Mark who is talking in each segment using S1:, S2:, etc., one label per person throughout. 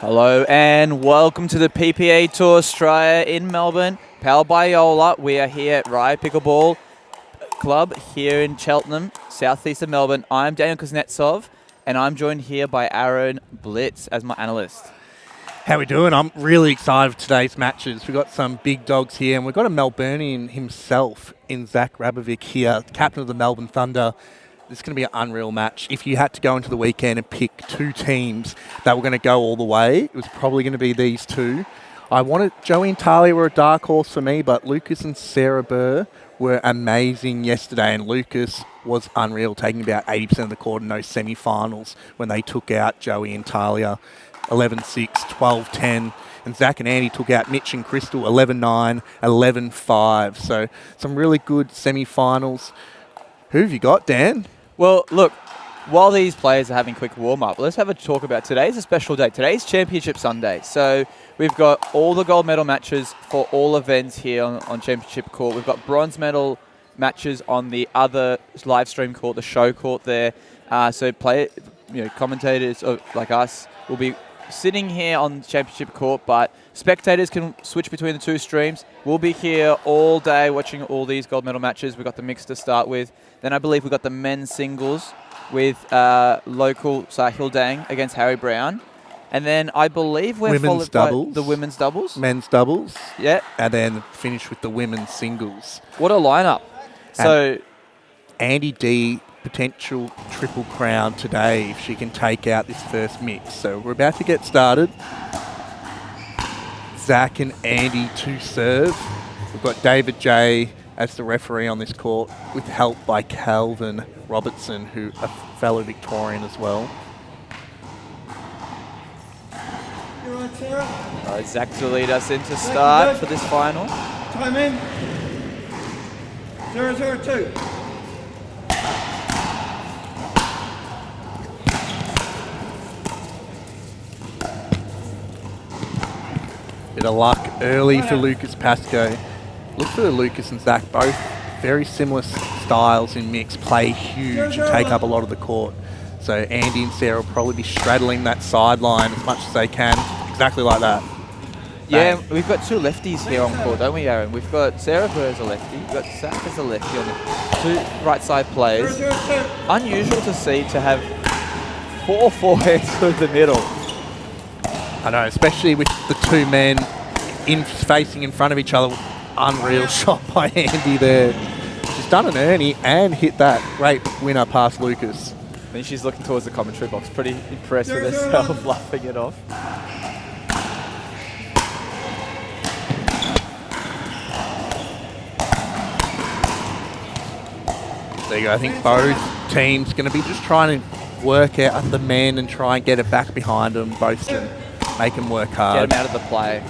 S1: Hello and welcome to the PPA Tour Australia in Melbourne, powered by JOOLA. We are here at Rye Pickleball Club here in Cheltenham, southeast of Melbourne. I'm Daniel Kuznetsov and I'm joined here by Aaron Blitz as my analyst.
S2: How we doing? I'm really excited for today's matches. We've got some big dogs here, and we've got a Melburnian himself in Zach Rabovic here, captain of the Melbourne Thunder. This is going to be an unreal match. If you had to go into the weekend and pick two teams that were going to go all the way, it was probably going to be these two. I wanted Joey and Talia were a dark horse for me, but Lucas and Sarah Burr were amazing yesterday, and Lucas was unreal, taking about 80% of the court in those semi-finals when they took out Joey and Talia 11-6, 12-10. And Zach and Andy took out Mitch and Crystal 11-9, 11-5. So some really good semi-finals. Who have you got, Dan?
S1: Well, look, while these players are having a quick warm-up, let's have a talk about today's a special day. Today's Championship Sunday. So we've got all the gold medal matches for all events here on Championship Court. We've got bronze medal matches on the other live stream court, the show court there. So commentators like us will be sitting here on Championship Court, but spectators can switch between the two streams. We'll be here all day watching all these gold medal matches. We've got the mix to start with. Then I believe we've got the men's singles with local Sahil Dang against Harry Brown. And then I believe we're followed by the women's doubles.
S2: Men's doubles.
S1: Yeah.
S2: And then finish with the women's singles.
S1: What a lineup. So
S2: Andy D, potential triple crown today if she can take out this first mix. So we're about to get started. Zach and Andy to serve. We've got David J as the referee on this court, with help by Calvin Robertson, who a fellow Victorian as well.
S3: You right, Sarah?
S1: Zach to lead us in to start for this final.
S3: Time in. 0-0-2.
S2: Bit of luck early for Lucas Pascoe. Look for Lucas and Zach, both very similar styles in mix, play huge and take up a lot of the court. So Andy and Sarah will probably be straddling that sideline as much as they can, exactly like that.
S1: Yeah,
S2: Bang.
S1: we've got two lefties here on court, don't we, Aaron? We've got Sarah Burr as a lefty, we've got Zach as a lefty on the two right side players. Unusual to see to have four forehands through the middle.
S2: I know, especially with the two men facing in front of each other. Unreal shot by Andy there. She's done an Ernie and hit that great winner past Lucas.
S1: I think she's looking towards the commentary box, pretty impressed with herself, laughing it off.
S2: There you go. I think both teams going to be just trying to work out the men and try and get it back behind them, both and make them work hard.
S1: Get them out of the play.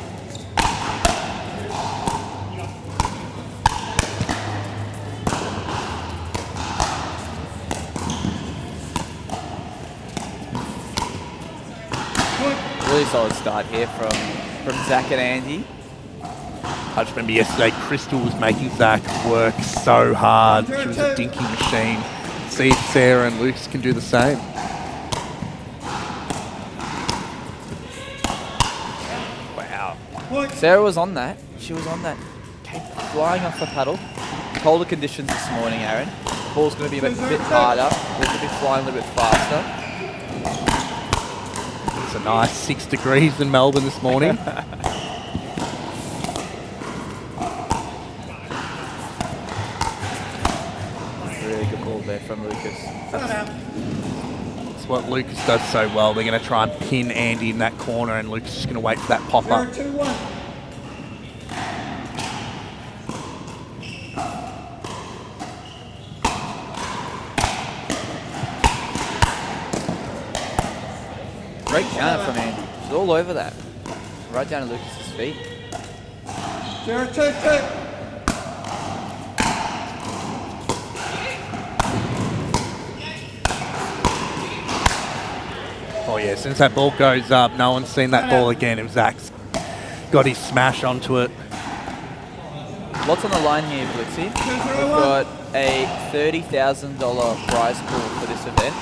S1: Really solid start here from Zach and Andy.
S2: I just remember yesterday Crystal was making Zach work so hard. She was a dinky machine. See if Sarah and Lucas can do the same.
S1: Wow. Sarah was on that. She was on that. Came flying off the paddle. Colder conditions this morning, Aaron. Ball's going to be a bit harder. Ball's going to be flying a little bit faster.
S2: It's a nice 6 degrees in Melbourne this morning.
S1: Really good ball there from Lucas.
S2: It's what Lucas does so well. They're going to try and pin Andy in that corner, and Lucas is just going to wait for that pop-up.
S3: 0-2-1.
S1: Great counter from Andy. She's all over that. Right down to Lucas's feet.
S3: 0-2-2.
S2: Oh yeah, since that ball goes up, no one's seen that ball again. If Zach's got his smash onto it.
S1: Lots on the line here, Blitzy. We've got a $30,000 prize pool for this event.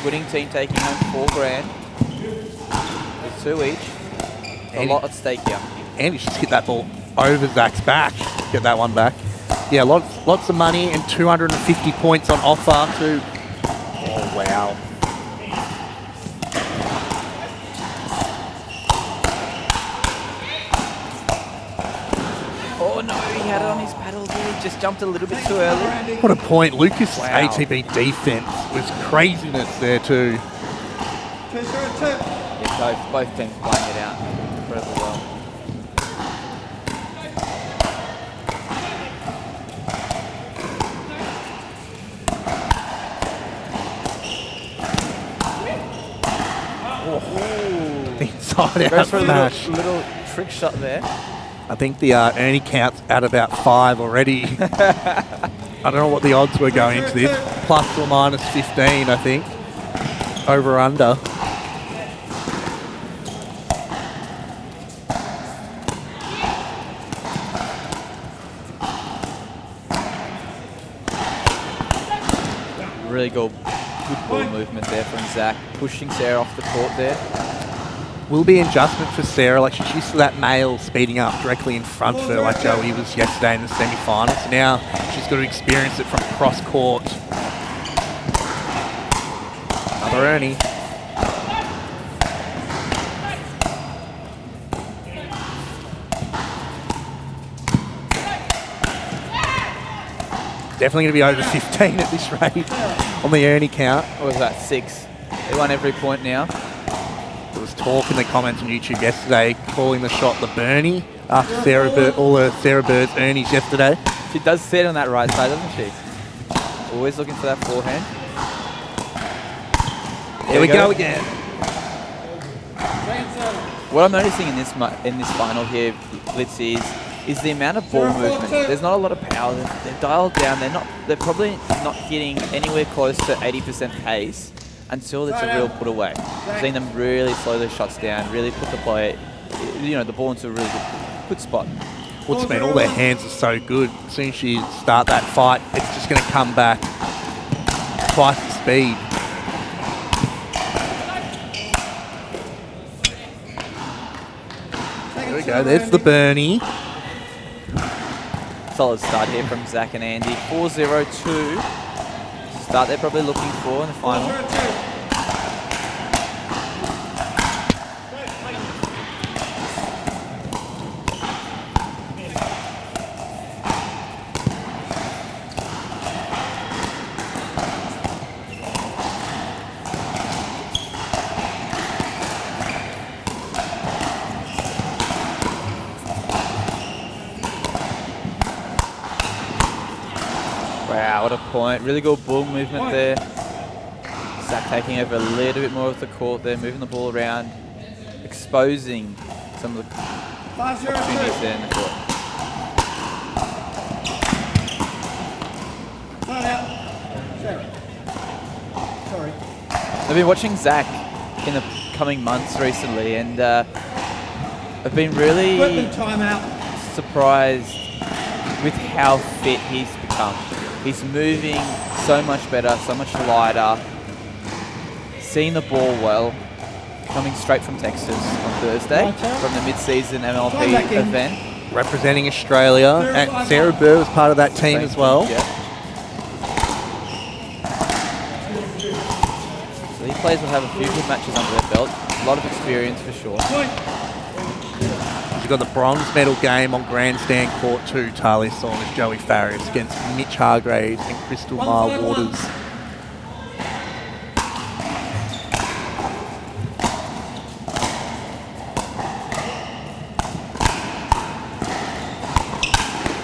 S1: Winning team taking home $4,000. With two each. A lot at stake here.
S2: Andy's just hit that ball over Zach's back. Get that one back. Yeah, lots of money and 250 points on offer to... Oh, wow.
S1: Oh no, he had it on his paddle there. He just jumped a little bit too early.
S2: What a point. Lucas'
S1: Wow.
S2: ATB defense was craziness there too.
S3: 2-0-2.
S1: Yeah, both teams playing it out incredibly well.
S2: Inside out
S1: Goes for a
S2: smash.
S1: little trick shot there.
S2: I think the Ernie count's at about 5 already. I don't know what the odds were going into this. Plus or minus 15, I think. Over under.
S1: Really good ball movement there from Zach. Pushing Sarah off the court there.
S2: Will be adjustment for Sarah. Like she's used to that male speeding up directly in front of her like Joey was yesterday in the semi-finals. So now she's got to experience it from cross court. Another Ernie. Definitely going to be over 15 at this rate on the Ernie count.
S1: What was that, 6? They won every point now.
S2: There was talk in the comments on YouTube yesterday calling the shot the Bernie after Sarah all the Sarah Bird's Ernies yesterday.
S1: She does sit on that right side, doesn't she? Always looking for that forehand.
S2: There we go again.
S1: What I'm noticing in this final here, Blitz, is the amount of ball movement. There's not a lot of power. They're dialed down. They're probably not hitting anywhere close to 80% pace until it's a real put away. I've seen them really slow their shots down, really put the ball into a really good spot.
S2: What's mean all their hands are so good. As soon as you start that fight, it's just going to come back twice the speed. There we go. There's the Bernie.
S1: Solid start here from Zach and Andy. 4-0-2. Start they're probably looking for in the final. Wow, what a point. Really good ball movement there. Zach taking over a little bit more of the court there, moving the ball around, exposing some of the opportunities there in the court.
S3: Sorry.
S1: I've been watching Zach in the coming months recently, and I've been really surprised with how fit he's become. He's moving so much better, so much lighter, seeing the ball well, coming straight from Texas on Thursday from the mid-season MLP event.
S2: Representing Australia, and Sarah Burr was part of that team as well.
S1: Yeah. So these players will have a few good matches under their belt. A lot of experience for sure.
S2: We've got the bronze medal game on grandstand court 2, Talia Saunders, Joey Farris against Mitch Hargraves and Crystal Mile Waters.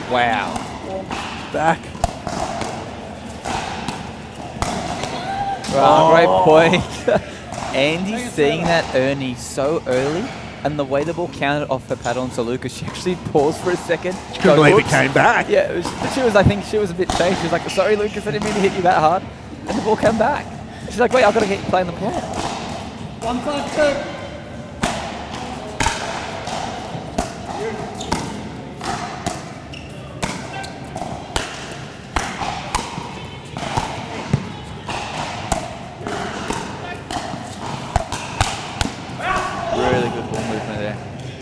S1: Wow.
S2: Back.
S1: Well, great point. Andy seeing that Ernie so early, and the way the ball counted off her paddle into Lucas, she actually paused for a second.
S2: She couldn't believe it came back.
S1: Yeah, I think she was a bit changed. She was like, sorry Lucas, I didn't mean to hit you that hard. And the ball came back. She's like, wait, I've got to get you playing the plan.
S3: 1-5-2.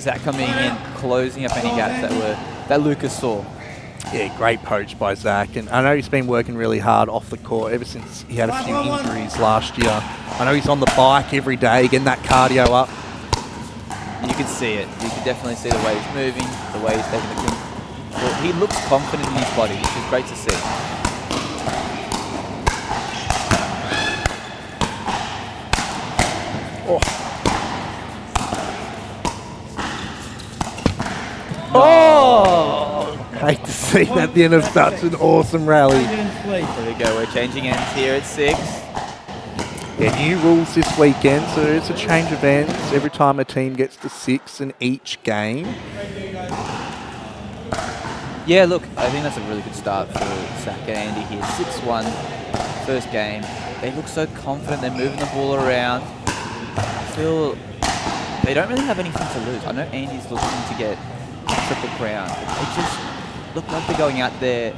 S1: Zach coming in, closing up any gaps that Lucas saw.
S2: Yeah, great poach by Zach. And I know he's been working really hard off the court ever since he had a few injuries last year. I know he's on the bike every day, getting that cardio up.
S1: You can see it. You can definitely see the way he's moving, the way he's taking the kick. Well, he looks confident in his body, which is great to see.
S2: Oh! Hate to see that at the end of such an awesome rally.
S1: There we go. We're changing ends here at 6.
S2: Yeah, new rules this weekend, so it's a change of ends every time a team gets to 6 in each game.
S1: Yeah, look, I think that's a really good start for Zach and Andy here. 6-1, first game. They look so confident. They're moving the ball around. I feel they don't really have anything to lose. I know Andy's looking to get Triple Crown. They just look like they're going out there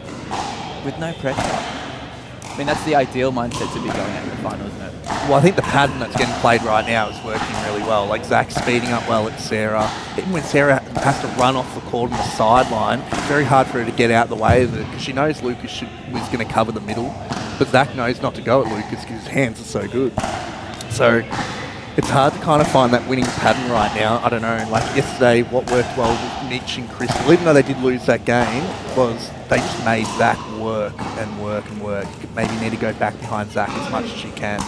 S1: with no pressure. I mean, that's the ideal mindset to be going out in the final, isn't it?
S2: Well, I think the pattern that's getting played right now is working really well. Like Zach's speeding up well at Sarah. Even when Sarah has to run off the court on the sideline, it's very hard for her to get out the way of it because she knows Lucas was going to cover the middle. But Zach knows not to go at Lucas because his hands are so good. So it's hard to kind of find that winning pattern right now. I don't know. Like yesterday, what worked well with Mitch and Crystal, even though they did lose that game, was they just made Zach work and work and work. You maybe need to go back behind Zach as much as you can.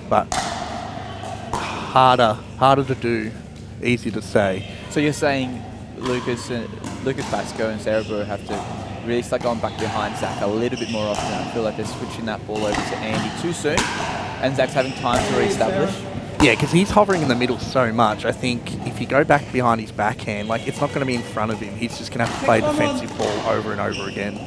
S2: But harder to do, easy to say.
S1: So you're saying Lucas Basco and Sarah Brewer have to really start going back behind Zach a little bit more often. I feel like they're switching that ball over to Andy too soon, and Zach's having time to re-establish.
S2: Yeah, because he's hovering in the middle so much. I think if you go back behind his backhand, like it's not going to be in front of him. He's just going to have to play defensive ball over and over again.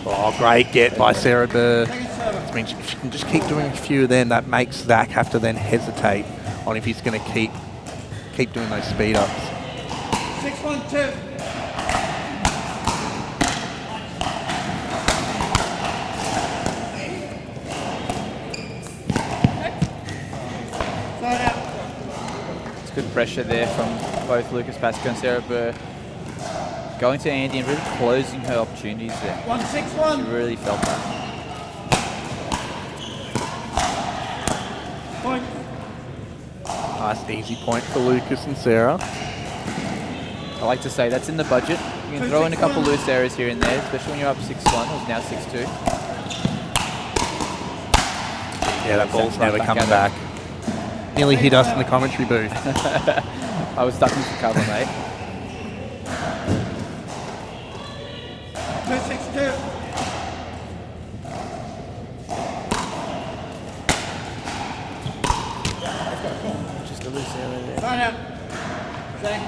S2: Oh, great get by Sarah Burr. I mean, if she can just keep doing a few, then that makes Zach have to then hesitate on if he's going to keep doing those speed ups.
S3: 6-1-2.
S1: It's good pressure there from both Lucas Pascoe and Sarah Burr. Going to Andy and really closing her opportunities there.
S3: 1-6-1.
S1: She really felt that.
S3: Point.
S2: Nice easy point for Lucas and Sarah.
S1: I like to say that's in the budget. You can throw in a couple loose areas here and there, especially when you're up 6-1, or now 6-2.
S2: Yeah, that ball's never coming back. Nearly hit us in the commentary booth.
S1: I was stuck in the cover, mate.
S3: 2-6-2.
S1: Just a loose area there.
S3: Sign out. Zach.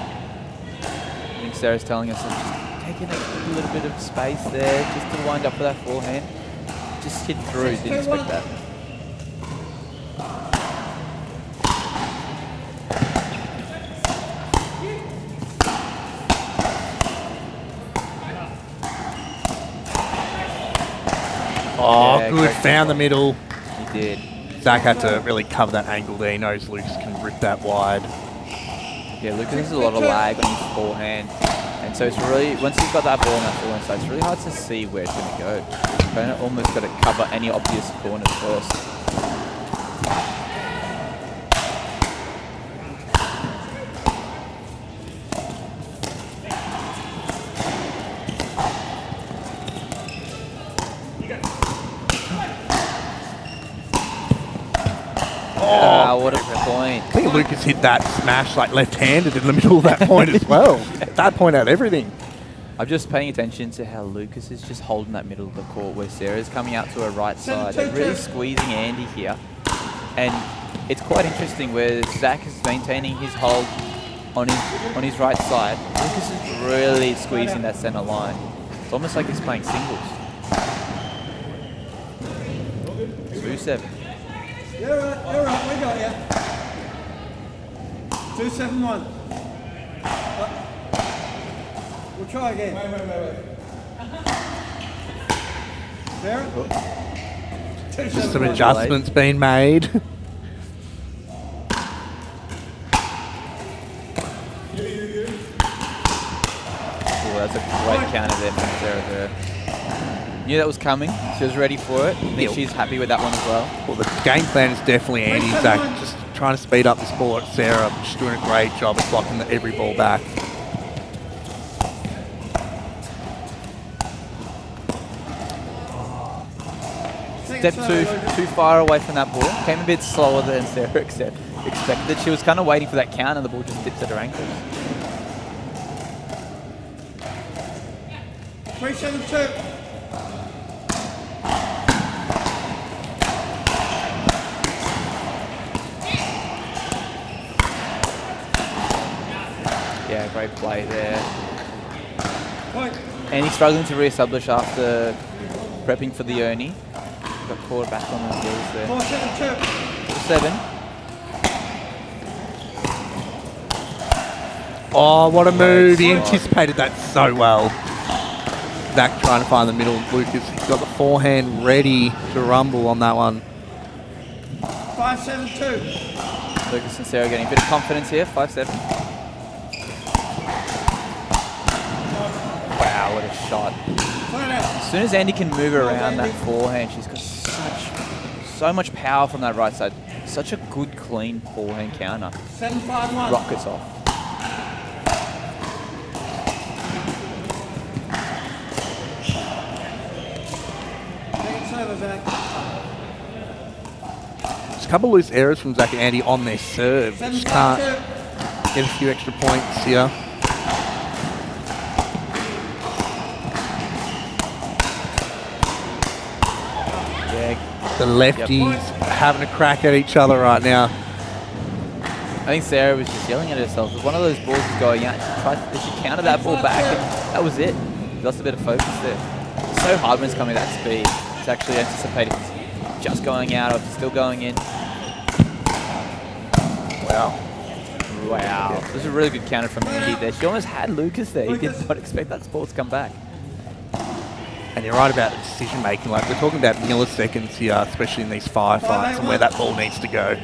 S1: I think Sarah's telling us just taking a little bit of space there, just to wind up with that forehand. Just hit through, didn't expect that.
S2: Oh,
S1: Yeah,
S2: good.
S1: great
S2: Found the middle.
S1: He did.
S2: Zach had to really cover that angle there. He knows Lucas can rip that wide.
S1: Yeah, Lucas has a lot of lag on his forehand. And so it's really, once he's got that ball on that forehand side, it's really hard to see where it's going to go. You've kind of almost got to cover any obvious corners first. What a point.
S2: I think Lucas hit that smash like left-handed in the middle of that point as well. That point out everything.
S1: I'm just paying attention to how Lucas is just holding that middle of the court where Sarah's coming out to her right side. They're really squeezing Andy here. And it's quite interesting where Zach is maintaining his hold on his right side. Lucas is really squeezing that center line. It's almost like he's playing singles. 2-7.
S3: You're right, we got you. 2-7-1. We'll try again. Wait. Sarah?
S2: Just some adjustments being made.
S1: That's a great counter there from Sarah. Knew that was coming. She was ready for it. I think she's happy with that one as well.
S2: Well, the game plan is definitely Andy Zach just trying to speed up this ball at Sarah. She's doing a great job of blocking every ball back.
S1: Step too far away from that ball. Came a bit slower than Sarah expected. She was kind of waiting for that count and the ball just dipped at her ankles.
S3: 372.
S1: Yeah, great play there.
S3: Point.
S1: And he's struggling to re-establish after prepping for the Ernie. Got caught back on the heels there.
S3: 472.
S1: 7.
S2: Oh, what a move. He
S1: Nice.
S2: anticipated that so well. Zach trying to find the middle. Lucas, he's got the forehand ready to rumble on that one.
S3: 572.
S1: Lucas and Sarah getting a bit of confidence here. 5-7. Wow, what a shot.
S3: Point out.
S1: As soon as Andy can move around that forehand, she's got so much power from that right side. Such a good, clean forehand counter.
S3: 751.
S1: Rockets off.
S3: Second server, Zach.
S2: There's a couple of loose errors from Zach and Andy on their serve. Just can't
S3: 752.
S2: get a few extra points here.
S1: Yeah,
S2: The lefties having a crack at each other right now.
S1: I think Sarah was just yelling at herself. One of those balls was going out. She countered that ball back, and that was it. Lost a bit of focus there. It's so hard when it's coming at that speed. It's actually anticipating if it's just going out or if it's still going in. Wow. Wow. This is a really good counter from Andy there. She almost had Lucas there. He did not expect that ball to come back.
S2: And you're right about the decision making. Like, we're talking about milliseconds here, especially in these firefights, and where that ball needs to go.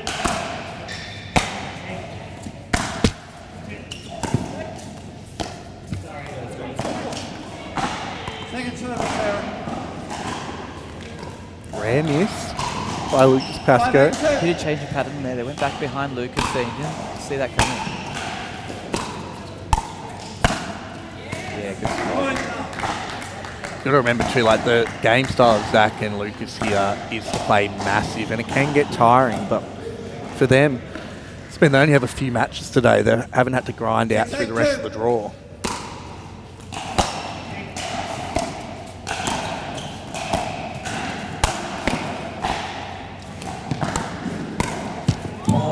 S3: Second server, Sarah.
S2: Rare miss by Lucas Pascoe.
S3: 582.
S1: He did change the pattern there. They went back behind Lucas there. You didn't see that coming. Yeah, good spot.
S3: Point.
S2: Got to remember too, like the game style of Zach and Lucas here is to play massive, and it can get tiring. But for them, they only have a few matches today. They haven't had to grind out through the rest of the draw.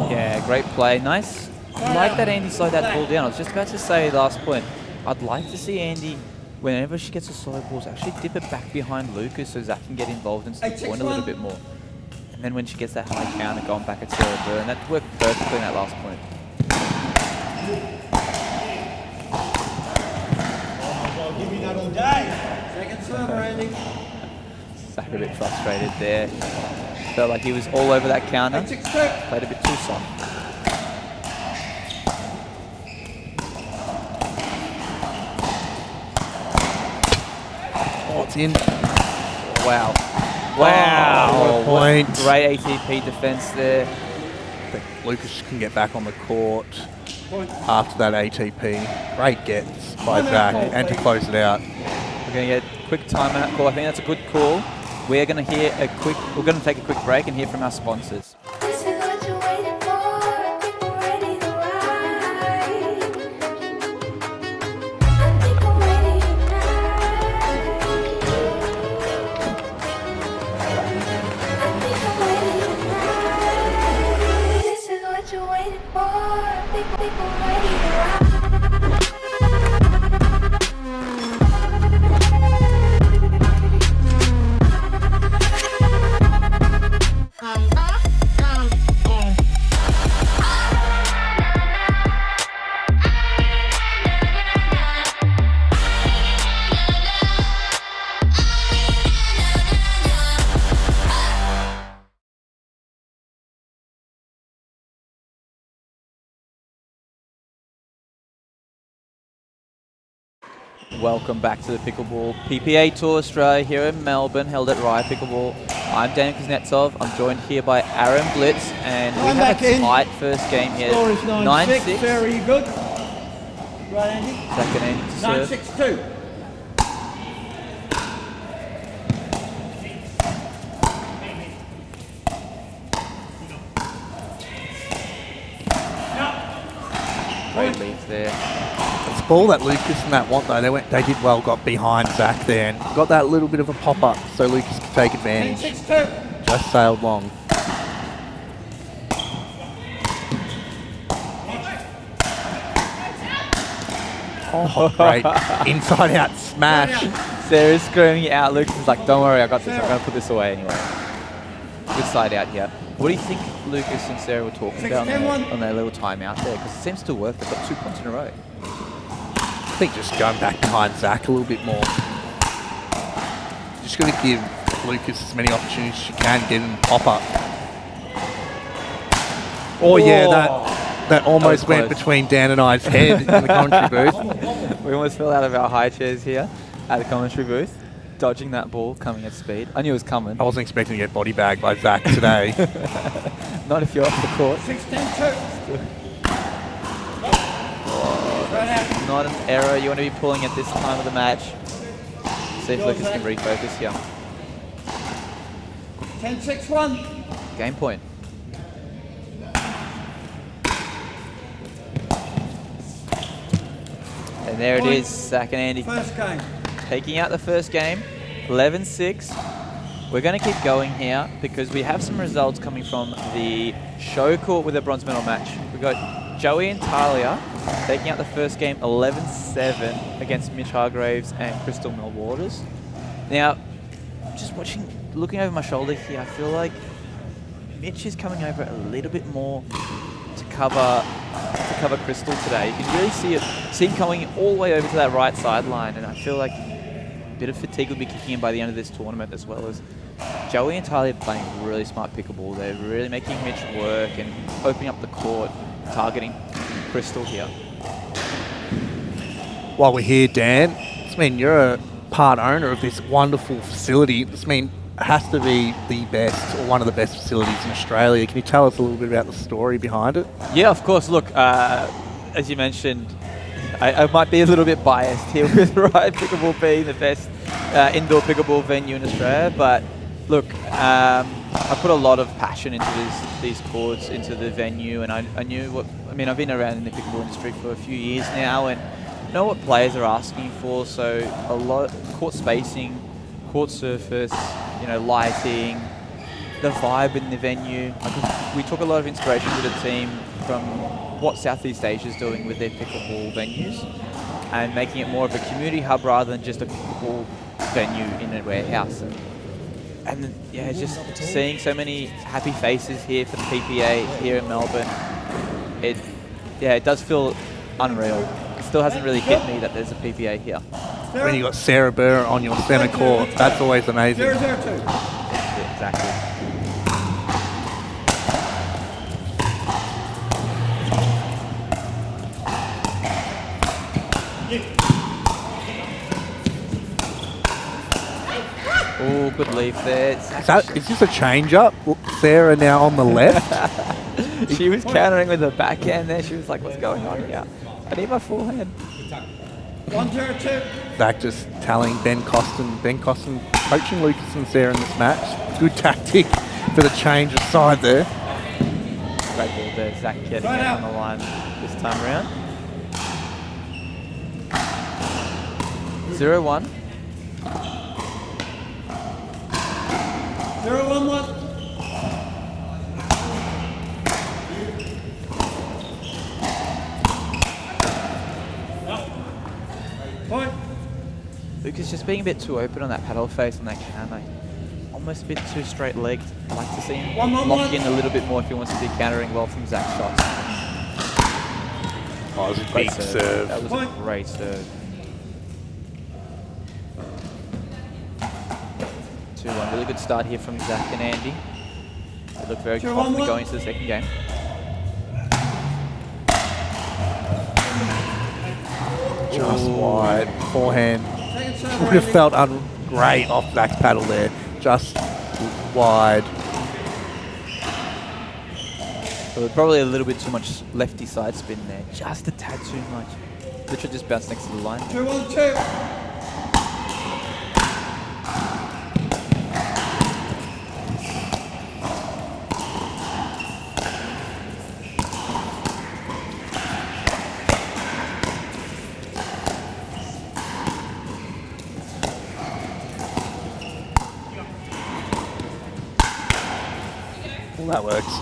S1: Yeah, great play. Nice. I like that Andy slowed that ball down. I was just about to say last point. I'd like to see Andy, whenever she gets a slow balls, actually dip it back behind Lucas so Zach can get involved and still point a little bit more. And then when she gets that high counter, going back at Sarah Burr, and that worked perfectly in that last point.
S3: Give me that all day. Second server, Andy.
S1: Zach a bit frustrated there. Felt like he was all over that counter.
S3: 862.
S1: Played a bit too soft.
S2: Oh, it's in.
S1: Wow. Wow.
S2: Oh, point.
S1: Great ATP defense there.
S2: Lucas can get back on the court
S3: Point.
S2: after that ATP. Great gets by Zach, and to close it out.
S1: We're going to get a quick timeout call. I think that's a good call. We're going to hear we're going to take a quick break and hear from our sponsors.
S4: This is what you're waiting for. I think we're ready to ride. I think we're ready tonight. I think I'm ready tonight. This is what you're waiting for. I think we're ready to ride.
S1: Welcome back to the Pickleball PPA Tour Australia here in Melbourne, held at Rye Pickleball. I'm Dan Kuznetsov. I'm joined here by Aaron Blitz, and we have a tight first game here.
S3: Score is 9-6.
S1: 9-6.
S3: Sarah, you good? Right, Andy?
S1: Second end to serve.
S3: 9-6-2.
S1: Great leads there.
S2: It's ball that Lucas and that want though. They did well, got behind Zach there and got that little bit of a pop up so Lucas could take advantage.
S3: 10-6-2.
S2: Just sailed long. Oh, great. Inside out smash.
S1: Sarah's screaming out. Lucas is like, don't worry, I got this. I'm going to put this away anyway. Good side out here. What do you think Lucas and Sarah were talking about on their little timeout there? Because it seems to work. They've got 2 points in a row.
S2: I think just going back behind Zach a little bit more. Just got to give Lucas as many opportunities as you can, get him pop up. Oh yeah, that almost went
S1: close.
S2: between Dan and I's head in the commentary booth.
S1: We almost fell out of our high chairs here at the commentary booth, dodging that ball coming at speed. I knew it was coming.
S2: I wasn't expecting to get body bagged by Zach today.
S1: Not if you're off the court.
S3: 6-10-2.
S1: Not an error you want to be pulling at this time of the match. See if Lucas can refocus here.
S3: 10-6-1.
S1: Game point. And there it is, Zach and Andy
S3: First game.
S1: taking out the first game, 11-6. We're going to keep going here because we have some results coming from the show court with a bronze medal match. We've got Joey and Talia taking out the first game 11-7 against Mitch Hargraves and Crystal Millwaters. Now, just looking over my shoulder here, I feel like Mitch is coming over a little bit more to cover Crystal today. You can really see him coming all the way over to that right sideline, and I feel like a bit of fatigue will be kicking in by the end of this tournament, as well as Joey and Talia playing really smart pickleball. They're really making Mitch work and opening up the court, targeting Crystal here.
S2: While we're here, Dan, I mean you're a part owner of this wonderful facility. I mean it has to be the best or one of the best facilities in Australia. Can you tell us a little bit about the story behind it?
S1: Yeah, of course. Look, as you mentioned, I might be a little bit biased here with Rye Pickleball being the best indoor pickleball venue in Australia, but look, I put a lot of passion into these courts, into the venue, and I knew what. I mean, I've been around in the pickleball industry for a few years now, and know what players are asking for. So a lot of court spacing, court surface, lighting, the vibe in the venue. We took a lot of inspiration to the team from what Southeast Asia is doing with their pickleball venues, and making it more of a community hub rather than just a pickleball venue in a warehouse. And yeah, just seeing so many happy faces here for the PPA here in Melbourne, it does feel unreal. It still hasn't really hit me that there's a PPA here.
S2: When you got Sarah Burr on your centre court, that's always amazing.
S3: 0-0-2.
S1: Yeah, exactly. Oh, good leave there.
S2: Is this a change-up? Sarah now on the left.
S1: She was countering with her backhand there. She was like, what's going on here? I need my forehand.
S3: 1-0-2.
S2: Zach just telling Ben Costin coaching Lucas and Sarah in this match. Good tactic for the change of side there.
S1: Great ball there. Zach getting it on the line this time around. 0-1.
S3: 0-1-1. Point.
S1: Lucas just being a bit too open on that paddle face on that counter. Almost a bit too straight legged. I'd like to see him
S3: 1-1-1.
S1: lock in a little bit more if he wants to be countering well from Zach's shots.
S2: Oh, it was a
S1: Great
S2: big serve.
S1: That was a great serve. 2-1. Really good start here from Zach and Andy. They look very confident going into the second game.
S2: Just wide. Forehand. Would have felt great off Zach's paddle there. Just wide.
S1: So probably a little bit too much lefty side spin there. Just a tad too much. Literally just bounced next to the line.
S3: 2-1-2.
S2: Well, that works.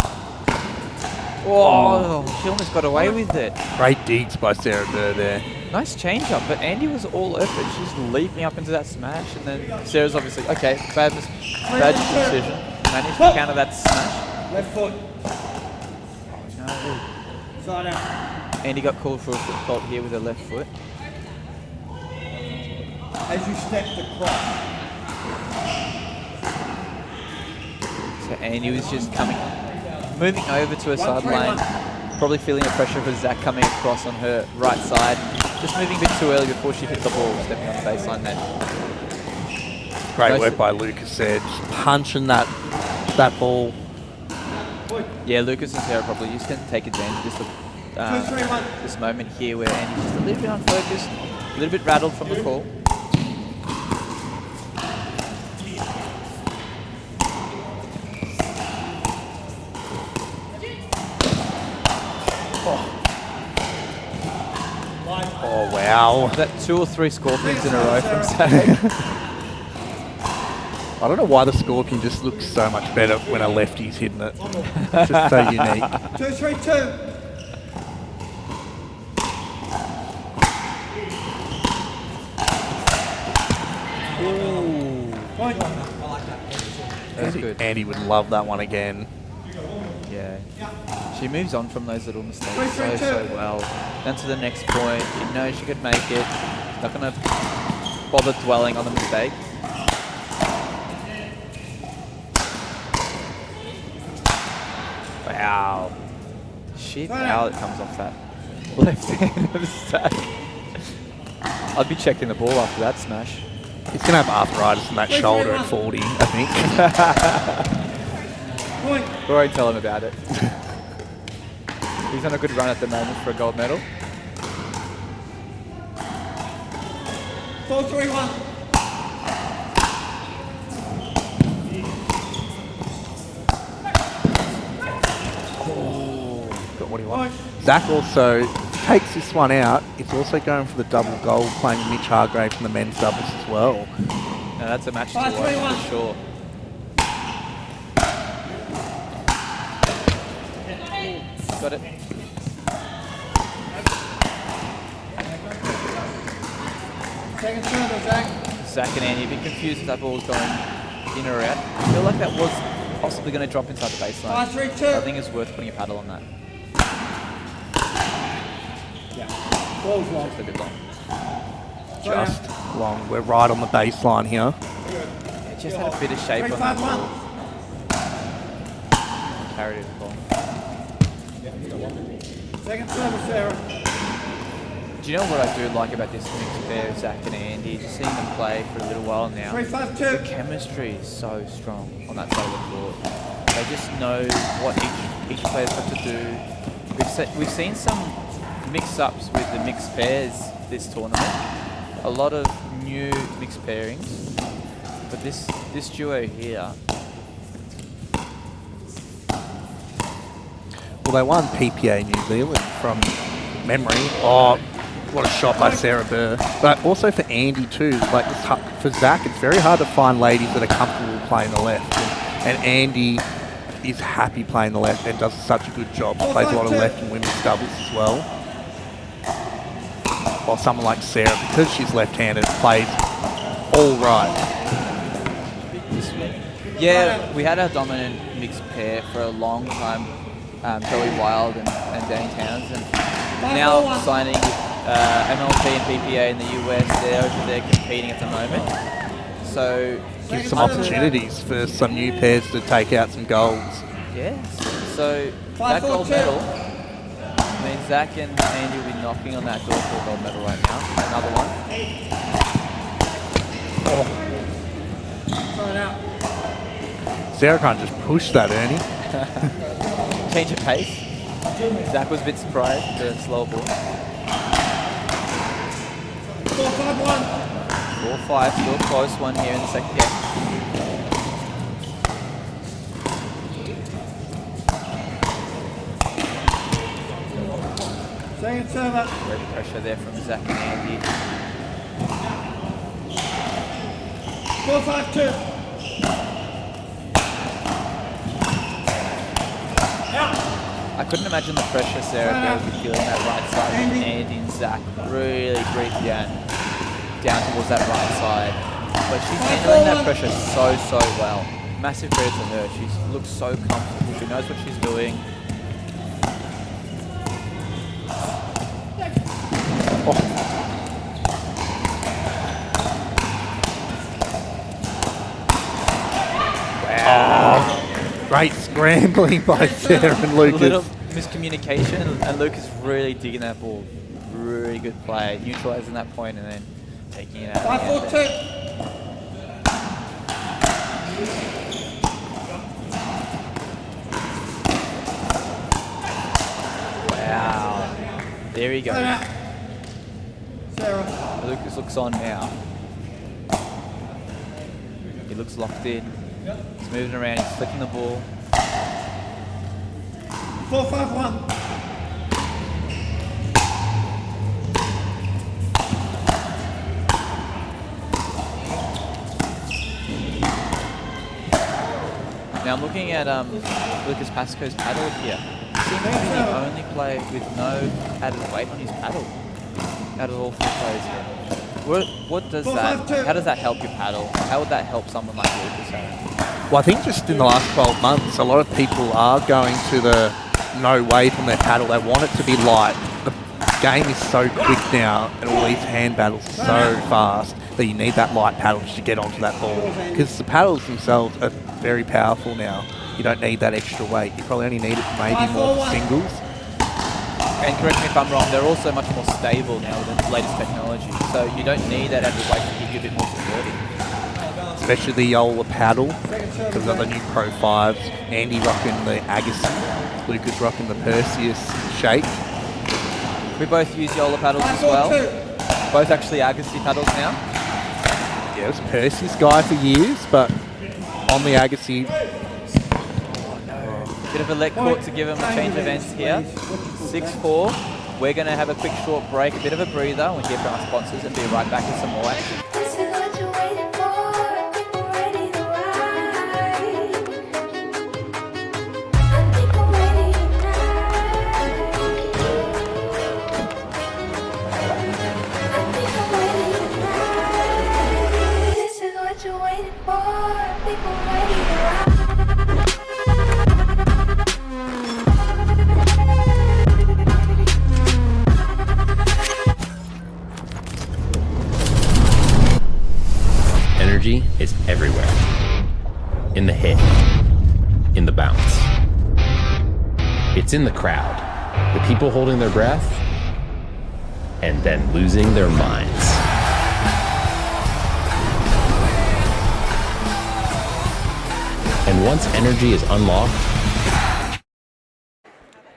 S1: Oh, she almost got away with it.
S2: Great digs by Sarah Burr there.
S1: Nice change up, but Andy was all over it. She's leaping up into that smash, and then Sarah's obviously, okay, bad decision. Managed to counter that smash.
S3: Left foot.
S1: No.
S3: Side out.
S1: Andy got called for a foot fault here with her left foot.
S3: As you step across.
S1: So Andy was just moving over to her side lane, probably feeling the pressure of Zach coming across on her right side. Just moving a bit too early before she hit the ball, stepping on the baseline then.
S2: Great work by Lucas there. Just punching that ball.
S1: Yeah, Lucas and Sarah probably just can take advantage of this moment here where Andy's just a little bit unfocused, a little bit rattled from the call.
S2: Oh, wow.
S1: Is that 2 or 3 scorpions in a row from Zach?
S2: I don't know why the Scorpion just looks so much better when a lefty's hitting it. It's just so unique.
S3: 2-3-2.
S1: That's good.
S2: Andy would love that one again.
S1: Yeah. She moves on from those little mistakes so well. Down to the next point. She knows she could make it. She's not going to bother dwelling on the mistake. Wow. Shit, how it comes off that left hand of Zach. I'd be checking the ball after that smash.
S2: He's going to have arthritis in that shoulder at 40, I think.
S1: We won't tell him about it. He's on a good run at the moment for a gold medal.
S3: 4-3-1.
S2: Got what he wants. Zach also takes this one out. He's also going for the double gold, playing Mitch Hargrave from the men's doubles as well.
S1: No, that's a match to watch for sure. Got it.
S3: Second serve, Zach.
S1: Zach and Andy a bit confused if that ball was going in or out. I feel like that was possibly going to drop inside the baseline.
S3: 5-3-2.
S1: I think it's worth putting a paddle on that.
S3: Yeah. Ball's long.
S1: Just a bit long.
S2: Just long. We're right on the baseline here.
S1: Yeah, just had a bit of shape on that ball. Carried it along.
S3: Second serve, Sarah.
S1: Do you know what I do like about this mixed pair, Zach and Andy? Just seeing them play for a little while now.
S3: 3-5-2.
S1: The chemistry is so strong on that side of the court. They just know what each player's got to do. We've seen some mix-ups with the mixed pairs this tournament. A lot of new mixed pairings, but this duo here.
S2: Well, they won PPA New Zealand from memory. Oh, what a shot by Sarah Burr. But also for Andy too. Like for Zach, it's very hard to find ladies that are comfortable playing the left. And Andy is happy playing the left and does such a good job. Plays a lot of left and women's doubles as well. While someone like Sarah, because she's left-handed, plays all right.
S1: Yeah, we had a dominant mixed pair for a long time. Joey Wild and Danny Townsend. Now signing MLP and PPA in the US, they're over there competing at the moment. So
S2: Give some opportunities for some new pairs to take out some golds.
S1: yes, so that gold medal means Zach and Andy will be knocking on that door for a gold medal right now. Another one.
S2: Sarah can't just push that, Ernie.
S1: Change of pace. Zach was a bit surprised with the slow ball.
S3: 4-5-1.
S1: 4-5, still a close one here in the second game.
S3: Second server.
S1: Great pressure there from Zach and Andy.
S3: 4-5-2.
S1: I couldn't imagine the pressure Sarah would be feeling that right side with Andy and Zach really breathe down towards that right side. But she's handling that pressure so well. Massive credit to her. She looks so comfortable. She knows what she's doing.
S2: Great scrambling by Sarah and
S1: A
S2: Lucas.
S1: little miscommunication, and Lucas really digging that ball. Really good play, neutralizing that point and then taking it out.
S3: 5-4-2.
S1: Wow. There he goes.
S3: Sarah.
S1: Lucas looks on now. He looks locked in. He's moving around, he's flicking the ball.
S3: 4-5-1.
S1: Now I'm looking at Lucas Pascoe's paddle here. He seems to be the only player with no added weight on his paddle out of all 4 players here. What does that? How does that help your paddle? How would that help someone like Lucas?
S2: Well, I think just in the last 12 months, a lot of people are going to the no weight on their paddle. They want it to be light. The game is so quick now, and all these hand battles are so fast that you need that light paddle just to get onto that ball. Because the paddles themselves are very powerful now. You don't need that extra weight. You probably only need it maybe more for singles.
S1: And correct me if I'm wrong, they're also much more stable now with the latest technology. So you don't need that added weight to give you a bit more security.
S2: Especially the JOOLA paddle, because we've got the new Pro 5s. Andy rocking the Agassi, Lucas rocking the Perseus shape.
S1: We both use JOOLA paddles as well. Both actually Agassi paddles now.
S2: Yeah, I was a Perseus guy for years, but on the Agassi.
S1: Bit of a leg court to give him a change of ends here. 6-4. We're going to have a quick short break, a bit of a breather. We'll hear from our sponsors and be right back with some more action.
S4: This is what you're waiting for. I think we're ready to ride. I think we're ready tonight. I think I'm ready tonight. This is what you're waiting for. I think we're ready to ride.
S5: Energy is everywhere. In the hit, in the bounce. It's in the crowd, the people holding their breath, and then losing their minds. And once energy is unlocked,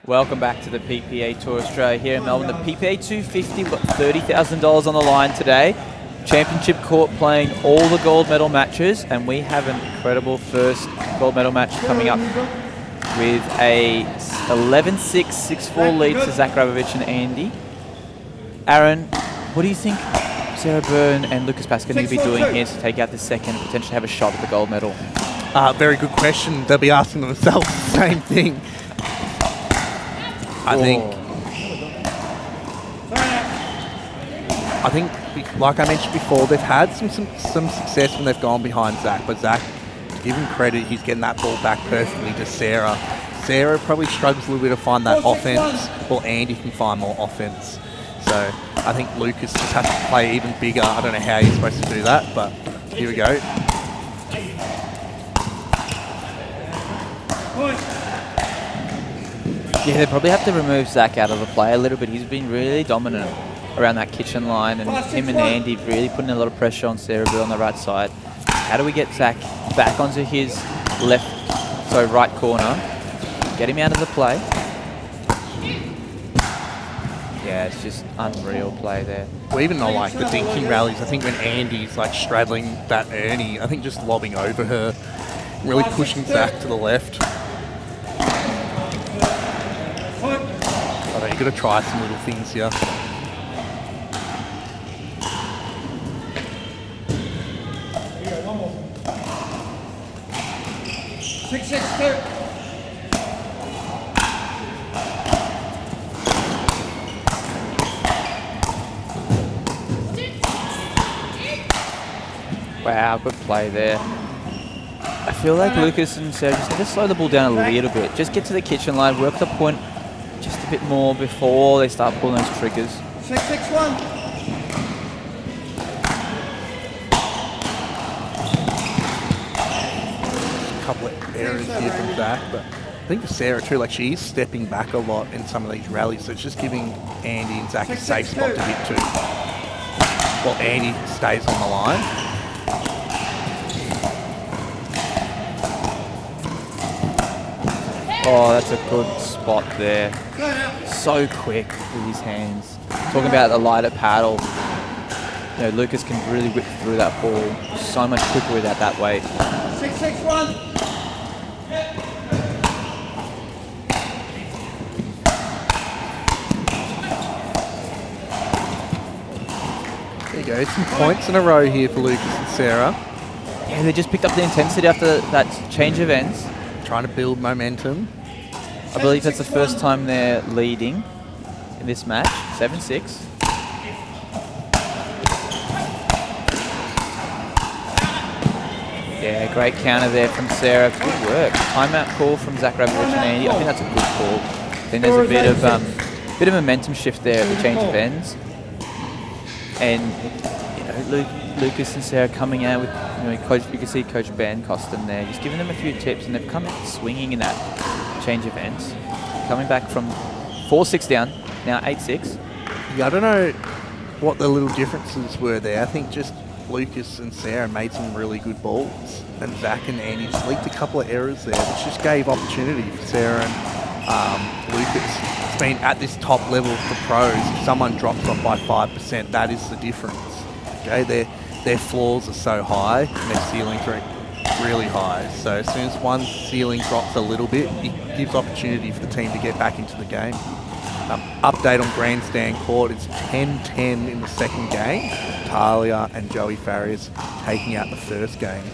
S1: Welcome back to the PPA Tour Australia here in Melbourne. The PPA250, we've got $30,000 on the line today. Championship court playing all the gold medal matches, and we have an incredible first gold medal match coming up with a 11-6, 6-4 lead to Zach Rabovich and Andy. Aaron, what do you think Sarah Byrne and Lucas Pascoe need to be doing here to take out this second and potentially have a shot at the gold medal?
S2: Very good question. They'll be asking themselves the same thing. I think, like I mentioned before, they've had some success when they've gone behind Zach, but Zach, to give him credit, he's getting that ball back perfectly to Sarah. Sarah probably struggles a little bit to find that offense, while Andy can find more offense. So I think Lucas just has to play even bigger. I don't know how he's supposed to do that, but here we go.
S1: Yeah, they probably have to remove Zach out of the play a little bit. He's been really dominant around that kitchen line, and him and Andy really putting a lot of pressure on Sarahville on the right side. How do we get Zach back onto his right corner? Get him out of the play. Yeah, it's just unreal play there.
S2: Well, even though like the dinking rallies, I think when Andy's like straddling that Ernie, I think just lobbing over her, really pushing Zach to the left. I know, you've got to try some little things here.
S3: Here, one more. 6-6-2.
S1: Wow, good play there. I feel like Lucas and Sarah just need to slow the ball down a little bit. Just get to the kitchen line, work the point just a bit more before they start pulling those triggers.
S3: 6-6-1.
S2: A couple of errors here from Zach, but I think for Sarah too, like she is stepping back a lot in some of these rallies, so it's just giving Andy and Zach a safe spot to hit to. While Andy stays on the line.
S1: Oh, that's a good spot there. So quick with his hands. Talking about the lighter paddle. You know, Lucas can really whip through that ball so much quicker without that weight.
S3: 6-6-1.
S2: There you go, some points in a row here for Lucas and Sarah.
S1: Yeah, they just picked up the intensity after that change of ends.
S2: Trying to build momentum.
S1: I believe that's the first time they're leading in this match. 7-6. Yeah, great counter there from Sarah. Good work. Timeout call from Zach Rabovich and Andy. I think that's a good call. I think there's a bit of momentum shift there at the change of ends. And you know, Lucas and Sarah coming out with, you know, you can see Coach Ben Costin there, just giving them a few tips, and they've come out swinging in that change of ends. Coming back from 4-6 down, now 8-6.
S2: Yeah, I don't know what the little differences were there. I think just Lucas and Sarah made some really good balls, and Zach and Andy just leaked a couple of errors there, which just gave opportunity for Sarah and Lucas. It's been at this top level of the pros. If someone drops off by 5%, that is the difference. Okay, their floors are so high and their ceilings are really high. So as soon as one ceiling drops a little bit, it gives opportunity for the team to get back into the game. Update on Grandstand Court, it's 10-10 in the second game. Talia and Joey Farriers taking out the first game.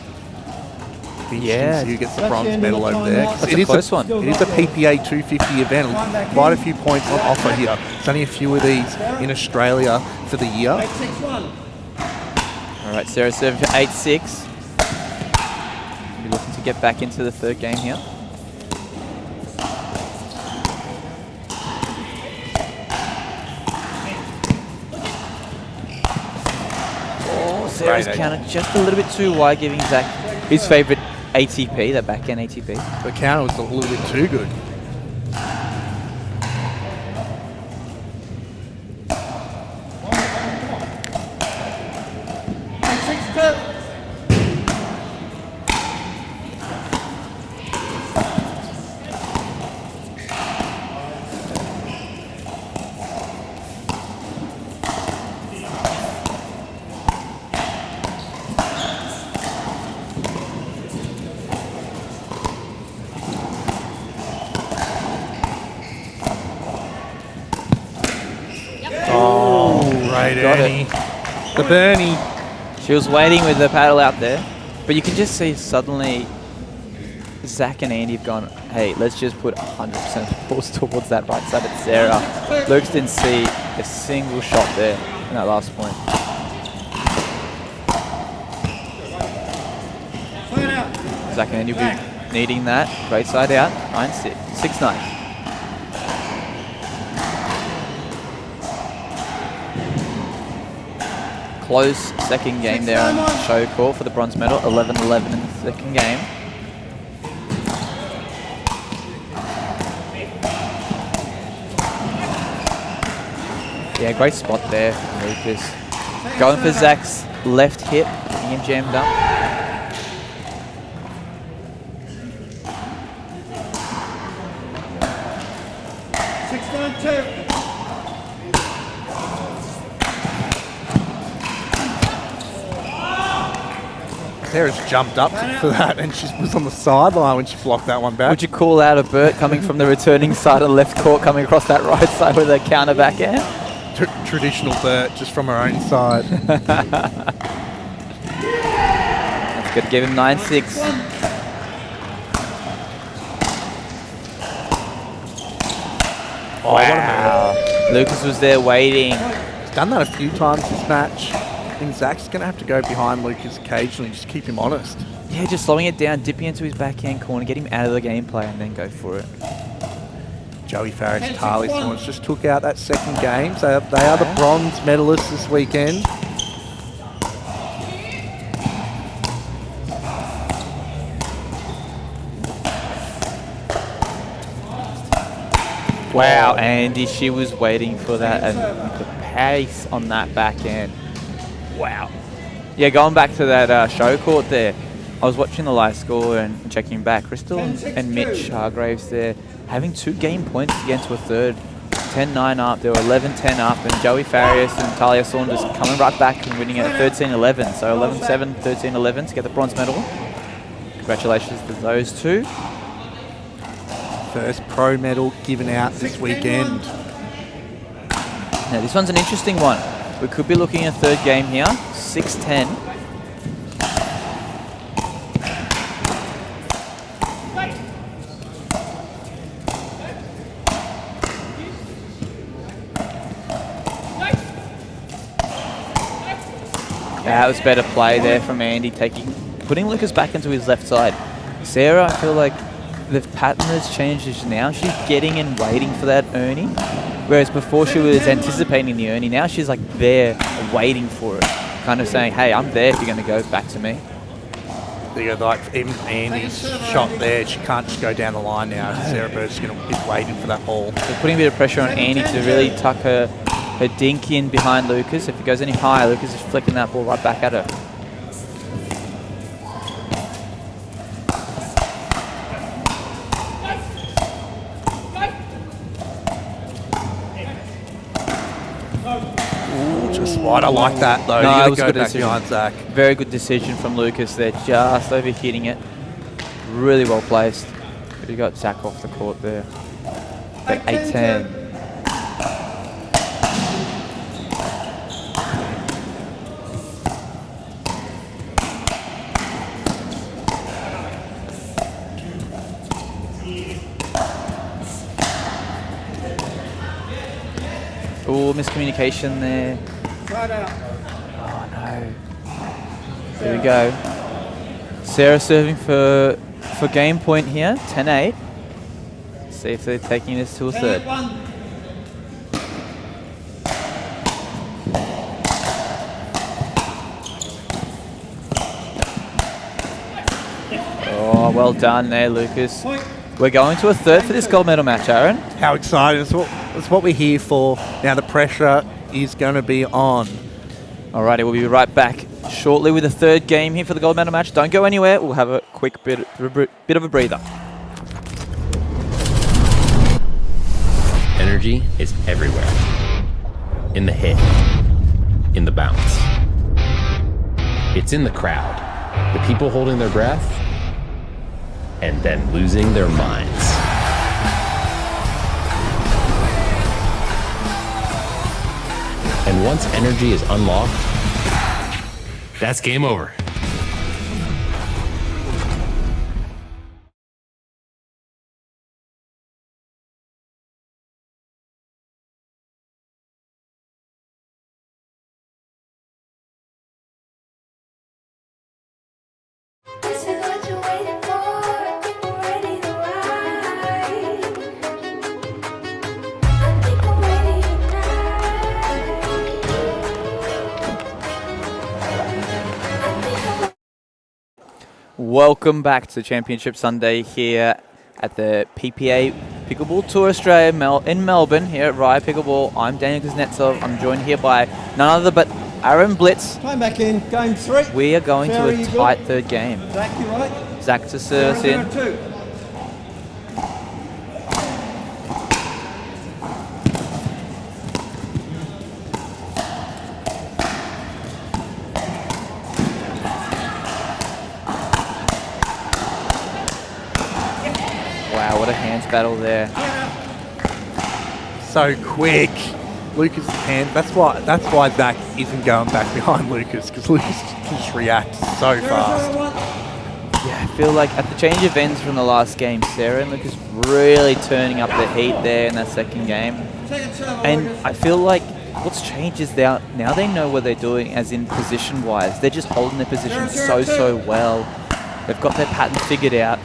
S1: Yeah,
S2: who gets the bronze medal over there.
S1: That's a close one.
S2: It is a PPA250 event. Quite a few points on offer here. There's only a few of these in Australia for the year.
S3: 8-6-1.
S1: All right, Sarah serving for 8-6. Be looking to get back into the third game here. Oh, Sarah's counter just a little bit too wide, giving Zach his favourite ATP, that backhand ATP.
S2: The counter was a little bit too good.
S1: Got it.
S2: The Bernie.
S1: She was waiting with the paddle out there, but you can just see suddenly Zach and Andy have gone, hey, let's just put 100% of the balls towards that right side of Sarah. Luke's didn't see a single shot there in that last point. Zach and Andy will be needing that. Great side out. 9-6. 6-9. Close second game there on show call for the bronze medal. 11-11 in the second game. Yeah, great spot there from Lucas. Going for Zach's left hip, getting him jammed up.
S2: Sarah's jumped up for that, and she was on the sideline when she blocked that one back.
S1: Would you call out a Burt coming from the returning side of the left court, coming across that right side with a counter backhand?
S2: Traditional Burt, just from her own side.
S1: That's good. Give him 9-6.
S2: Oh,
S1: Wow. Lucas was there waiting.
S2: He's done that a few times this match. I think Zach's going to have to go behind Lucas occasionally, just keep him honest.
S1: Yeah, just slowing it down, dipping into his backhand corner, get him out of the gameplay, and then go for it.
S2: Joey Farris, Tarly Swans just took out that second game. So they are the bronze medalists this weekend.
S1: Wow, Andy, she was waiting for that, and the pace on that backhand. Wow. Yeah, going back to that show court there, I was watching the live score and checking back. Crystal and Mitch Hargraves there having 2 game points against a third. 10-9 up, they were 11-10 up, and Joey Farias and Talia Saunders coming right back and winning at 13-11. So 11-7, 13-11 to get the bronze medal. Congratulations to those two.
S2: First pro medal given out this weekend.
S1: Now this one's an interesting one. We could be looking at a third game here, 6-10. That was better play there from Andy, putting Lucas back into his left side. Sarah, I feel like the pattern has changed now. She's getting and waiting for that Ernie, whereas before she was anticipating the Ernie. Now she's like there waiting for it, kind of saying, hey, I'm there if you're going to go back to me.
S2: You know, like even Andy's shot there, she can't just go down the line now. Sarah Bird's is waiting for that ball.
S1: So putting a bit of pressure on Andy to really tuck her dink in behind Lucas. If it goes any higher, Lucas is flicking that ball right back at her.
S2: Wide. I like that though.
S1: No, it
S2: You
S1: was
S2: gotta
S1: a
S2: go
S1: good
S2: back
S1: decision.
S2: behind Zach.
S1: Very good decision from Lucas there, just overhitting it. Really well placed. But he got Zach off the court there. 8-10. Oh, miscommunication there. Oh no. There we go. Sarah serving for game point here, 10-8. See if they're taking this to a third. Oh, well done there, Lucas. We're going to a third for this gold medal match, Aaron.
S2: How exciting. It's what we're here for. Now the pressure is going to be on.
S1: Alrighty, we'll be right back shortly with the third game here for the gold medal match. Don't go anywhere. We'll have a quick bit of a breather.
S5: Energy is everywhere. In the hit, in the bounce. It's in the crowd. The people holding their breath and then losing their minds. And once energy is unlocked, that's game over.
S4: This is what you're waiting for. I think we're ready to ride. I think I'm ready tonight.
S1: Welcome back to Championship Sunday here at the PPA Pickleball Tour Australia in Melbourne here at Rye Pickleball. I'm Daniel Kuznetsov. I'm joined here by none other but Aaron Blitz.
S3: Time back in, game 3.
S1: We are going
S3: Sarah,
S1: to a
S3: you
S1: tight
S3: good?
S1: third game.
S3: Zach, you right?
S1: Zach to serve us in.
S3: 0-2.
S1: Wow, what a hands battle there.
S2: So quick. Lucas' hand. That's why Zach isn't going back behind Lucas, because Lucas can just react so fast.
S1: Yeah, I feel like at the change of ends from the last game, Sarah and Lucas really turning up the heat there in that second game. And I feel like what's changed is now they know what they're doing, as in position-wise. They're just holding their position so well. They've got their pattern figured out.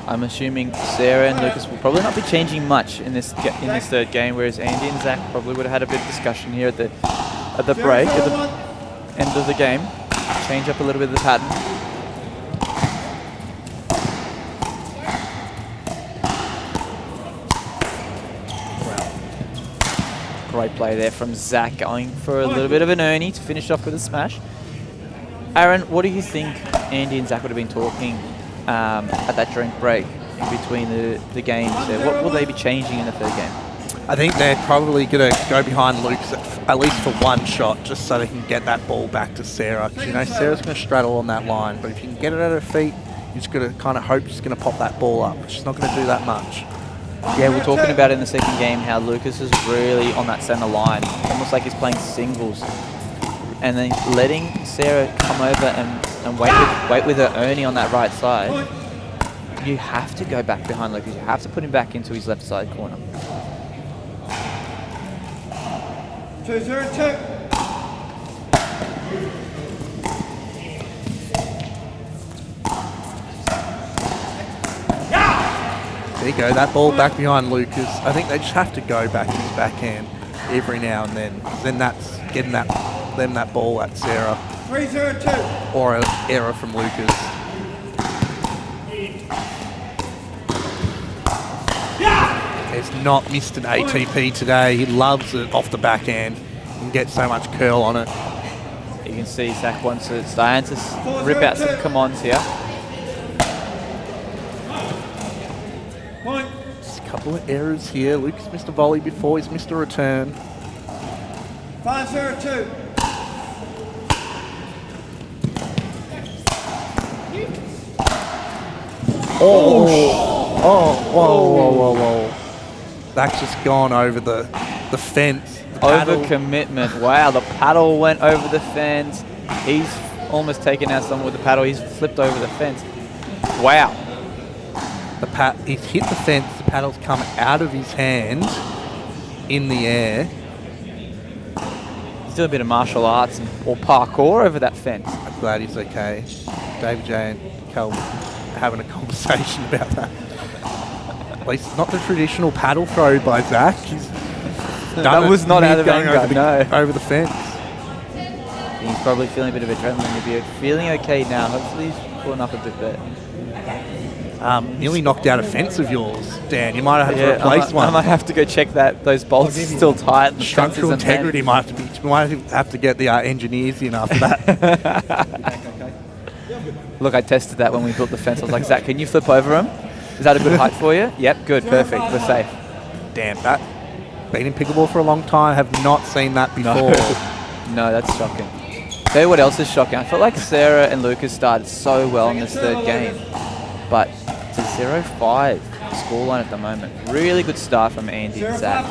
S1: I'm assuming Sarah and Lucas will probably not be changing much in this third game, whereas Andy and Zach probably would have had a bit of discussion here at the break, at the end of the game. Change up a little bit of the pattern. Great play there from Zach, going for a little bit of an Ernie to finish off with a smash. Aaron, what do you think Andy and Zach would have been talking at that drink break in between the games there? What will they be changing in the third game?
S2: I think they're probably going to go behind Lucas at least for one shot, just so they can get that ball back to Sarah. Because, you know, Sarah's going to straddle on that line, but if you can get it at her feet, you're just going to kind of hope she's going to pop that ball up. But she's not going to do that much.
S1: Yeah, we're talking about in the second game how Lucas is really on that center line, almost like he's playing singles. And then letting Sarah come over and wait with her Ernie on that right side. You have to go back behind Lucas. You have to put him back into his left side corner.
S3: 2-0-2.
S2: There you go, that ball back behind Lucas. I think they just have to go back to his backhand every now and then. Then that's getting them that ball at Sarah.
S3: 3-0-2.
S2: Or an error from Lucas. He's not missed an ATP today. He loves it off the backhand and gets so much curl on it.
S1: You can see Zach wants to start to rip out some commands here.
S2: Just a couple of errors here. Lucas missed a volley before. He's missed a return.
S3: 5-0-2.
S2: Whoa. That's just gone over the fence.
S1: Overcommitment. Wow, the paddle went over the fence. He's almost taken out someone with the paddle. He's flipped over the fence. Wow.
S2: He's hit the fence. The paddle's come out of his hand in the air.
S1: He's doing a bit of martial arts or parkour over that fence.
S2: I'm glad he's okay. David J and Cal having a conversation about that. At least not the traditional paddle throw by Zach.
S1: That was not out of anger,
S2: over the fence.
S1: He's probably feeling a bit of adrenaline. He'll be feeling okay now. Hopefully he's pulling up a bit better.
S2: Nearly knocked out a fence of yours, Dan. You might have had to replace one.
S1: I might have to go check that. Those bolts are still tight. The
S2: Structural integrity might have to get the engineers in after that.
S1: Look, I tested that when we built the fence. I was like, Zach, can you flip over him? Is that a good height for you? Yep, good, perfect. We're safe.
S2: Damn, that. Been in pickleball for a long time. Have not seen that before.
S1: No, that's shocking. Tell you what else is shocking. I felt like Sarah and Lucas started so well in this third game, but it's a 0-5 scoreline at the moment. Really good start from Andy and Zach.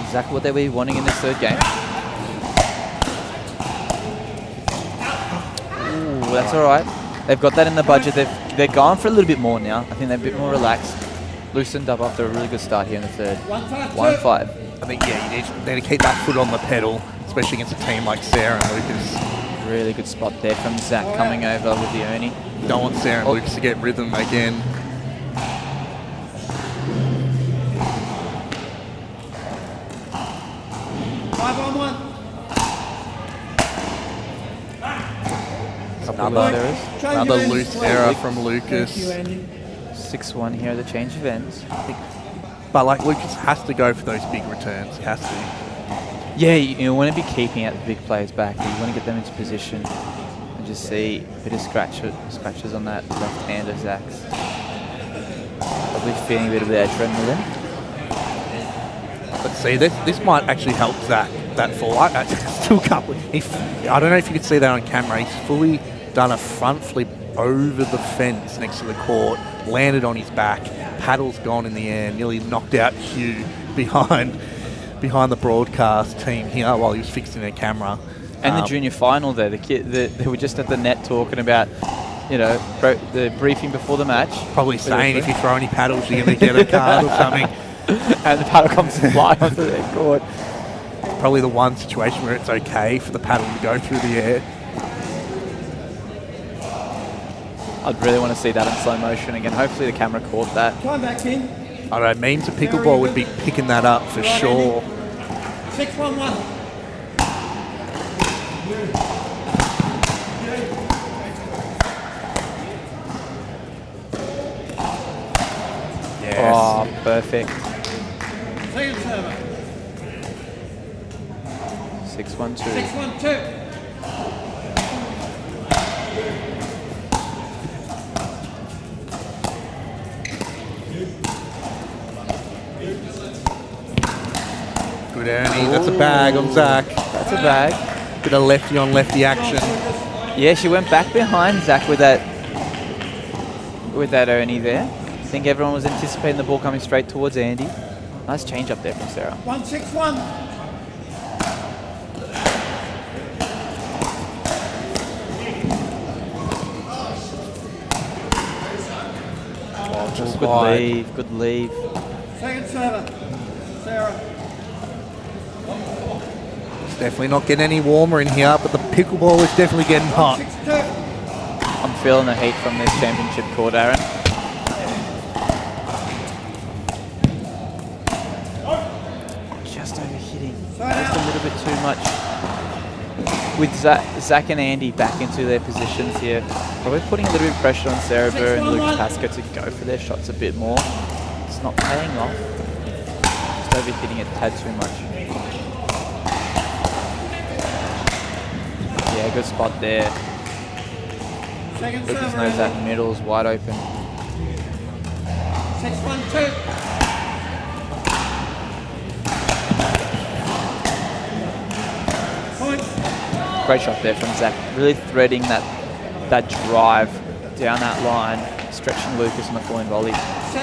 S1: Exactly what they were wanting in this third game. Ooh, that's all right. They've got that in the budget. They're gone for a little bit more now. I think they're a bit more relaxed. Loosened up after a really good start here in the third. 1-5.
S2: I think, yeah, you need to keep that foot on the pedal, especially against a team like Sarah and Lucas.
S1: Really good spot there from Zach coming over with the Ernie.
S2: Don't want Sarah and Lucas to get rhythm again. Another loose error from Lucas.
S1: 6-1 here at the change of ends.
S2: But like Lucas has to go for those big returns. He has to.
S1: Yeah, you want to be keeping out the big players back. You want to get them into position and just see a bit of scratches on that left hand of Zach's. Probably feeling a bit of the adrenaline.
S2: But see, this might actually help Zach, that fall. I still can't believe. I don't know if you could see that on camera. He's fully done a front flip over the fence next to the court, landed on his back, paddle's gone in the air, nearly knocked out Hugh behind the broadcast team here while he was fixing their camera.
S1: And the junior final there, they were just at the net talking about, the briefing before the match.
S2: Probably saying if you throw any paddles, you're going to get a card or something.
S1: And the paddle comes to fly onto their court.
S2: Probably the one situation where it's okay for the paddle to go through the air.
S1: I'd really want to see that in slow motion again. Hopefully the camera caught that.
S3: Time back in.
S2: I don't know, memes of pickleball would be picking that up for sure.
S3: 6-1-1.
S2: Yes.
S1: Oh, perfect.
S3: Second server.
S1: 6-1-2.
S3: 6-1-2.
S2: Good Ernie, that's a bag on Zach.
S1: That's a bag.
S2: Bit of lefty on lefty action.
S1: Yeah, she went back behind Zach with that Ernie there. I think everyone was anticipating the ball coming straight towards Andy. Nice change up there from Sarah.
S3: 1-6-1.
S2: Just
S1: Good
S2: wide.
S1: leave, good leave.
S3: Second server. Sarah.
S2: It's definitely not getting any warmer in here, but the pickleball is definitely getting hot.
S3: 6-2.
S1: I'm feeling the heat from this championship court, Aaron. Just overhitting. Just a little bit too much. With Zach and Andy back into their positions here, probably putting a little bit of pressure on Sarah Burr and Luke Pasca to go for their shots a bit more. It's not paying off. Just overhitting it a tad too much. Yeah, good spot there.
S3: Second
S1: Lucas
S3: server.
S1: knows that middle's wide open.
S3: 6-1-2. Point.
S1: Great shot there from Zach. Really threading that drive down that line, stretching Lucas on the falling volley.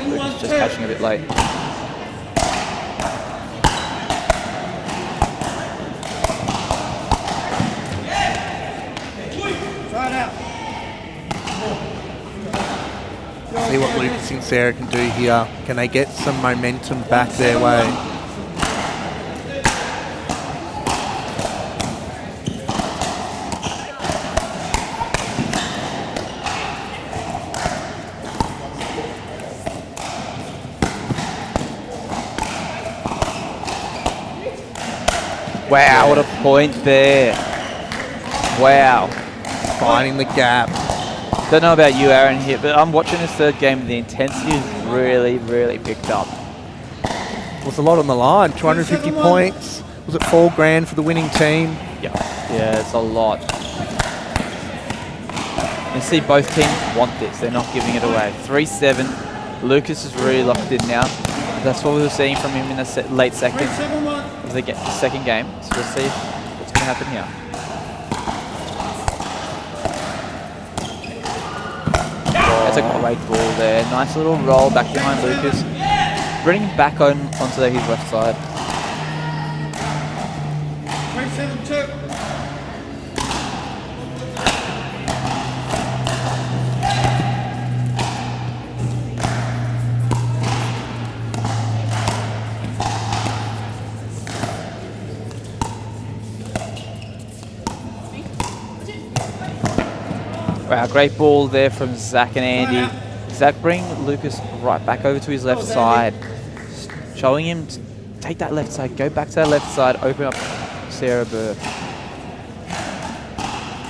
S1: Lucas just catching a bit late.
S3: Try it out.
S2: See what Lucas and Sarah can do here. Can they get some momentum back their way?
S1: Wow, what a point there. Wow.
S2: Finding the gap.
S1: Don't know about you, Aaron, here, but I'm watching this third game. The intensity is really, really picked up.
S2: Was a lot on the line. 250 points. Was it $4,000 for the winning team?
S1: Yeah, it's a lot. You see both teams want this. They're not giving it away. 3-7. Lucas is really locked in now. That's what we were seeing from him in the late second.
S3: 3-7-1.
S1: As they get the second game. So we'll see what's going to happen here. That's a great ball there. Nice little roll back behind Lucas. Bringing him back onto his left side.
S3: 3-7-2.
S1: Wow, great ball there from Zach and Andy. Zach bring Lucas right back over to his left side. Showing him to take that left side, go back to that left side, open up Sarah Burr.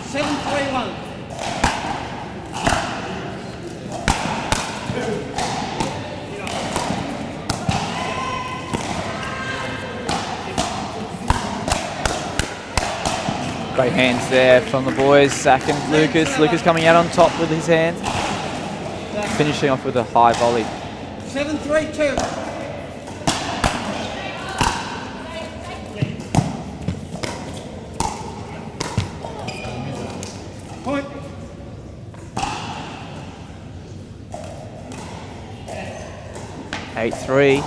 S3: 7-3-1.
S1: Great hands there from the boys, Zach and Lucas. Lucas coming out on top with his hands. Finishing off with a high volley.
S3: 7-3-2. Point.
S1: Eight, 3.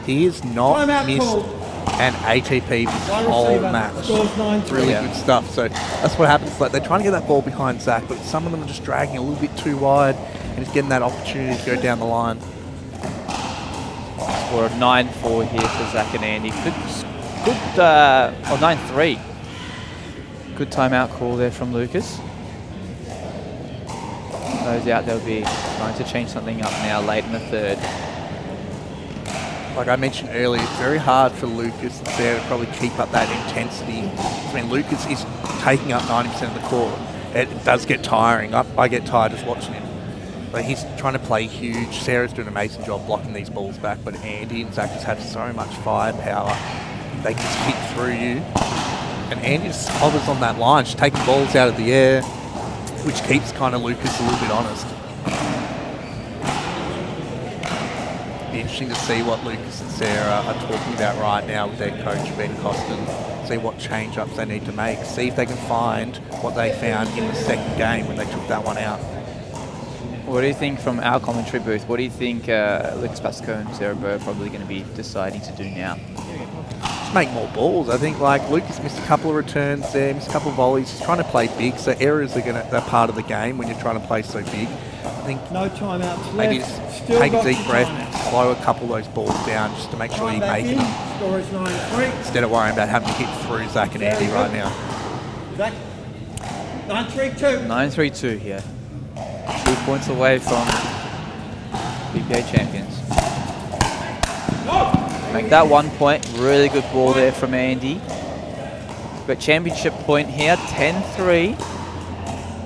S2: He has not
S3: Timeout
S2: missed
S3: call.
S2: an ATP this
S3: One
S2: whole
S3: receiver.
S2: match.
S3: Scores 9-3.
S2: Really good stuff. So that's what happens. Like, they're trying to get that ball behind Zach, but some of them are just dragging a little bit too wide, and he's getting that opportunity to go down the line.
S1: Score of 9-4 here for Zach and Andy. Good 9-3. Good timeout call there from Lucas. No doubt they'll be trying to change something up now late in the third.
S2: Like I mentioned earlier, it's very hard for Lucas and Sarah to probably keep up that intensity. I mean, Lucas is taking up 90% of the court. It does get tiring. I get tired just watching him. But he's trying to play huge. Sarah's doing an amazing job blocking these balls back, but Andy and Zach just have so much firepower. They can just hit through you. And Andy just hovers on that line, just taking balls out of the air, which keeps kind of Lucas a little bit honest. Be interesting to see what Lucas and Sarah are talking about right now with their coach, Ben Costin. See what change-ups they need to make. See if they can find what they found in the second game when they took that one out.
S1: What do you think from our commentary booth? What do you think Lucas Pascoe and Sarah Burr are probably going to be deciding to do now?
S2: Just make more balls. I think like Lucas missed a couple of returns there, missed a couple of volleys. He's trying to play big, so errors they're part of the game when you're trying to play so big. I think
S3: No timeouts
S2: maybe
S3: left.
S2: just
S3: Still
S2: take a
S3: got
S2: deep
S3: some
S2: breath,
S3: time.
S2: slow a couple of those balls down just to make sure
S3: Time
S2: you're
S3: back
S2: making
S3: in.
S2: them
S3: Score is 9-3.
S2: instead of worrying about having to hit through Zach and Andy right now.
S3: Zach. 9-3-2.
S1: 9-3-2 here. 2 points away from PPA champions. Make that 1 point. Really good ball there from Andy. But championship point here, 10-3.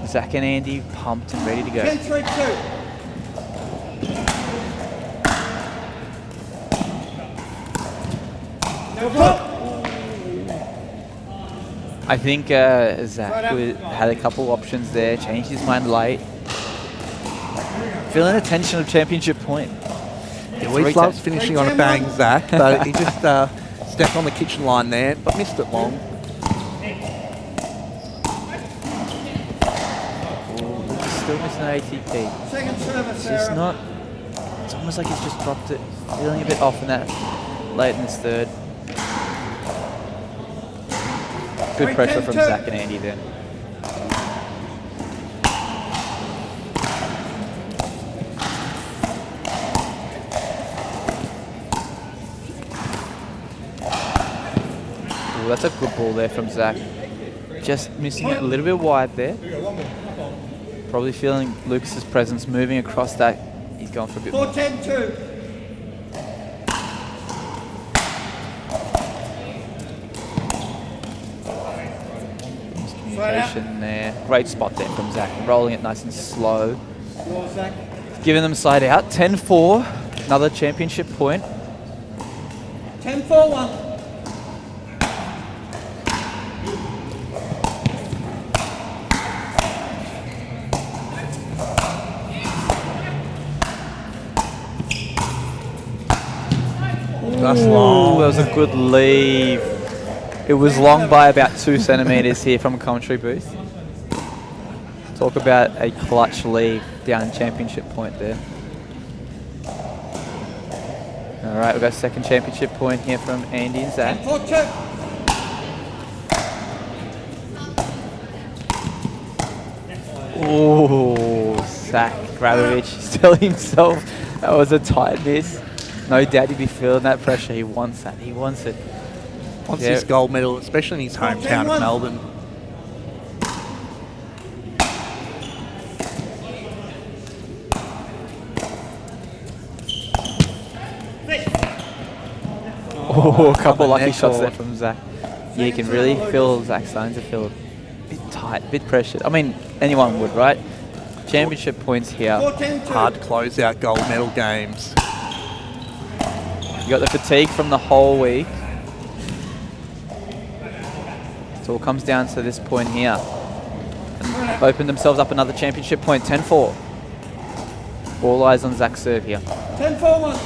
S1: Zach and Andy pumped and ready to go.
S3: 10-3-2. No block.
S1: I think Zach had a couple options there, changed his mind late. Feeling the tension of championship point.
S2: He always loves finishing on a bang, Zach, but he just stepped on the kitchen line there, but missed it long.
S1: Still missing an ATP.
S3: Second service,
S1: It's just
S3: Sarah.
S1: not. It's almost like he's just dropped it. Feeling a bit off in that late in this third. Good pressure from Zach and Andy then. Ooh, that's a good ball there from Zach. Just missing it a little bit wide there. Probably feeling Lucas's presence moving across that. He's going for a bit more.
S3: 4-10-2.
S1: Communication there. Great spot there from Zach. Rolling it nice and slow.
S3: Score, Zach.
S1: Giving them side out. 10-4. Another championship point.
S3: 10-4-1.
S2: That's
S1: Ooh,
S2: long.
S1: that was a good leave. It was long by about 2 centimetres here from a commentary booth. Talk about a clutch leave down in championship point there. All right, we've got a second championship point here from Andy and Zach.
S3: 10-4-2.
S1: Oh, Zach Grabovich still himself. That was a tight miss. No doubt he'd be feeling that pressure. He wants that. He wants it.
S2: Wants
S1: Yeah.
S2: this gold medal, especially in his hometown of Melbourne.
S1: Oh, a couple lucky
S2: neck
S1: shots
S2: or-
S1: there from Zach. Yeah, you can really feel Zach starting to feel a bit tight, a bit pressured. I mean, anyone would, right? Championship points here.
S3: 14-2.
S2: Hard to close out gold medal games.
S1: You got the fatigue from the whole week. So it all comes down to this point here. And opened themselves up another championship point, 10-4. All eyes on Zach's serve here.
S3: 10-4-1.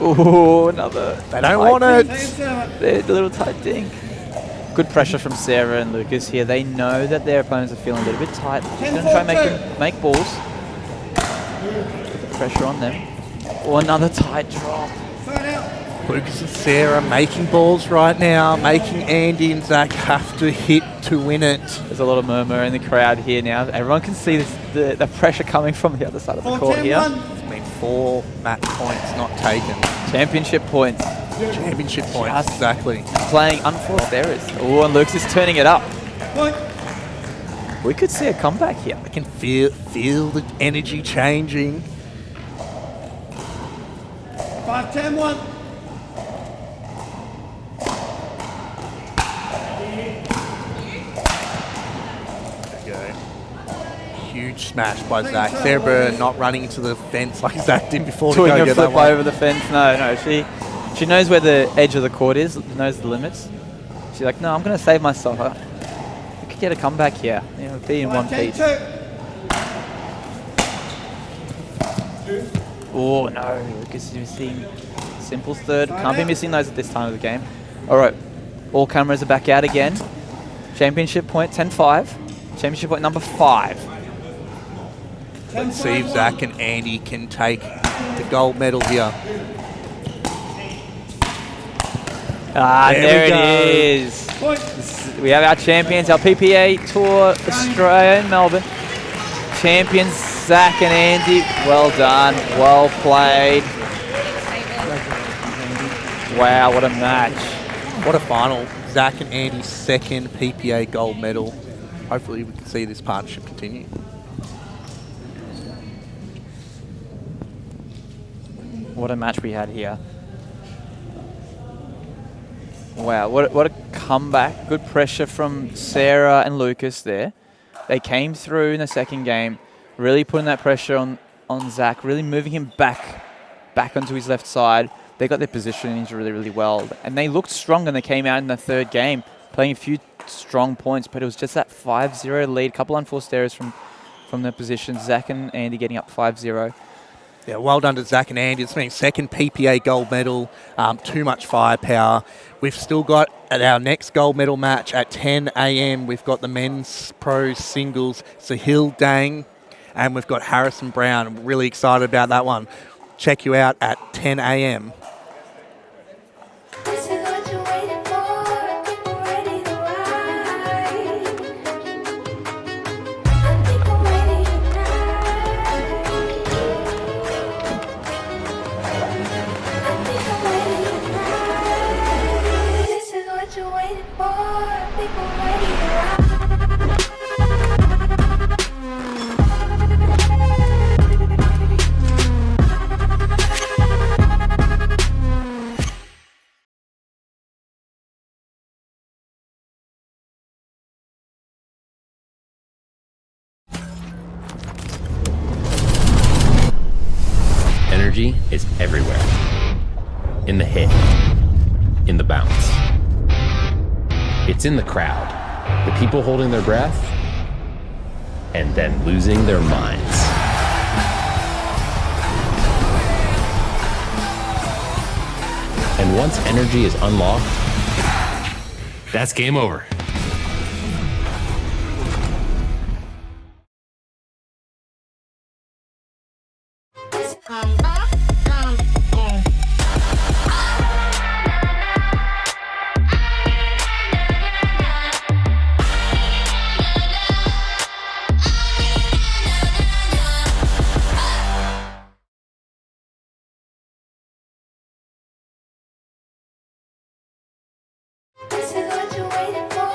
S1: Ooh, another.
S2: They don't want it.
S3: 10-7.
S1: The little tight dink. Good pressure from Sarah and Lucas here. They know that their opponents are feeling a little bit tight. They're going to try and make balls. Put the pressure on them. Oh, another tight drop.
S3: Phone out.
S2: Lucas and Sarah making balls right now, making Andy and Zach have to hit to win it.
S1: There's a lot of murmur in the crowd here now. Everyone can see this, the pressure coming from the other side of the court here.
S3: 14-1.
S2: It's been 4 match points not taken.
S1: Championship points.
S2: Championship points,
S1: Just
S2: exactly.
S1: playing unforced errors. Oh, and Lucas is turning it up.
S3: Point.
S1: We could see a comeback here.
S2: I can feel the energy changing.
S3: 5-10-1.
S2: Huge smash by Zach. Sarah not running into the fence like Zach did before to
S1: Doing
S2: go
S1: a
S2: get that
S1: flip
S2: one.
S1: over the fence. No, she knows where the edge of the court is, knows the limits. She's like, no, I'm going to save myself. We could get a comeback here. You know, be in one piece.
S3: 10-2.
S1: Oh, no. Lucas is missing Simple's third. Can't be missing those at this time of the game. All right. All cameras are back out again. Championship point, 10-5. Championship point number 5.
S2: Let's see if Zach and Andy can take the gold medal here.
S1: Ah,
S2: There we
S1: there
S2: go.
S1: it is.
S3: Point.
S1: We have our champions, our PPA Tour Australia in Melbourne. Champions Zach and Andy. Well done. Well played. Wow, what a match.
S2: What a final. Zach and Andy's second PPA gold medal. Hopefully we can see this partnership continue.
S1: What a match we had here. Wow, what a comeback. Good pressure from Sarah and Lucas there. They came through in the second game, really putting that pressure on Zach, really moving him back onto his left side. They got their positioning really, really well. And they looked strong when they came out in the third game, playing a few strong points, but it was just that 5-0 lead. Couple unforced errors from their positions. Zach and Andy getting up 5-0.
S2: Yeah, well done to Zach and Andy. It's been second PPA gold medal. Too much firepower. We've still got at our next gold medal match at 10 a.m. We've got the men's pro singles, Sahil Dang, and we've got Harrison Brown. I'm really excited about that one. Check you out at 10 a.m.
S4: This is what you're waiting for. I think we're ready to ride. I think I'm ready tonight. I think I'm ready tonight. This is what you're waiting for. I think I'm ready to ride.
S5: Energy is everywhere. In the hit, in the bounce. It's in the crowd, the people holding their breath, and then losing their minds. And once energy is unlocked, that's game over.
S4: This is what you're waiting for.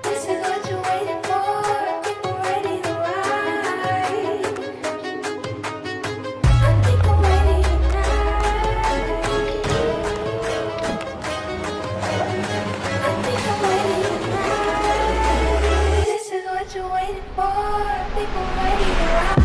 S4: This is what you're waiting for. People ready to ride. I think I'm ready tonight. I think I'm ready tonight. This is what you're waiting for. People ready to ride.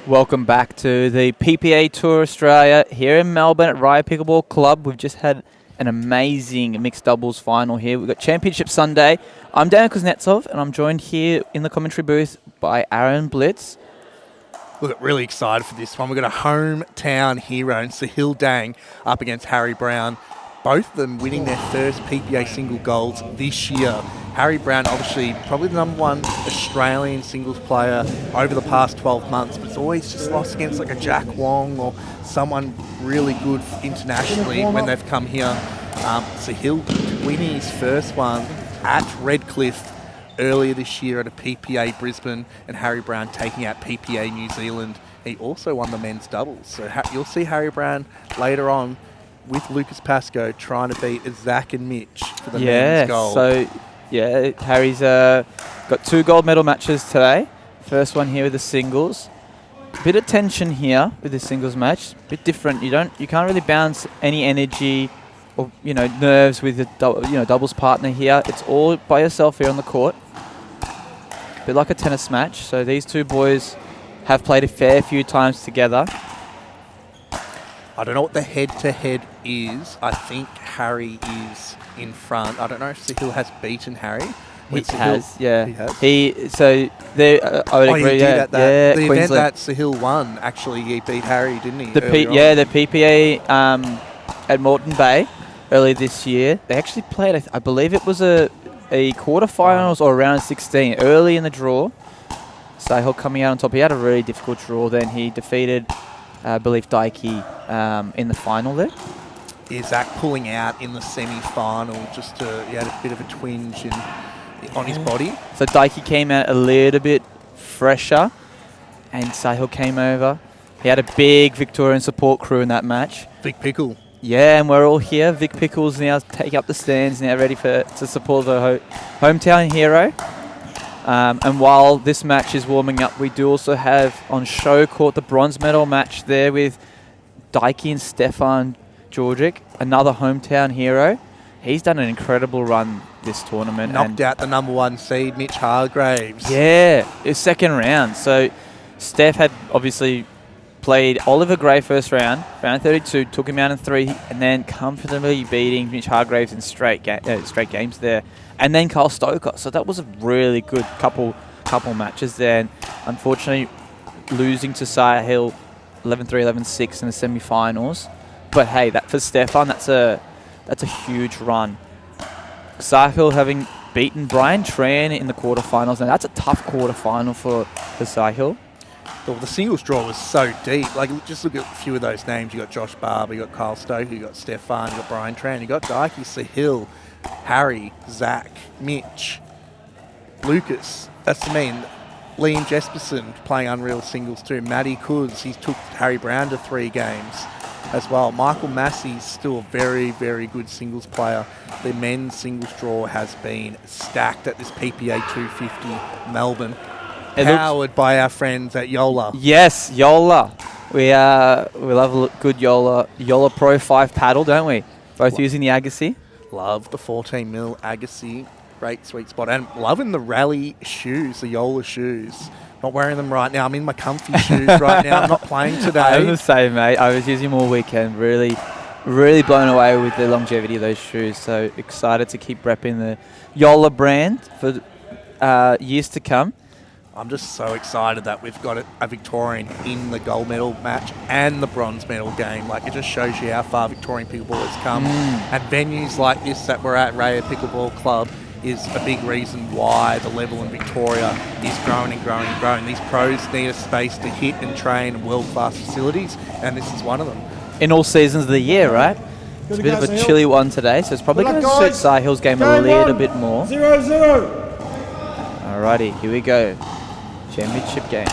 S1: Welcome back to the PPA Tour Australia here in Melbourne at Raya Pickleball Club. We've just had an amazing mixed doubles final here. We've got Championship Sunday. I'm Dan Kuznetsov, and I'm joined here in the commentary booth by Aaron Blitz.
S2: Look, really excited for this one. We've got a hometown hero in Sahil Dang up against Harry Brown. Both of them winning their first PPA single golds this year. Harry Brown, obviously, probably the number one Australian singles player over the past 12 months, but it's always just lost against like a Jack Wong or someone really good internationally when they've come here. Sahil winning his first one at Redcliffe earlier this year at a PPA Brisbane, and Harry Brown taking out PPA New Zealand. He also won the men's doubles. So you'll see Harry Brown later on with Lucas Pascoe trying to beat Zach and Mitch for the men's gold.
S1: So Harry's got 2 gold medal matches today. First one here with the singles. Bit of tension here with the singles match. Bit different. You can't really bounce any energy or nerves with the doubles partner here. It's all by yourself here on the court. Bit like a tennis match. So these two boys have played a fair few times together.
S2: I don't know what the head-to-head is. I think Harry is in front. I don't know if Sahil has beaten Harry.
S1: He has, yeah.
S2: He has.
S1: I would agree.
S2: He did at that.
S1: Yeah,
S2: the
S1: Queensland.
S2: event that Sahil won, actually, he beat Harry, didn't he?
S1: The PPA at Moreton Bay. early this year. They actually played, I believe it was a quarterfinals or round of 16 early in the draw. Sahil coming out on top. He had a really difficult draw. Then he defeated, I believe, Daiki in the final there.
S2: Is Zach pulling out in the semi-final? He had a bit of a twinge on his body.
S1: So Daiki came out a little bit fresher, and Sahil came over. He had a big Victorian support crew in that match.
S2: Big Pickle.
S1: Yeah, and we're all here. Vic Pickles now taking up the stands, now ready to support the hometown hero. And while this match is warming up, we do also have on show court the bronze medal match there with Daiki and Stefan Georgic, another hometown hero. He's done an incredible run this tournament.
S2: Knocked out the #1 seed, Mitch Hargraves.
S1: Yeah, his second round. So Steph had obviously played Oliver Gray first round 32, took him out in 3, and then comfortably beating Mitch Hargraves in straight games there. And then Carl Stoker. So that was a really good couple matches there. And unfortunately, losing to Sahil 11-3, 11-6 in the semi-finals. But hey, that for Stefan, that's a huge run. Sahil having beaten Brian Tran in the quarterfinals. Now that's a tough quarterfinal for Sahil.
S2: Well, the singles draw was so deep. Like, just look at a few of those names. You got Josh Barber, you got Kyle Stoker, you got Stefan, you got Brian Tran, you got Daiki, Sahil, Harry, Zach, Mitch, Lucas. That's the mean. Liam Jesperson playing unreal singles too. Matty Kuz, he took Harry Brown to 3 games as well. Michael Massey's still a very, very good singles player. The men's singles draw has been stacked at this PPA250 Melbourne. Powered by our friends at JOOLA.
S1: Yes, JOOLA. We love a good JOOLA Pro 5 paddle, don't we? Both using the Agassi.
S2: Love the 14mm Agassi. Great sweet spot. And loving the rally shoes, the JOOLA shoes. Not wearing them right now. I'm in my comfy shoes right now. I'm not playing today.
S1: I'm the same, mate. I was using them all weekend. Really, really blown away with the longevity of those shoes. So excited to keep repping the JOOLA brand for years to come.
S2: I'm just so excited that we've got a Victorian in the gold medal match and the bronze medal game. Like, it just shows you how far Victorian pickleball has come. And venues like this that we're at, Raya Pickleball Club, is a big reason why the level in Victoria is growing and growing and growing. These pros need a space to hit and train world-class facilities, and this is one of them.
S1: In all seasons of the year, right? It's a bit of a chilly one today, so it's probably going to suit Sahil's game a little bit more.
S3: 0-0.
S1: Alrighty, here we go. Championship game.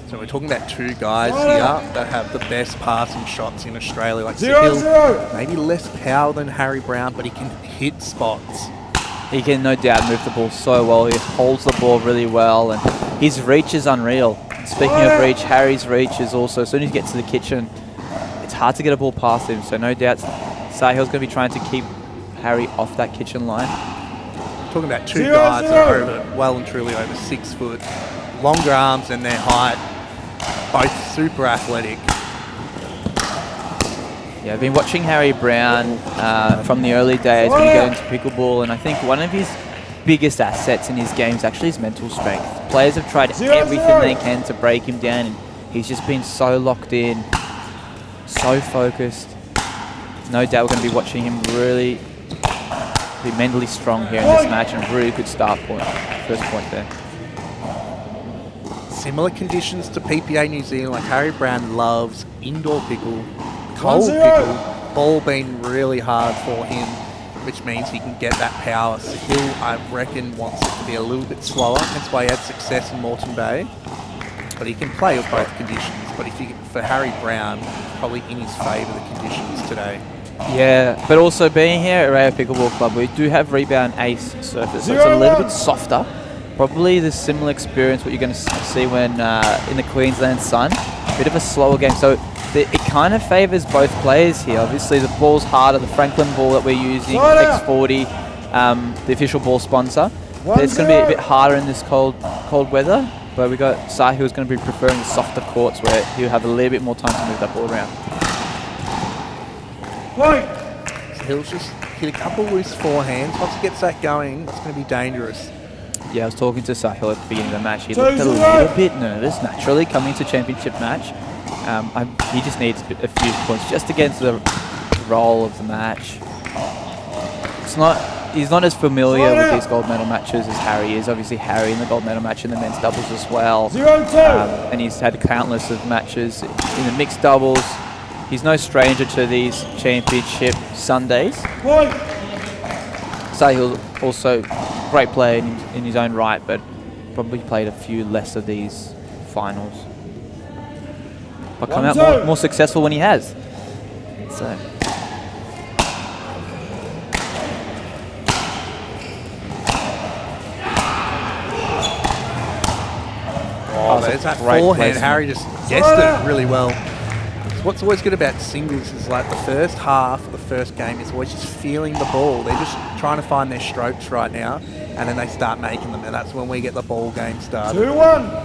S2: So we're talking about 2 guys here that have the best passing shots in Australia. Like
S3: 0-0.
S2: Sahil, maybe less power than Harry Brown, but he can hit spots.
S1: He can no doubt move the ball so well. He holds the ball really well, and his reach is unreal. Speaking of reach, Harry's reach is also, as soon as he gets to the kitchen, it's hard to get a ball past him. So no doubt Sahil's going to be trying to keep Harry off that kitchen line.
S2: Talking about 2 guys that are well and truly over 6 foot, longer arms than their height, both super athletic.
S1: Yeah, I've been watching Harry Brown from the early days when he got into pickleball, and I think one of his biggest assets in his game is actually his mental strength. Players have tried everything they can to break him down, and he's just been so locked in, so focused. No doubt we're going to be watching him really be mentally strong here in this match, and a really good start point, first point there.
S2: Similar conditions to PPA New Zealand. Like, Harry Brown loves indoor pickle, cold pickle, ball being really hard for him, which means he can get that power. Sahil, I reckon, wants it to be a little bit slower. That's why he had success in Moreton Bay. But he can play with both conditions. But for Harry Brown, probably in his favour, the conditions today.
S1: Yeah, but also being here at Raya Pickleball Club, we do have rebound ace surface, so it's a little bit softer. Probably the similar experience what you're going to see when in the Queensland Sun. Bit of a slower game, so it kind of favours both players here. Obviously, the ball's harder. The Franklin ball that we're using, X40, the official ball sponsor. But it's going to be a bit harder in this cold weather. But we got Sahil who's going to be preferring the softer courts where he'll have a little bit more time to move that ball around.
S2: He'll just hit a couple loose forehands. Once he gets that going, it's going to be dangerous.
S1: Yeah, I was talking to Sahil at the beginning of the match. He looked a little bit nervous, naturally, coming into championship match. He just needs a few points just to get into the role of the match. He's not as familiar with these gold medal matches as Harry is. Obviously, Harry in the gold medal match in the men's doubles as well.
S3: 0-2.
S1: And he's had countless of matches in the mixed doubles. He's no stranger to these championship Sundays.
S3: Point.
S1: Sahil also great player in his own right, but probably played a few less of these finals. But come out more successful when he has. So.
S2: Oh, there's that forehand. Harry just guessed it really well. What's always good about singles is like the first half, the first game is always just feeling the ball. They're just trying to find their strokes right now, and then they start making them, and that's when we get the ball game started.
S3: 2-1.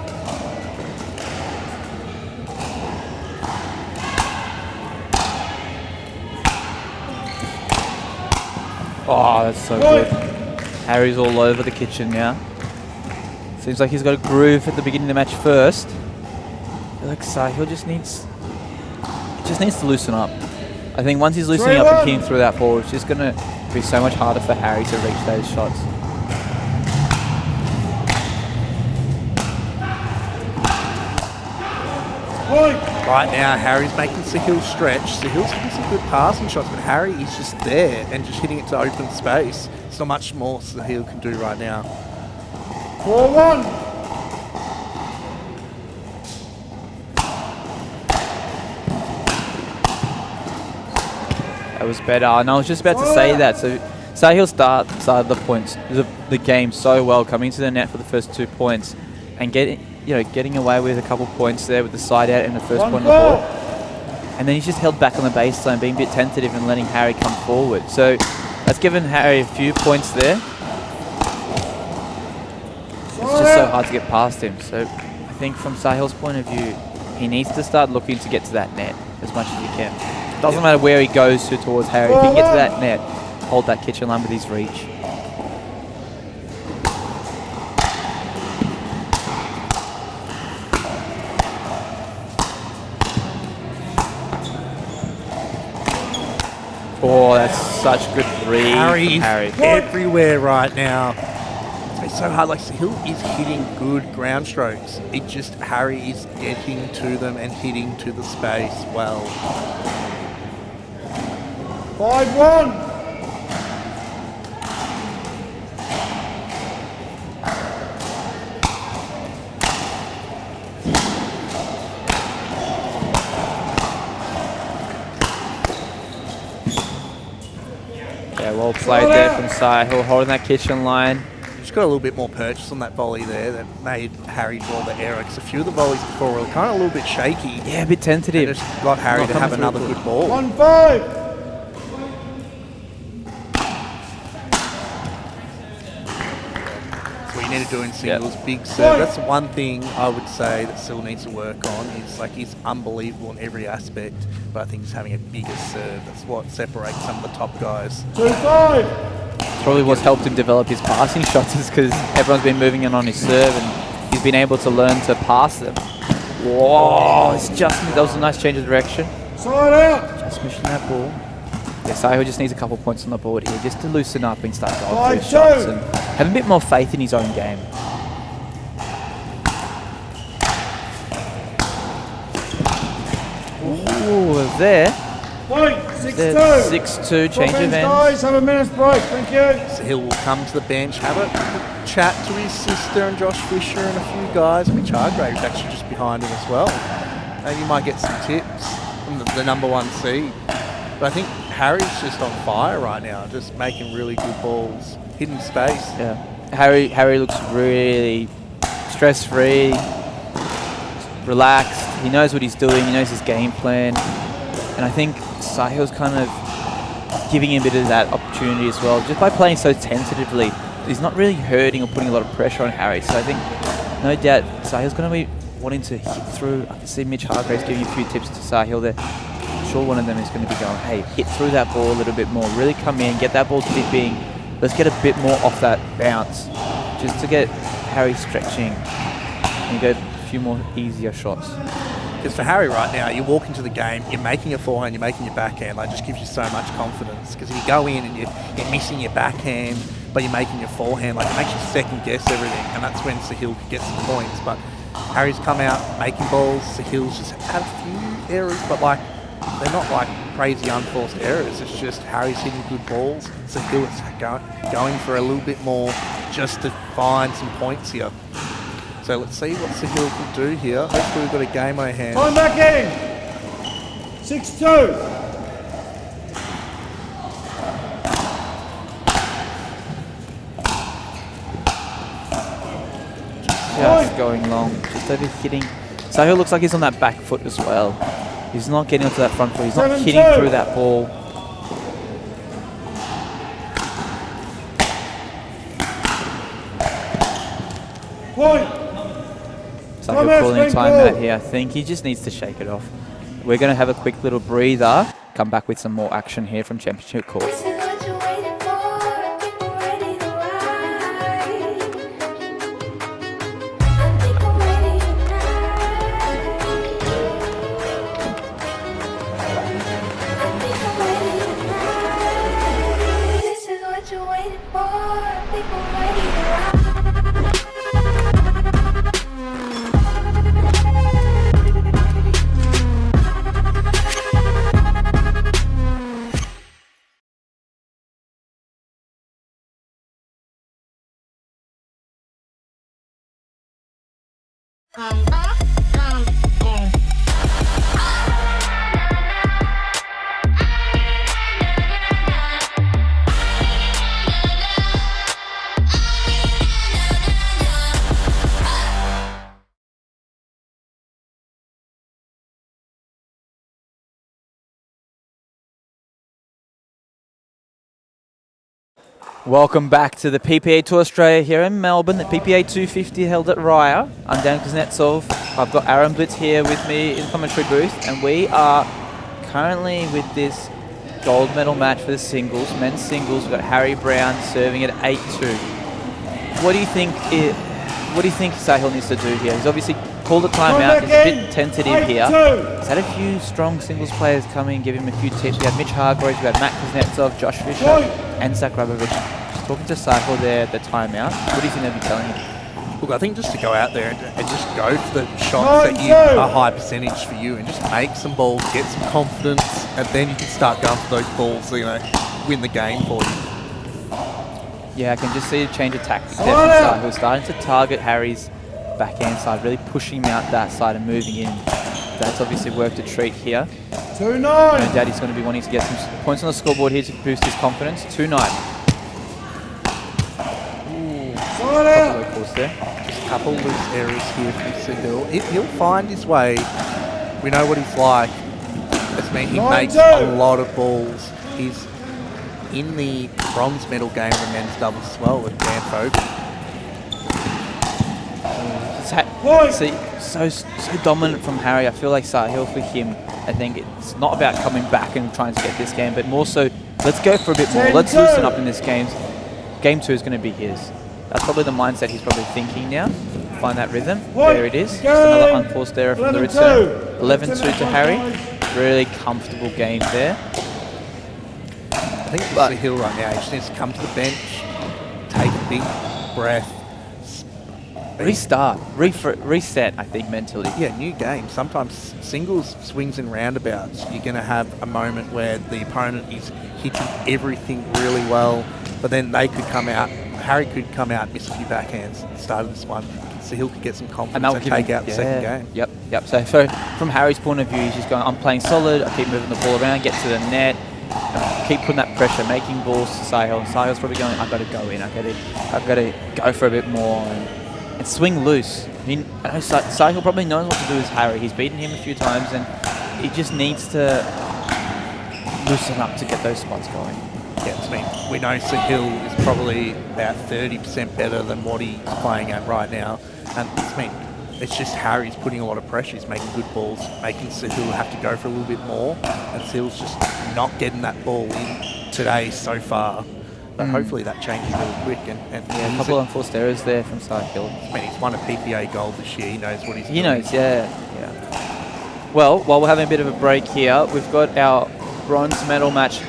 S1: Oh, that's so good. Harry's all over the kitchen now. Seems like he's got a groove at the beginning of the match first. I feel like Sahil just needs to loosen up. I think once he's loosening up and hitting through that ball, it's just going to be so much harder for Harry to reach those shots.
S2: Right now, Harry's making Sahil stretch. Sahil's hitting some good passing shots, but Harry is just there and just hitting it to open space. There's not much more Sahil can do right now.
S3: 4-1.
S1: That was better, and I was just about to say that. So Sahil started the game so well, coming to the net for the first 2 points, and getting away with a couple points there with the side out and the first point on the ball. And then he's just held back on the baseline, being a bit tentative and letting Harry come forward. So that's given Harry a few points there. It's just so hard to get past him. So I think from Sahil's point of view, he needs to start looking to get to that net as much as he can. Doesn't matter where he goes towards Harry. If he can get to that net, hold that kitchen line with his reach. Oh, that's such good read from Harry.
S2: Everywhere right now. It's so hard. Like, Sahil is hitting good ground strokes. It just, Harry is getting to them and hitting to the space well.
S3: 5-1.
S1: Yeah, well played there from Sahil, holding that kitchen line.
S2: Just got a little bit more purchase on that volley there that made Harry draw the error, because a few of the volleys before were kind of a little bit shaky.
S1: Yeah, a bit tentative.
S2: And just got Harry to have another good ball.
S3: 1-5.
S2: That's what you need to do in singles, big serve. That's the one thing I would say that still needs to work on. Is like, he's unbelievable in every aspect, but I think he's having a bigger serve. That's what separates some of the top guys.
S3: 2-5.
S1: Probably what's helped him develop his passing shots is because everyone's been moving in on his serve and he's been able to learn to pass them. Whoa, that was a nice change of direction.
S3: Side out.
S1: Just missing that ball. Yeah, Sahil just needs a couple points on the board here just to loosen up and start going for his shots and have a bit more faith in his own game. Ooh, there.
S3: Point. 6-2.
S1: 6-2, change of ends.
S3: Guys, have a minute's break. Thank you.
S2: So he'll come to the bench, have a chat to his sister and Josh Fisher and a few guys. Mitch Hargrave's actually just behind him as well. Maybe you might get some tips from the number one seed. But I think Harry's just on fire right now, just making really good balls, hitting space.
S1: Yeah, Harry looks really stress-free, relaxed. He knows what he's doing. He knows his game plan. And I think Sahil's kind of giving him a bit of that opportunity as well. Just by playing so tentatively, he's not really hurting or putting a lot of pressure on Harry. So I think, no doubt, Sahil's going to be wanting to hit through. I can see Mitch Hargraves giving a few tips to Sahil there. I'm sure one of them is going to be going, hey, hit through that ball a little bit more. Really come in, get that ball dipping. Let's get a bit more off that bounce, just to get Harry stretching and get a few more easier shots.
S2: Because for Harry right now, you walk into the game, you're making a forehand, you're making your backhand. Like, just gives you so much confidence. Because if you go in and you're missing your backhand, but you're making your forehand, like, it makes you second guess everything. And that's when Sahil could get some points. But Harry's come out making balls. Sahil's just had a few errors, but like, they're not like crazy unforced errors. It's just Harry's hitting good balls. Sahil is going for a little bit more just to find some points here. So let's see what Sahil can do here. Hopefully we've got a game on our hands.
S3: Time back in. 6-2.
S1: Just going long, just over hitting. Sahil looks like he's on that back foot as well. He's not getting onto that front foot. He's not
S3: 7-2.
S1: hitting through that ball.
S3: Point.
S1: Sahil calling timeout here. I think he just needs to shake it off. We're going to have a quick little breather. Come back with some more action here from Championship Court.
S4: This is what you're waiting for. People ready to ride. I think I'm ready tonight. I think I'm ready tonight. This is what you're waiting for. People ready to ride.
S1: Welcome back to the PPA Tour Australia here in Melbourne. The PPA250 held at Raya. I'm Dan Kuznetsov. I've got Aaron Blitz here with me in the commentary booth, and we are currently with this gold medal match for the singles, men's singles. We've got Harry Brown serving at 8-2. What do you think? What do you think Sahil needs to do here? He's obviously called a timeout. He's a bit tentative here. He's had a few strong singles players come in, give him a few tips. We had Mitch Hargreaves, we had Matt Kuznetsov, Josh Fisher, and Zach Rabovich. Just talking to Sahil there at the timeout. What do you think they'll be telling him?
S2: Look, I think just to go out there and just go for the shots that you are high percentage for you and just make some balls, get some confidence, and then you can start going for those balls that, you know, win the game for you.
S1: Yeah, I can just see a change of tactics there from Sahil. Starting to target Harry's backhand side, really pushing him out that side and moving in. That's obviously worked a treat here.
S3: 2-9.
S1: No doubt he's going to be wanting to get some points on the scoreboard here to boost his confidence. 2-9. Couple of calls there.
S2: Just a couple loose areas here from Sahil. He'll find his way. We know what he's like. That's mean he makes a lot of balls. He's in the bronze medal game of the men's doubles as well with Dan Folk.
S1: See, so dominant from Harry. I feel like Sahil for him, I think it's not about coming back and trying to get this game, but more so, let's go for a bit more. Let's loosen up in this game. Game 2 is going to be his. That's probably the mindset he's probably thinking now. Find that rhythm. There it is. Just another unforced error from the return. 11-2 to Harry. Really comfortable game there.
S2: I think for Sahil right now, he just needs to come to the bench, take a big breath.
S1: Restart, reset, I think, mentally.
S2: Yeah, new game. Sometimes singles, swings and roundabouts, you're going to have a moment where the opponent is hitting everything really well, but then they could come out, Harry could come out, miss a few backhands at the start of this one. Sahil could get some confidence and take out the second game.
S1: Yep. So from Harry's point of view, he's just going, I'm playing solid, I keep moving the ball around, get to the net, keep putting that pressure, making balls to Sahil. And Sahil's probably going, I've got to go in, I've got to go for a bit more. And swing loose. I mean, I know Sahil probably knows what to do with Harry. He's beaten him a few times, and he just needs to loosen up to get those spots going.
S2: Yeah, I mean, we know Sahil is probably about 30% better than what he's playing at right now, and it's just Harry's putting a lot of pressure. He's making good balls, making Sahil have to go for a little bit more, and Sahil's just not getting that ball in today so far. But hopefully that changes really quick. And
S1: a couple of unforced errors there from Sahil.
S2: I mean, he's won a PPA gold this year. He knows what he's doing.
S1: He knows, yeah. Well, while we're having a bit of a break here, we've got our bronze medal match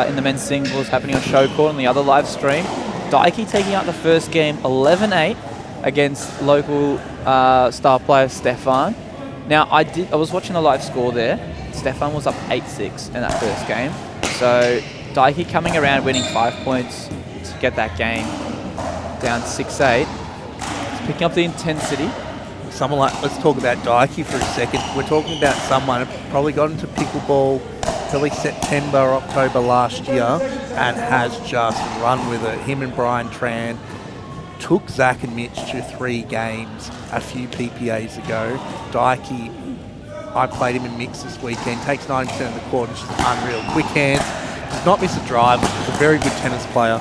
S1: in the men's singles happening on Showcourt on the other live stream. Daiki taking out the first game 11-8 against local star player Stefan. Now, I was watching the live score there. Stefan was up 8-6 in that first game. So Daiki coming around, winning 5 points to get that game down 6-8. It's picking up the intensity.
S2: Someone like, let's talk about Daiki for a second. We're talking about someone who probably got into pickleball probably September, October last year and has just run with it. Him and Brian Tran took Zach and Mitch to 3 games a few PPAs ago. Daiki, I played him in mix this weekend, takes 90% of the court, which is unreal. Quick hands, does not miss a drive. He's a very good tennis player.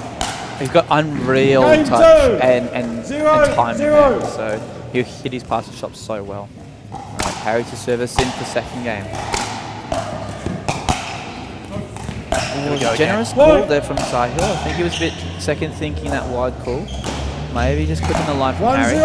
S1: He's got unreal
S3: Game
S1: touch
S3: two.
S1: and timing
S3: Zero.
S1: there, so he'll hit his passing shots so well. Alright, Harry to service in for second game.
S2: we go
S1: Generous
S3: again.
S1: call there from Sahil. I think he was a bit second thinking that wide call. Maybe just clicking the line from Harry.
S3: 1-0.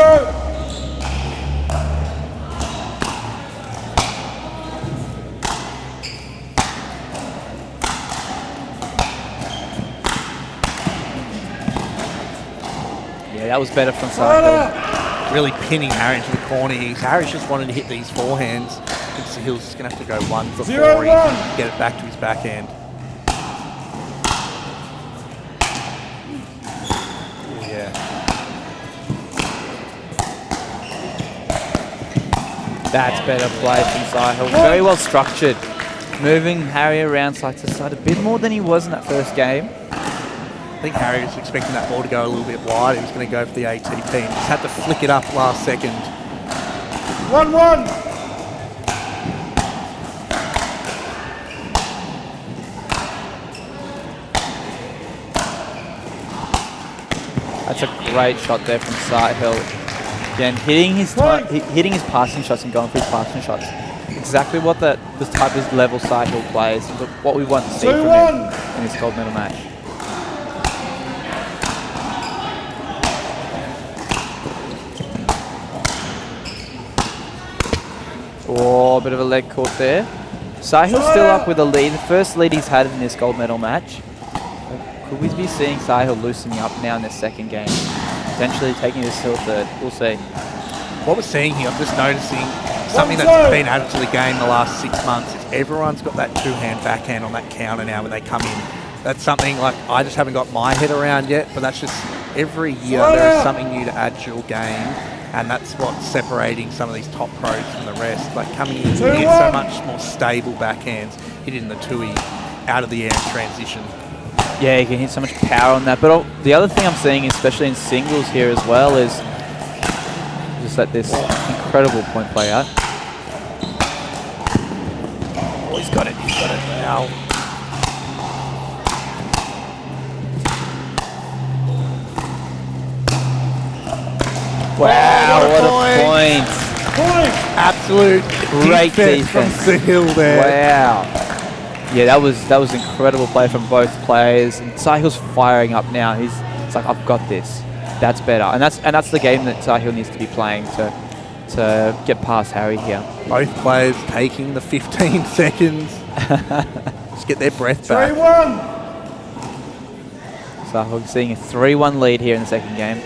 S1: Yeah, that was better from Sahil.
S2: Really pinning Harry into the corner here. Harry's just wanted to hit these forehands. Sahil's just going to have to go 1 for 4
S3: 0-1.
S2: and get it back to his backhand. Yeah.
S1: That's better play from Sahil. Very well structured. Moving Harry around side to side a bit more than he was in that first game.
S2: I think Harry was expecting that ball to go a little bit wide. He was going to go for the ATP and just had to flick it up last second.
S3: 1-1.
S1: That's a great shot there from Sahil. Again, hitting his passing shots and going for his passing shots. Exactly what the type of level Sahil plays, what we want to see from him in this gold medal match. Oh, a bit of a leg caught there. Sahil's still up with a lead, the first lead he's had in this gold medal match. Could we be seeing Sahil loosening up now in this second game? Potentially taking this till third. We'll see.
S2: What we're seeing here, I'm just noticing something that's been added to the game the last 6 months is everyone's got that 2-hand backhand on that counter now when they come in. That's something like I just haven't got my head around yet, but that's just every year there is something new to add to your game. And that's what's separating some of these top pros from the rest. Like coming in here, so much more stable backhands, hitting the two-y out of the air and transition.
S1: Yeah, you can hit so much power on that. But the other thing I'm seeing, especially in singles here as well, is just let this incredible point play out.
S2: Oh, he's got it now.
S1: Wow, what a point.
S2: Absolute
S1: Great
S2: defense from Sahil there.
S1: Wow. Yeah, that was incredible play from both players. And Sahil's firing up now. He's like, I've got this. That's better. And that's the game that Sahil needs to be playing to get past Harry here.
S2: Both players taking the 15 seconds. Just get their breath back.
S3: 3-1.
S1: Sahil seeing a 3-1 lead here in the second game.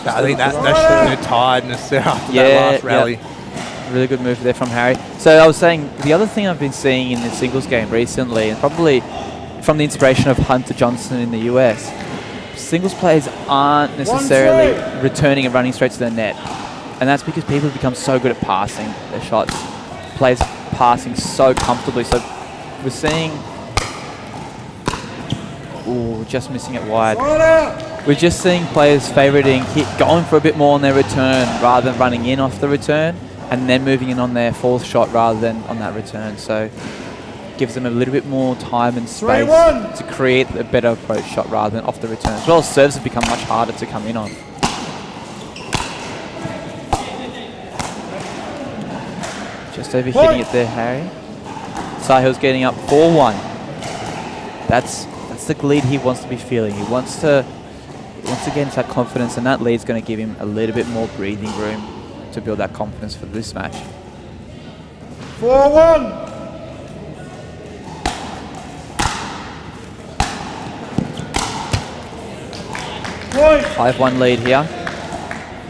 S2: I think that's showing their tiredness there after that last rally.
S1: Yeah. Really good move there from Harry. So I was saying, the other thing I've been seeing in the singles game recently, and probably from the inspiration of Hunter Johnson in the US, singles players aren't necessarily returning and running straight to the net. And that's because people have become so good at passing their shots. Players passing so comfortably. So we're seeing... Ooh, just missing it wide. We're just seeing players favouriting going for a bit more on their return rather than running in off the return and then moving in on their fourth shot rather than on that return. So gives them a little bit more time and space to create a better approach shot rather than off the return. As well as serves have become much harder to come in on. Just overhitting it there, Harry. Sahil's getting up 4-1. That's the lead he wants to be feeling. He wants to once again, it's that confidence, and that lead's going to give him a little bit more breathing room to build that confidence for this match.
S3: 4-1.
S1: 5-1 lead here.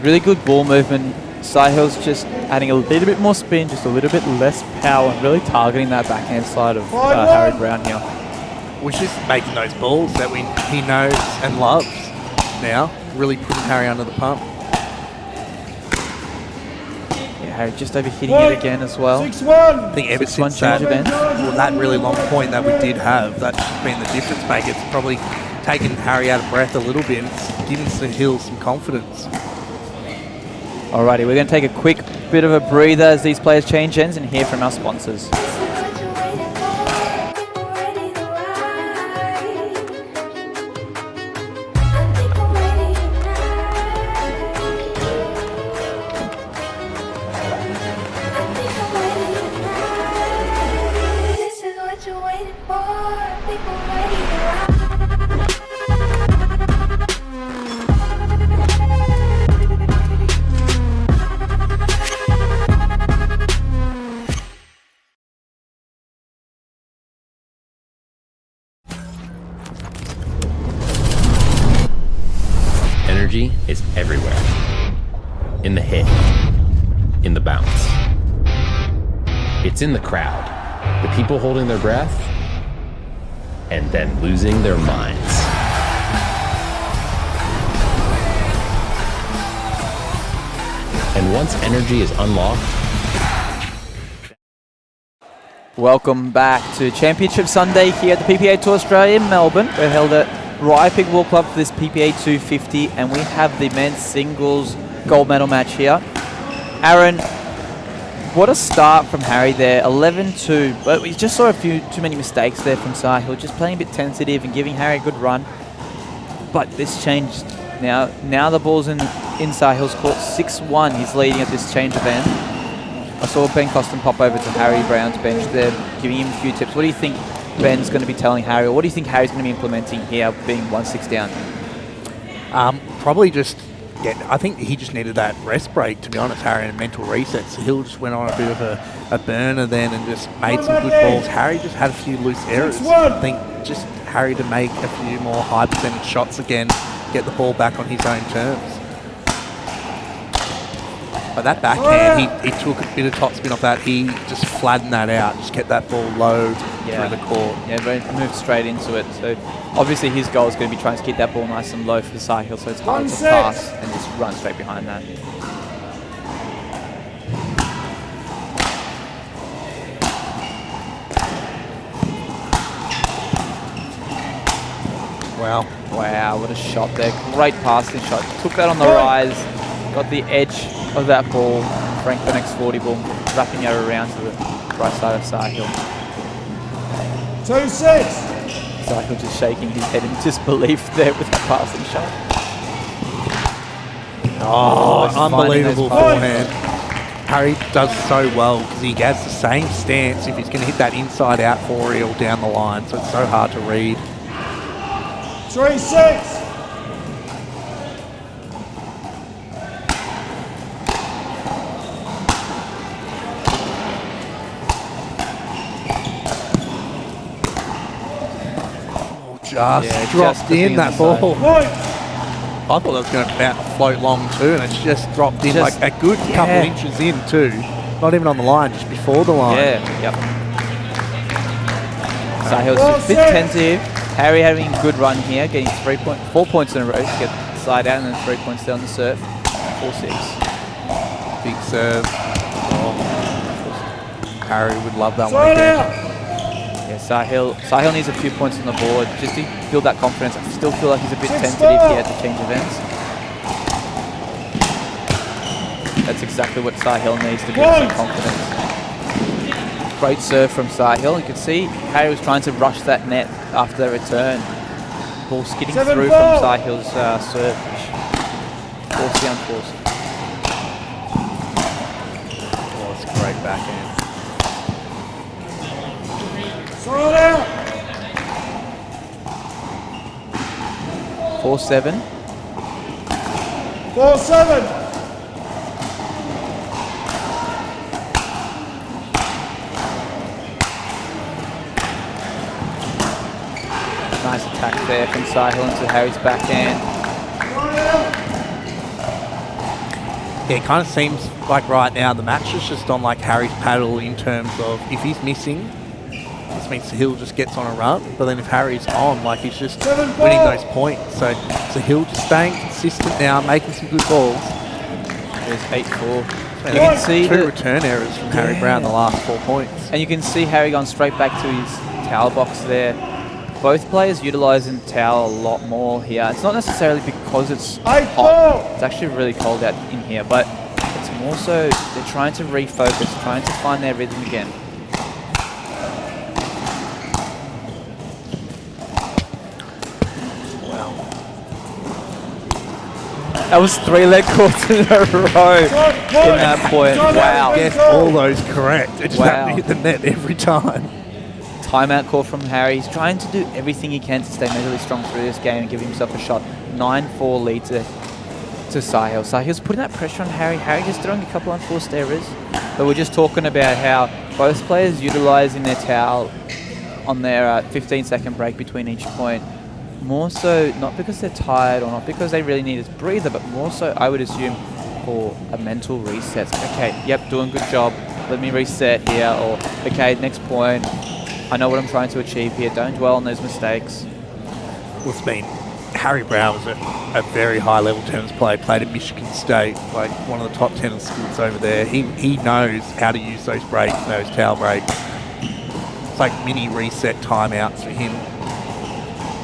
S1: Really good ball movement. Sahil's just adding a little bit more spin, just a little bit less power, really targeting that backhand side of Harry Brown here.
S2: Which is making those balls that he knows and loves now. Really putting Harry under the pump.
S1: Yeah, Harry just overhitting it again as well.
S3: 6-1.
S2: I think ever
S1: 6-1
S2: since that,
S1: change of ends.
S2: well, that really long point that we did have, that's just been the difference maker. It's probably taken Harry out of breath a little bit and it's giving Sahil some confidence.
S1: Alrighty, we're going to take a quick bit of a breather as these players change ends and hear from our sponsors.
S4: This is what you're waiting for. People ready to ride. I think I'm ready tonight. I think I'm ready tonight. This is what you're waiting for. People ready to ride.
S5: Energy is everywhere. In the hit, in the bounce. It's in the crowd. The people holding their breath and then losing their minds. And once energy is unlocked,
S1: Welcome back to Championship Sunday here at the PPA2 Australia in Melbourne. We're held at Rye Pickleball Club for this PPA250, and we have the men's singles gold medal match here. Aaron, what a start from Harry there, 11-2, but we just saw a few too many mistakes there from Sahil, just playing a bit tentative and giving Harry a good run. But this changed now. Now the ball's in Sahil's court, 6-1. He's leading at this change of end. I saw Ben Costin pop over to Harry Brown's bench there, giving him a few tips. What do you think Ben's going to be telling Harry, or what do you think Harry's going to be implementing here, being 1-6 down?
S2: Probably just, I think he just needed that rest break, to be honest, Harry, and a mental reset. So Hill just went on a bit of a burner then and just made some good balls. Harry just had a few loose errors. I think just Harry to make a few more high percentage shots again, get the ball back on his own terms. But that backhand, he took a bit of top spin off that. He just flattened that out, just kept that ball low through the court.
S1: Yeah, moved straight into it. So obviously his goal is going to be trying to keep that ball nice and low for Sahil, so it's hard to pass and just run straight behind that.
S2: Wow.
S1: Wow, what a shot there. Great passing shot. Took that on the rise, got the edge of that ball. Frank the next 40 ball, wrapping it around to the right side of Sahil.
S3: 2-6.
S1: Sahil just shaking his head in disbelief there with the passing shot.
S2: Oh, unbelievable
S1: finding
S2: forehand. Harry does so well because he has the same stance if he's going to hit that inside out for reel down the line, so it's so hard to read.
S3: 3-6.
S2: Just dropped in that ball.
S3: Point.
S2: I thought that was going to float long too, and it's just dropped in like a good couple inches in too. Not even on the line, just before the line.
S1: Yeah, yep. Sahil's a bit tentative. Harry having a good run here, getting 4 points in a row to get the side out and then 3 points down the serve. 4-6.
S2: Big serve. Oh. Harry would love that one again.
S1: Yeah, Sahil needs a few points on the board just to build that confidence. I still feel like he's a bit tentative here at the change of ends. That's exactly what Sahil needs to build some confidence. Great serve from Sahil. You can see Harry was trying to rush that net after the return. Ball skidding through from Sahil's serve. Forced the unforced.
S2: Oh, it's a great backhand.
S1: 4-7.
S3: 4-7.
S1: Nice attack there from Sahil into Harry's backhand.
S2: Yeah, it kind of seems like right now the match is just on like Harry's paddle in terms of if he's missing, this means Sahil just gets on a run. But then if Harry's on, like he's just winning those points. So Sahil just staying consistent now, making some good balls.
S1: There's 8-4.
S2: And
S1: You can see
S2: two
S1: that-
S2: return errors from Harry Brown the last 4 points.
S1: And you can see Harry going straight back to his towel box there. Both players utilising the towel a lot more here. It's not necessarily because it's hot. It's actually really cold out in here, but it's more so they're trying to refocus, trying to find their rhythm again. That was 3 leg courts in a row in that point. Wow.
S2: Get all those correct. It just
S1: Wow.
S2: happened to hit the net every time.
S1: Timeout call from Harry. He's trying to do everything he can to stay mentally strong through this game and give himself a shot. 9-4 lead to Sahil. Sahil's putting that pressure on Harry. Harry just throwing a couple unforced errors. But we're just talking about how both players utilising their towel on their 15-second break between each point. More so, not because they're tired or not because they really need a breather, but more so, I would assume, for a mental reset. Okay, yep, doing a good job. Let me reset here. Or, okay, next point. I know what I'm trying to achieve here. Don't dwell on those mistakes.
S2: Well, it's been Harry Brown was a very high level tennis player, played at Michigan State, like one of the top tennis schools over there. He knows how to use those breaks, those towel breaks. It's like mini reset timeouts for him.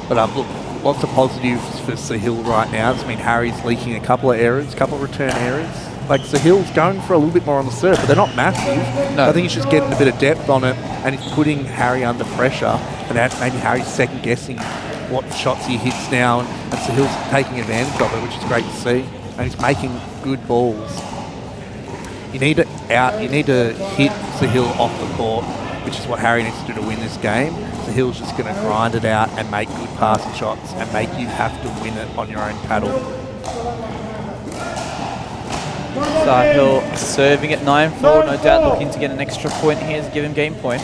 S2: But look, lots of positives for Sahil right now. I mean, Harry's leaking a couple of errors, couple of return errors. Like Sahil's going for a little bit more on the serve, but they're not massive.
S1: No.
S2: I think he's just getting a bit of depth on it, and he's putting Harry under pressure. And that maybe Harry's second guessing what shots he hits now, and Sahil's taking advantage of it, which is great to see. And he's making good balls. You need to hit Sahil off the court, which is what Harry needs to do to win this game. Sahil's just going to grind it out and make good passing shots and make you have to win it on your own paddle.
S1: Sahil serving at 9-4, no doubt looking to get an extra point here to give him game point.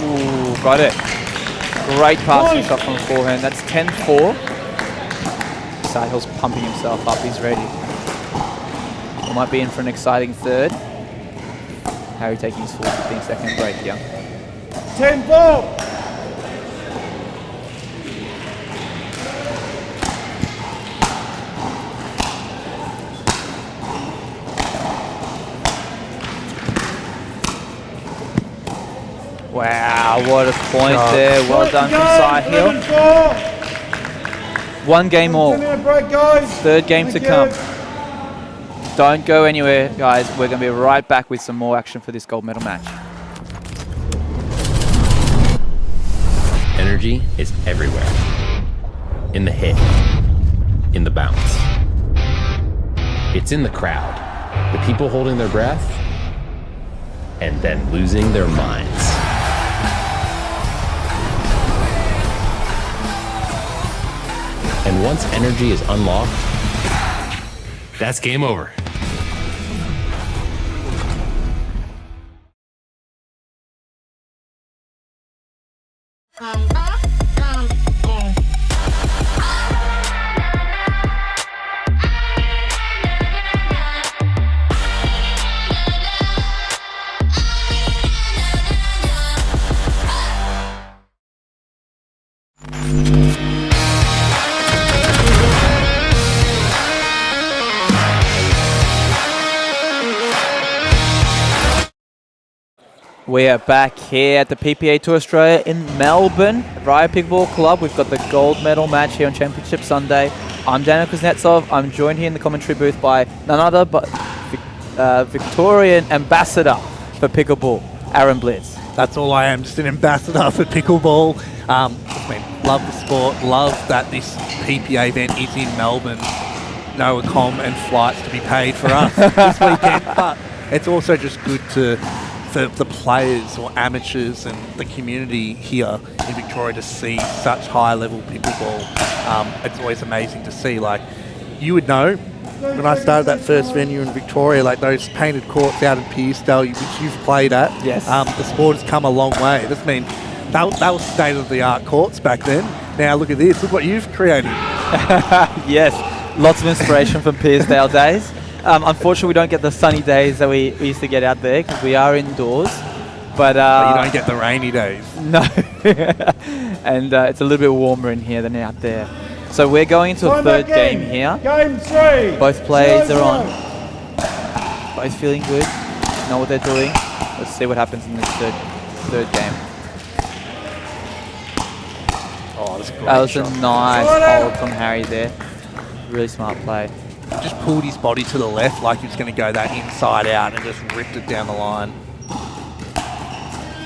S1: Ooh, got it. Great passing shot from forehand. That's 10-4. Sahil's pumping himself up. He's ready. We might be in for an exciting third. Harry taking his full 15-second break here.
S3: 10-4.
S1: Wow, what a point there. Well done from Sahil.
S3: 11-4.
S1: One game all.
S3: 10-minute break, guys.
S1: Third game to
S3: Thank
S1: come.
S3: you.
S1: Don't go anywhere, guys. We're going to be right back with some more action for this gold medal match.
S5: Energy is everywhere. In the hit, in the bounce. It's in the crowd. The people holding their breath and then losing their minds. And once energy is unlocked, that's game over.
S1: We are back here at the PPA2 Australia in Melbourne at Raya Pickleball Club. We've got the gold medal match here on Championship Sunday. I'm Daniel Kuznetsov. I'm joined here in the commentary booth by none other but Victorian ambassador for pickleball, Aaron Blitz.
S2: That's all I am, just an ambassador for pickleball. I mean, love the sport, love that this PPA event is in Melbourne. No accom and flights to be paid for us this weekend, but it's also just good for the players or amateurs and the community here in Victoria to see such high-level pickleball. It's always amazing to see. Like, you would know, when I started that first venue in Victoria, like those painted courts out in Pearcedale, which you've played at,
S1: Yes.
S2: the sport has come a long way. This means that was state-of-the-art courts back then. Now look at this. Look what you've created.
S1: Yes, lots of inspiration from Pearcedale days. Unfortunately, we don't get the sunny days that we used to get out there because we are indoors. But
S2: But you don't get the rainy days.
S1: no, and it's a little bit warmer in here than out there. So we're going into a third game here.
S3: Game 3.
S1: Both plays are
S3: 0-0.
S1: on. Both feeling good. Know what they're doing. Let's see what happens in this third game.
S2: Oh, that's a great
S1: That was
S2: shot.
S1: a nice
S3: Right.
S1: hold from Harry there. Really smart play.
S2: Just pulled his body to the left like he was going to go that inside out and just ripped it down the line.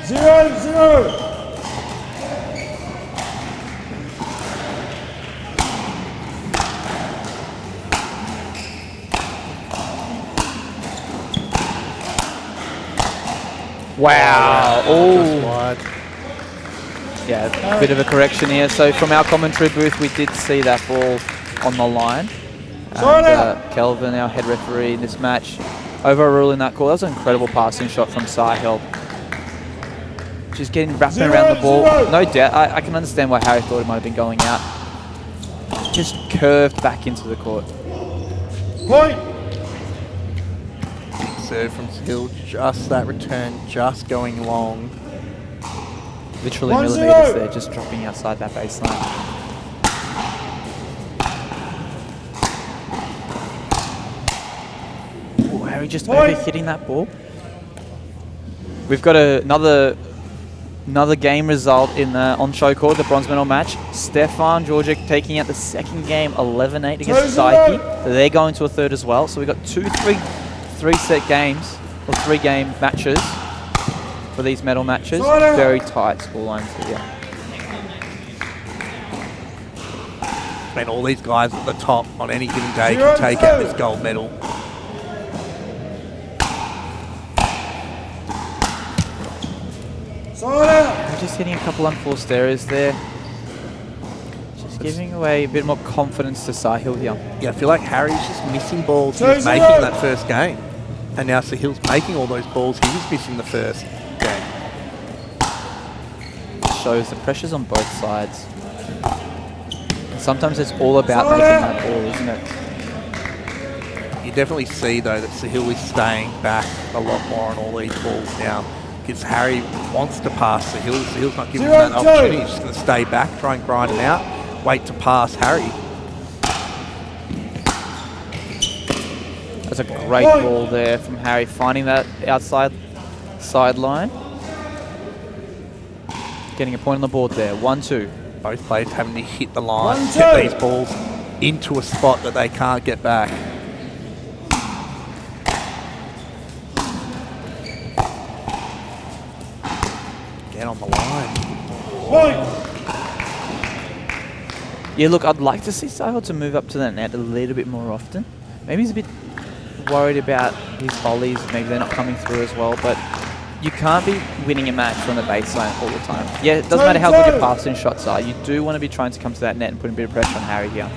S3: 0-0.
S1: Wow.
S2: Just
S1: Oh.
S2: wide.
S1: Yeah, a bit of a correction here. So from our commentary booth, we did see that ball on the line. And Kelvin, our head referee in this match, overruling that call. That was an incredible passing shot from Sahil. Just getting wrapping around the ball.
S3: 0-0.
S1: No doubt. I can understand why Harry thought it might have been going out. Just curved back into the court.
S3: Point.
S2: Big serve from Hill. Just that return, just going long.
S1: Literally
S3: 1-0.
S1: millimetres there, just dropping outside that baseline. Oh, Harry just
S3: Point.
S1: over-hitting that ball. We've got another game result in the on-show court, the bronze medal match. Stefan Georgic taking out the second game, 11-8 against
S3: 2-0.
S1: Psyche. They're going to a third as well. So we've got three-set games, or three-game matches for these medal matches.
S3: Sorry.
S1: Very tight score lines here.
S2: Man, all these guys at the top on any given day can take out this gold medal.
S3: Side out.
S1: They're just hitting a couple unforced errors there. Just giving away a bit more confidence to Sahil here.
S2: Yeah, I feel like Harry's just missing balls he was
S3: 2-0.
S2: making in that first game. And now Sahil's making all those balls he was missing the first game.
S1: Shows the pressure's on both sides. And sometimes it's all about making that ball, isn't it?
S2: You definitely see, though, that Sahil is staying back a lot more on all these balls now. Because Harry wants to pass Sahil. Sahil's not giving him that
S3: 0-2.
S2: opportunity. He's just going to stay back, try and grind him out, wait to pass Harry.
S1: That's a great ball there from Harry, finding that outside sideline. Getting a point on the board there, 1-2.
S2: Both players having to hit the line,
S3: 1-2.
S2: get these balls into a spot that they can't get back. Get on the line.
S3: Point.
S1: Yeah, look, I'd like to see Sahil to move up to that net a little bit more often. Maybe he's a bit worried about his volleys. Maybe they're not coming through as well, but you can't be winning a match from the baseline all the time. Yeah, it doesn't matter how good your passing shots are. You do want to be trying to come to that net and put a bit of pressure on Harry here.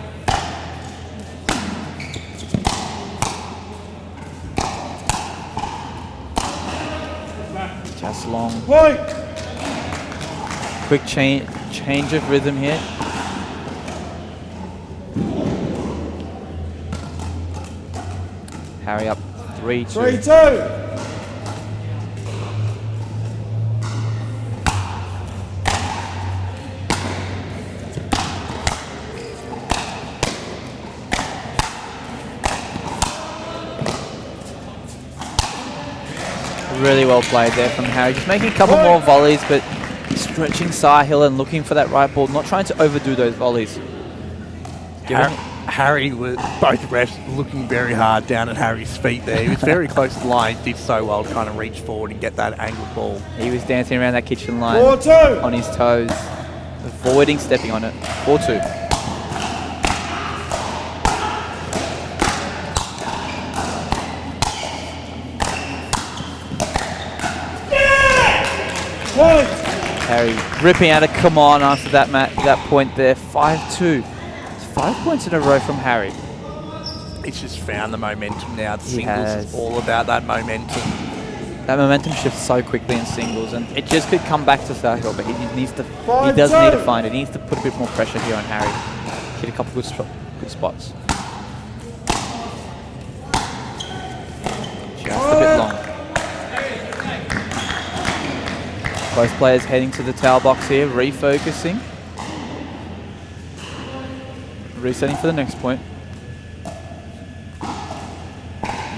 S1: Just long.
S3: Point.
S1: Quick change of rhythm here. Harry up 3-2.
S3: 3-2.
S1: Really well played there from Harry. Just making a couple more volleys, but stretching Sahil and looking for that right ball. Not trying to overdo those volleys.
S2: Harry was, both refs looking very hard down at Harry's feet there. He was very close to the line. He did so well trying to reach forward and get that angled ball.
S1: He was dancing around that kitchen line
S3: 4-2.
S1: on his toes, avoiding stepping on it. 4-2.
S3: Point.
S1: Harry ripping out a come on after that point there. 5-2. It's 5 points in a row from Harry.
S2: He's just found the momentum now. The
S1: He
S2: singles
S1: has.
S2: is all about that momentum.
S1: That momentum shifts so quickly in singles, and it just could come back to Sahil, but he does need to
S3: 5-2.
S1: find it. He needs to put a bit more pressure here on Harry. Hit a couple good spots. Just a bit long. Both players heading to the towel box here, refocusing. Resetting for the next point.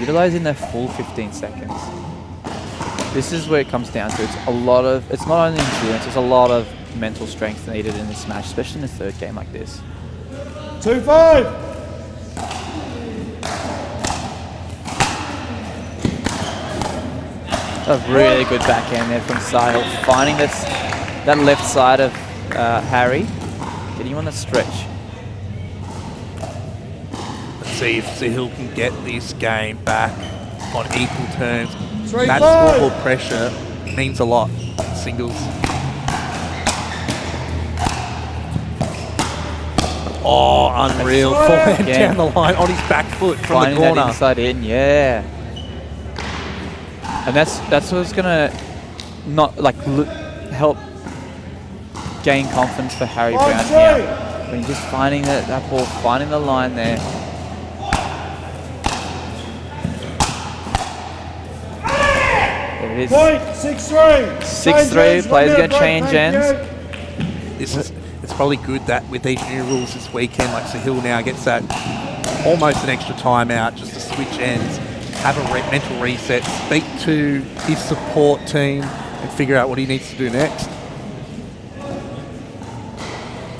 S1: Utilizing their full 15 seconds. This is where it comes down to. It's not only endurance, it's a lot of mental strength needed in this match, especially in the third game like this.
S3: 2-5.
S1: A really good backhand there from Sahil, finding that left side of Harry, getting him on the stretch.
S2: Let's see if Sahil can get this game back on equal terms.
S3: 3-5.
S2: That scoreboard pressure means a lot. Singles. Oh, unreal. Forehand
S1: Yeah.
S2: down the line on his back foot from
S1: Finding
S2: the
S1: that
S2: corner.
S1: inside in, yeah. And that's what's gonna help gain confidence for Harry Brown here. When you're just finding that ball, finding the line there. There it is.
S3: Point. 6-3.
S1: 6-3. Players going to change ends.
S2: It's probably good that with these new rules this weekend, like Sahil now gets that almost an extra timeout just to switch ends, have a mental reset, speak to his support team and figure out what he needs to do next.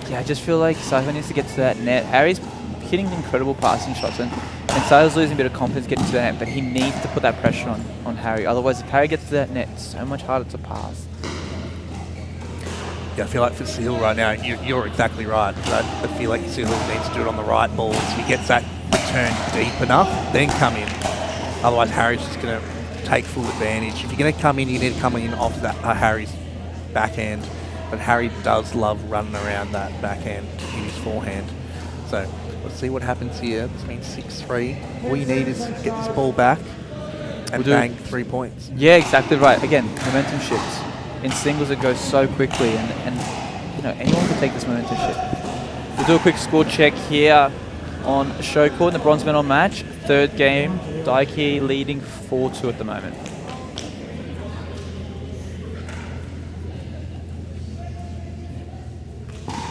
S1: Yeah, I just feel like Sahil needs to get to that net. Harry's hitting incredible passing shots, and Sahil's losing a bit of confidence getting to that net, but he needs to put that pressure on Harry. Otherwise, if Harry gets to that net, it's so much harder to pass.
S2: Yeah, I feel like for Sahil right now, you're exactly right. But I feel like Sahil needs to do it on the right balls. If he gets that return deep enough, then come in. Otherwise, Harry's just going to take full advantage. If you're going to come in, you need to come in off that Harry's backhand. But Harry does love running around that backhand to hit his forehand. So let's see what happens here. This means 6-3. All you need is get this ball back and bang 3 points.
S1: Yeah, exactly right. Again, momentum shifts. In singles, it goes so quickly, and anyone can take this momentum shift. We'll do a quick score check here on show court in the bronze medal match. Third game, Daiki leading 4-2 at the moment.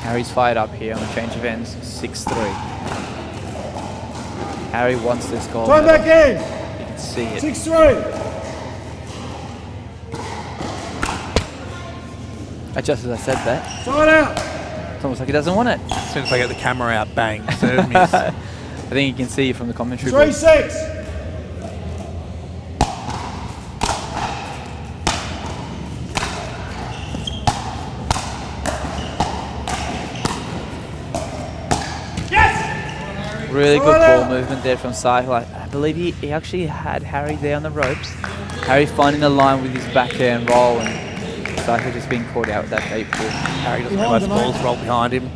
S1: Harry's fired up here on the change of ends, 6-3. Harry wants this goal.
S3: Time back in.
S1: You can see it.
S3: 6-3.
S1: Just as I said that,
S3: Side out.
S1: it's almost like he doesn't want it.
S2: As soon as I get the camera out, bang, serve miss.
S1: I think you can see from the commentary booth.
S3: 3-6.
S1: Really good ball movement there from Sahil. I believe he actually had Harry there on the ropes. Harry finding the line with his backhand roll, and Sahil just being caught out with that deep ball.
S2: Harry doesn't realise the ball's rolled behind him.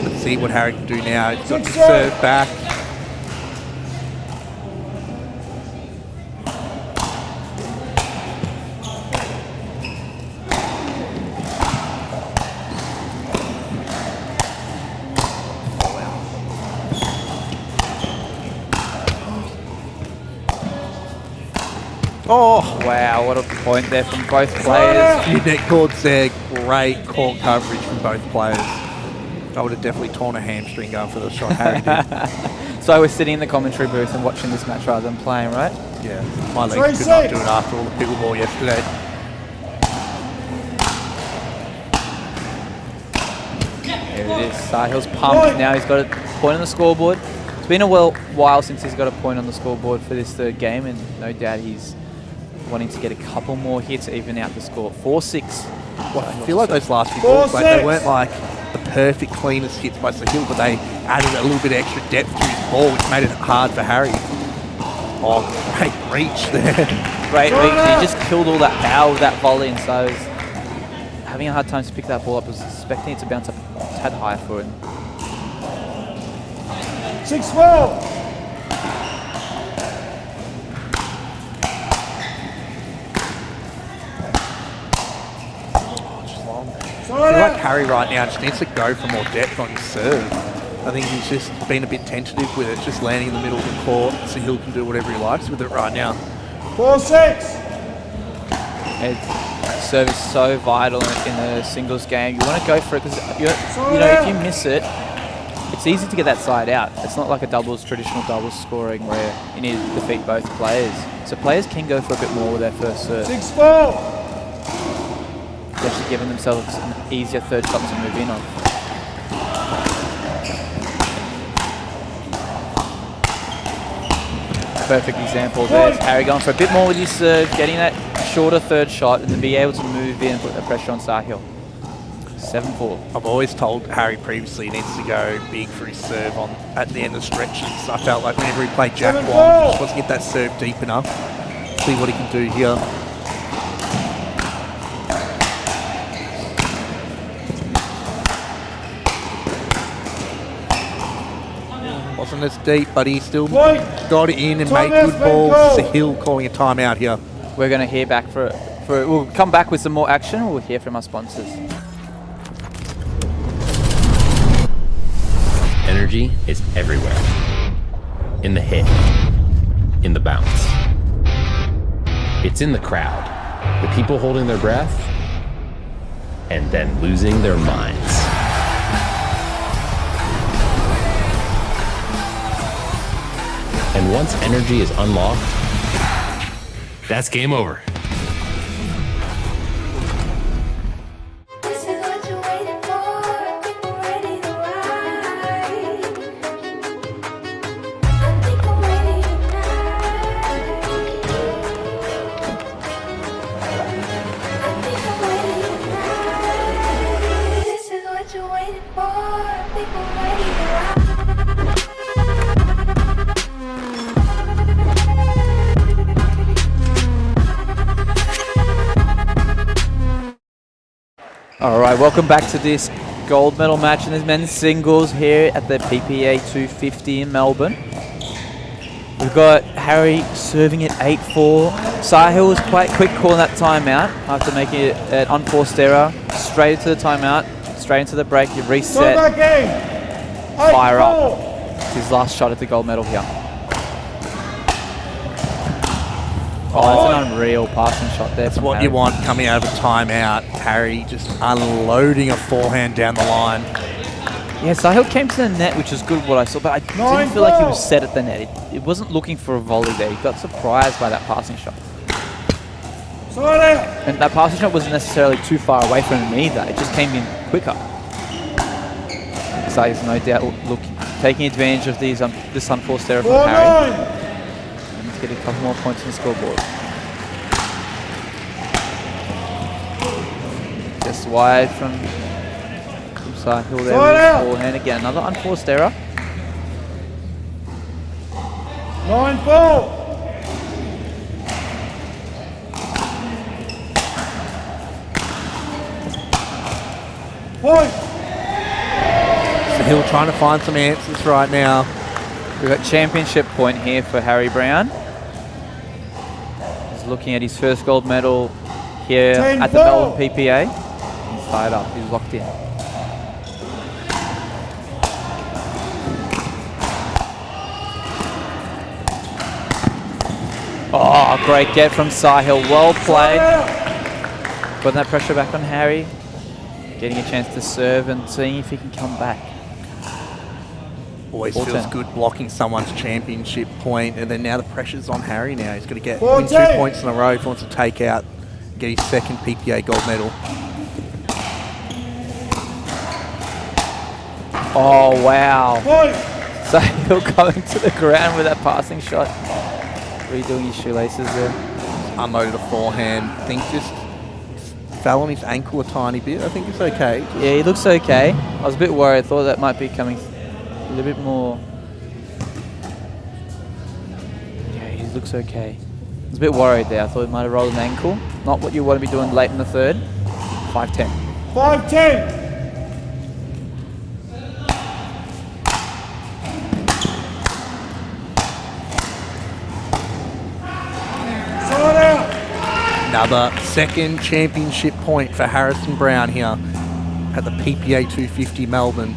S2: Let's see what Harry can do now. He's got to serve back. Oh,
S1: Wow, what a point there from both players.
S2: few net cords there. Great court coverage from both players. I would have definitely torn a hamstring going for the shot Harry did.
S1: So we're sitting in the commentary booth and watching this match rather than playing, right?
S2: Yeah, my legs could not do it after all the pickleball yesterday.
S1: There it is. Sahil's pumped. Now he's got a point on the scoreboard. It's been a while since he's got a point on the scoreboard for this third game, and no doubt he's wanting to get a couple more hits to even out the score. 4-6.
S2: Well, I feel like those last few balls, like, they weren't like the perfect cleanest hits by Sahil, but they added a little bit of extra depth to his ball, which made it hard for Harry. Oh, great reach there.
S1: Great reach. He just killed all that power with that volley, and so he's having a hard time to pick that ball up. I was expecting it to bounce up a tad higher for him.
S3: 6-4.
S2: I feel like Harry right now just needs to go for more depth on his serve. I think he's just been a bit tentative with it, just landing in the middle of the court so he can do whatever he likes with it right now.
S3: 4-6.
S1: Serve is so vital in a singles game. You want to go for it because you know if you miss it, it's easy to get that side out. It's not like a traditional doubles scoring where you need to defeat both players. So players can go for a bit more with their first serve.
S3: 6-4.
S1: They're actually giving themselves an easier third shot to move in on. Perfect example there. Harry going for a bit more with his serve, getting that shorter third shot, and then be able to move in and put the pressure on Sahil. 7-4.
S2: I've always told Harry previously he needs to go big for his serve at the end of stretches. I felt like whenever he played Jack Wong, he just wasn't get that serve deep enough. See what he can do here. Wasn't as deep, but he still got it in and made good balls. Sahil calling a timeout here.
S1: We're going to hear back for it. We'll come back with some more action. We'll hear from our sponsors.
S5: Energy is everywhere. In the hit, in the bounce. It's in the crowd, the people holding their breath, and then losing their minds. And once energy is unlocked, that's game over.
S4: This is what you're waiting for. People ready to ride. I think I'm ready tonight. I think I'm ready tonight. This is what you're waiting for. People ready to ride.
S1: All right, welcome back to this gold medal match in the men's singles here at the PPA250 in Melbourne. We've got Harry serving at 8-4. Sahil was quite quick calling that timeout after making it an unforced error. Straight into the timeout, straight into the break, you reset, fire up. It's his last shot at the gold medal here. Oh, that's an unreal passing shot there.
S2: That's what Harry. You want coming out of a timeout. Harry just unloading a forehand down the line.
S1: Yeah, Sahil came to the net, which is good what I saw, but I didn't feel like he was set at the net. It wasn't looking for a volley there. He got surprised by that passing shot. And that passing shot wasn't necessarily too far away from him either. It just came in quicker. Sahil's no doubt taking advantage of this unforced error from Harry. Get a couple more points on the scoreboard. Just wide from Sahil there with his forehand again. Another unforced error.
S3: 9-4. Point.
S2: Sahil trying to find some answers right now.
S1: We've got championship point here for Harry Brown. Looking at his first gold medal here at the Melbourne PPA. He's fired up, he's locked in. Oh, great get from Sahil, well played. Putting that pressure back on Harry. Getting a chance to serve and seeing if he can come back.
S2: Always feels good blocking someone's championship point, and then now the pressure's on Harry now. He's got to get 2 points in a row if he wants to take out, get his second PPA gold medal.
S1: Oh, wow. Sahil going to the ground with that passing shot. Redoing his shoelaces there.
S2: Unloaded a forehand. I think just fell on his ankle a tiny bit. I think it's okay.
S1: Yeah, he looks okay. I was a bit worried. I thought that might be coming a little bit more. Yeah, he's looks okay. I was a bit worried there. I thought he might have rolled an ankle. Not what you want to be doing late in the third. 5-10.
S3: 5-10. Side out.
S2: Another second championship point for Harrison Brown here at the PPA250 Melbourne.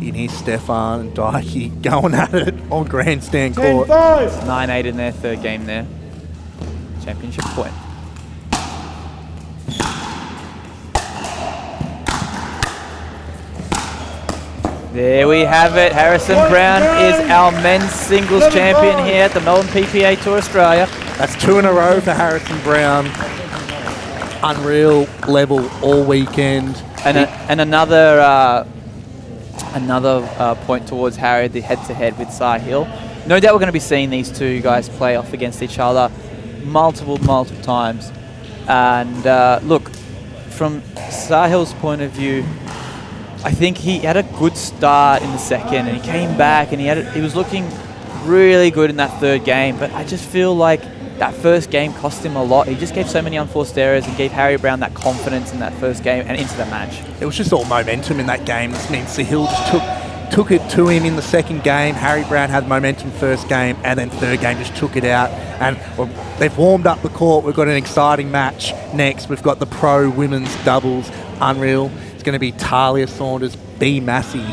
S2: In here, Stefan and Dikey going at it on grandstand court.
S3: 10-5.
S1: 9-8 in their third game there. Championship point. There we have it. Harrison Brown is our men's singles champion here at the Melbourne PPA Tour Australia.
S2: That's 2 in a row for Harrison Brown. Unreal level all weekend.
S1: And another point towards Harry, the head-to-head with Sahil. No doubt we're going to be seeing these two guys play off against each other multiple times. And look, from Sahil's point of view, I think he had a good start in the second, and he came back and he was looking really good in that third game. But I just feel like that first game cost him a lot. He just gave so many unforced errors and gave Harry Brown that confidence in that first game and into the match.
S2: It was just all momentum in that game. This means Sahil just took it to him in the second game. Harry Brown had momentum first game, and then third game just took it out. And they've warmed up the court. We've got an exciting match next. We've got the pro women's doubles. Unreal. It's going to be Talia Saunders, B. Massey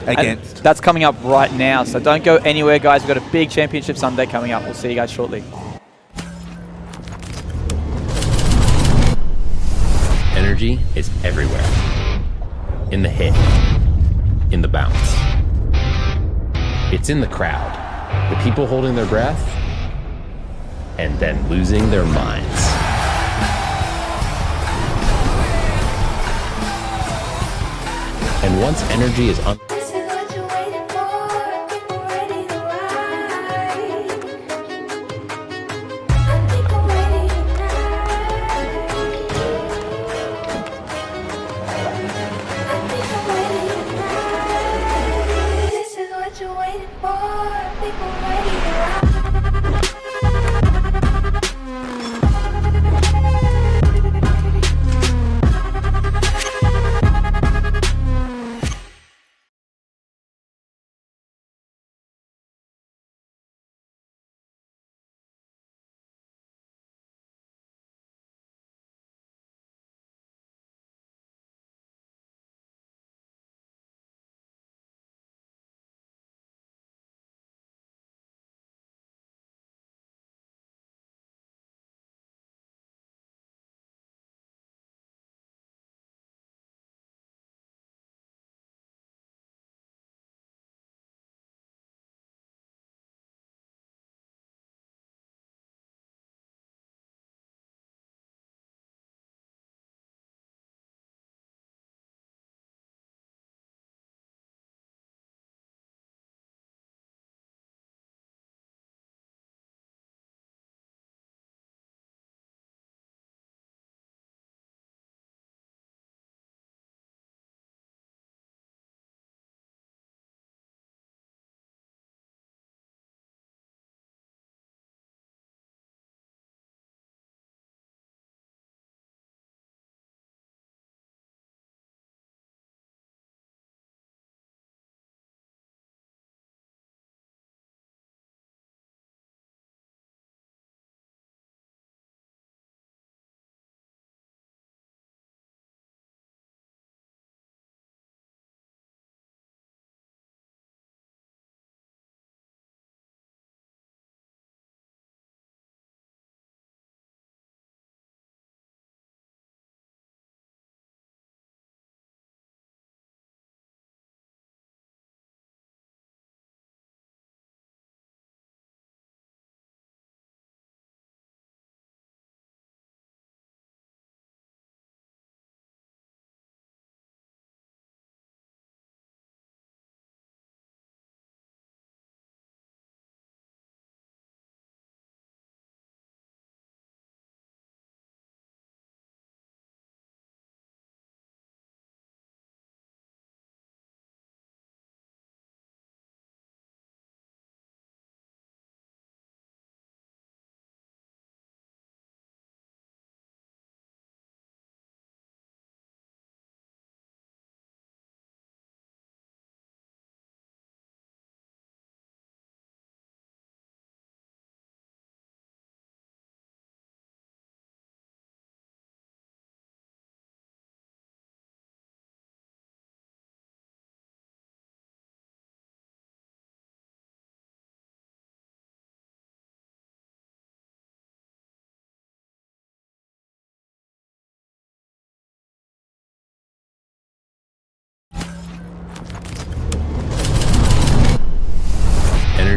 S2: against.
S1: And that's coming up right now, so don't go anywhere, guys. We've got a big championship Sunday coming up. We'll see you guys shortly.
S5: Energy is everywhere. In the hit, in the bounce. It's in the crowd, the people holding their breath, and then losing their minds. And once energy is
S4: This is what you're waiting for. People ready to ride. I think I'm ready tonight. I think I'm ready tonight. This is what you're waiting for. People ready to ride.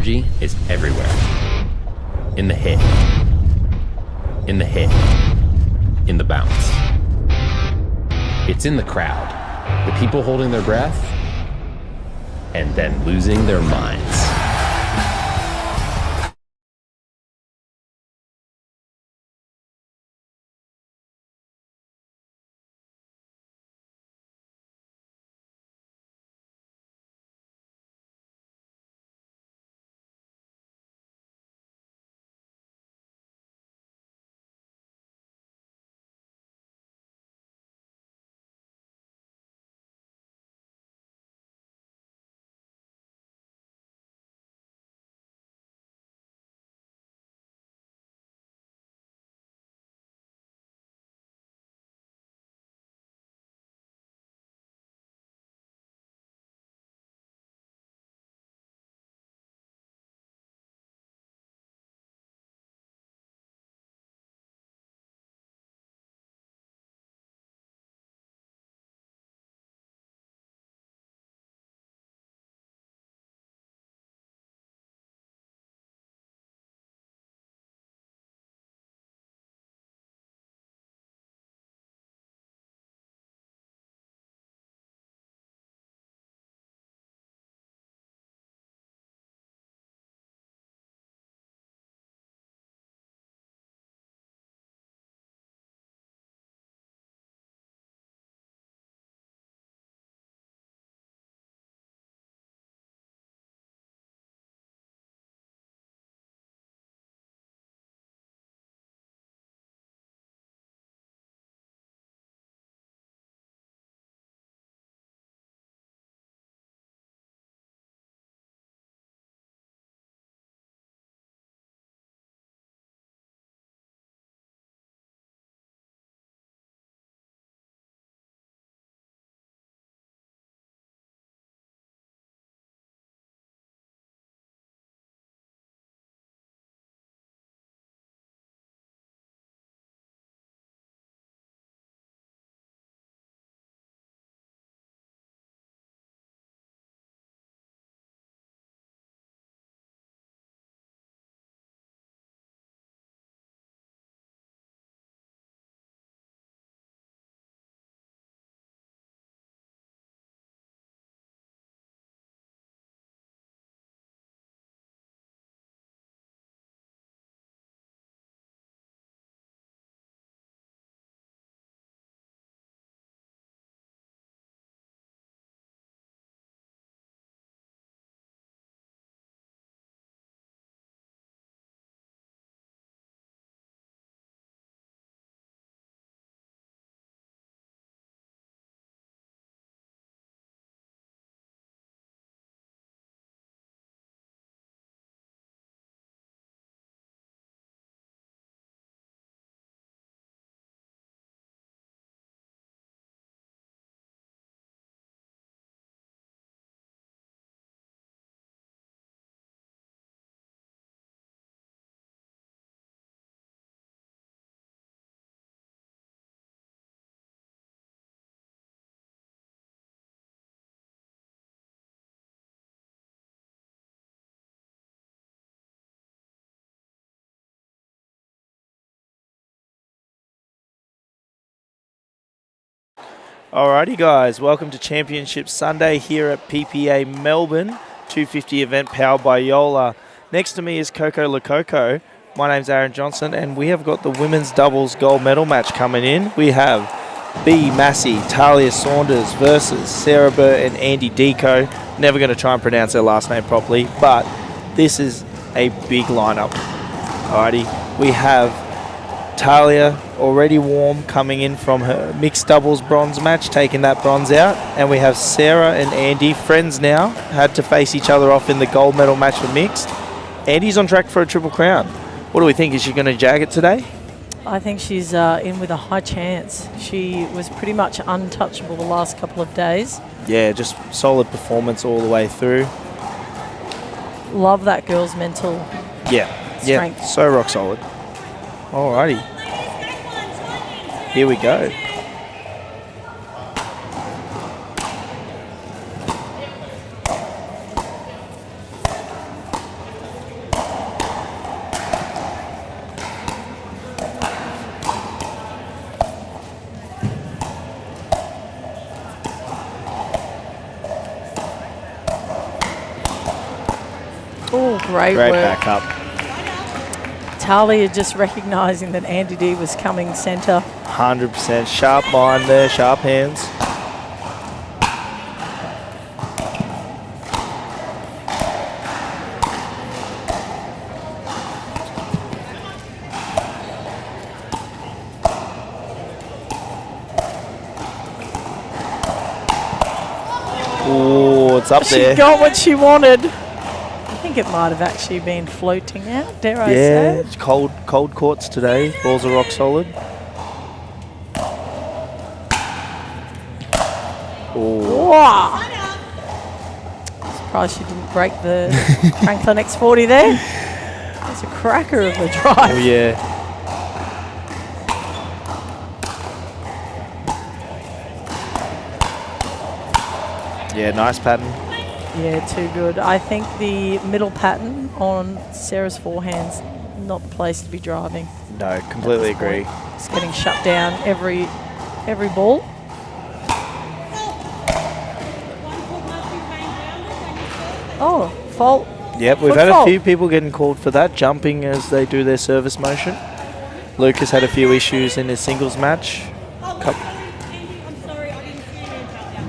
S5: energy is everywhere. In the hit. In the hit. In the bounce. It's in the crowd. The people holding their breath and then losing their minds.
S6: Alrighty guys, welcome to Championship Sunday here at PPA Melbourne 250 event powered by JOOLA. Next to me is Coco Lococo. My name's Aaron Johnson and we have got the women's doubles gold medal match coming in. We have B. Massey, Talia Saunders versus Sarah Burr and Andy Deco. Never going to try and pronounce their last name properly, but this is a big lineup. Alrighty, we have Talia already warm coming in from her mixed doubles bronze match, taking that bronze out. And we have Sarah and Andy, friends now, had to face each other off in the gold medal match for mixed. Andy's on track for a triple crown. What do we think? Is she going to jag it today?
S7: I think she's in with a high chance. She was pretty much untouchable the last couple of days.
S6: Yeah, just solid performance all the way through.
S7: Love that girl's mental strength.
S6: So rock solid. Alrighty. Here we go.
S7: Great
S6: Great
S7: work.
S6: backup.
S7: Talia just recognising that Andy D was coming centre.
S6: 100%. Sharp mind there, sharp hands. Oh, it's up
S7: She
S6: there.
S7: got what she wanted. I think it might have actually been floating out, dare I
S6: Yeah,
S7: say.
S6: it's cold courts today. Balls are rock solid. Oh,
S7: Wow. Surprised she didn't break the Franklin X40 there. It's a cracker of a drive.
S6: oh yeah. Yeah, nice pattern.
S7: Yeah, too good. I think the middle pattern on Sarah's forehand's not the place to be driving.
S6: No, completely
S7: At this
S6: agree.
S7: point. It's getting shut down every ball. Oh, fault.
S6: Yep, we've
S7: Foot
S6: had a
S7: fault.
S6: few people getting called for that, jumping as they do their service motion. Lucas had a few issues in his singles match. Coup-
S8: I'm sorry, I didn't see your hands up there.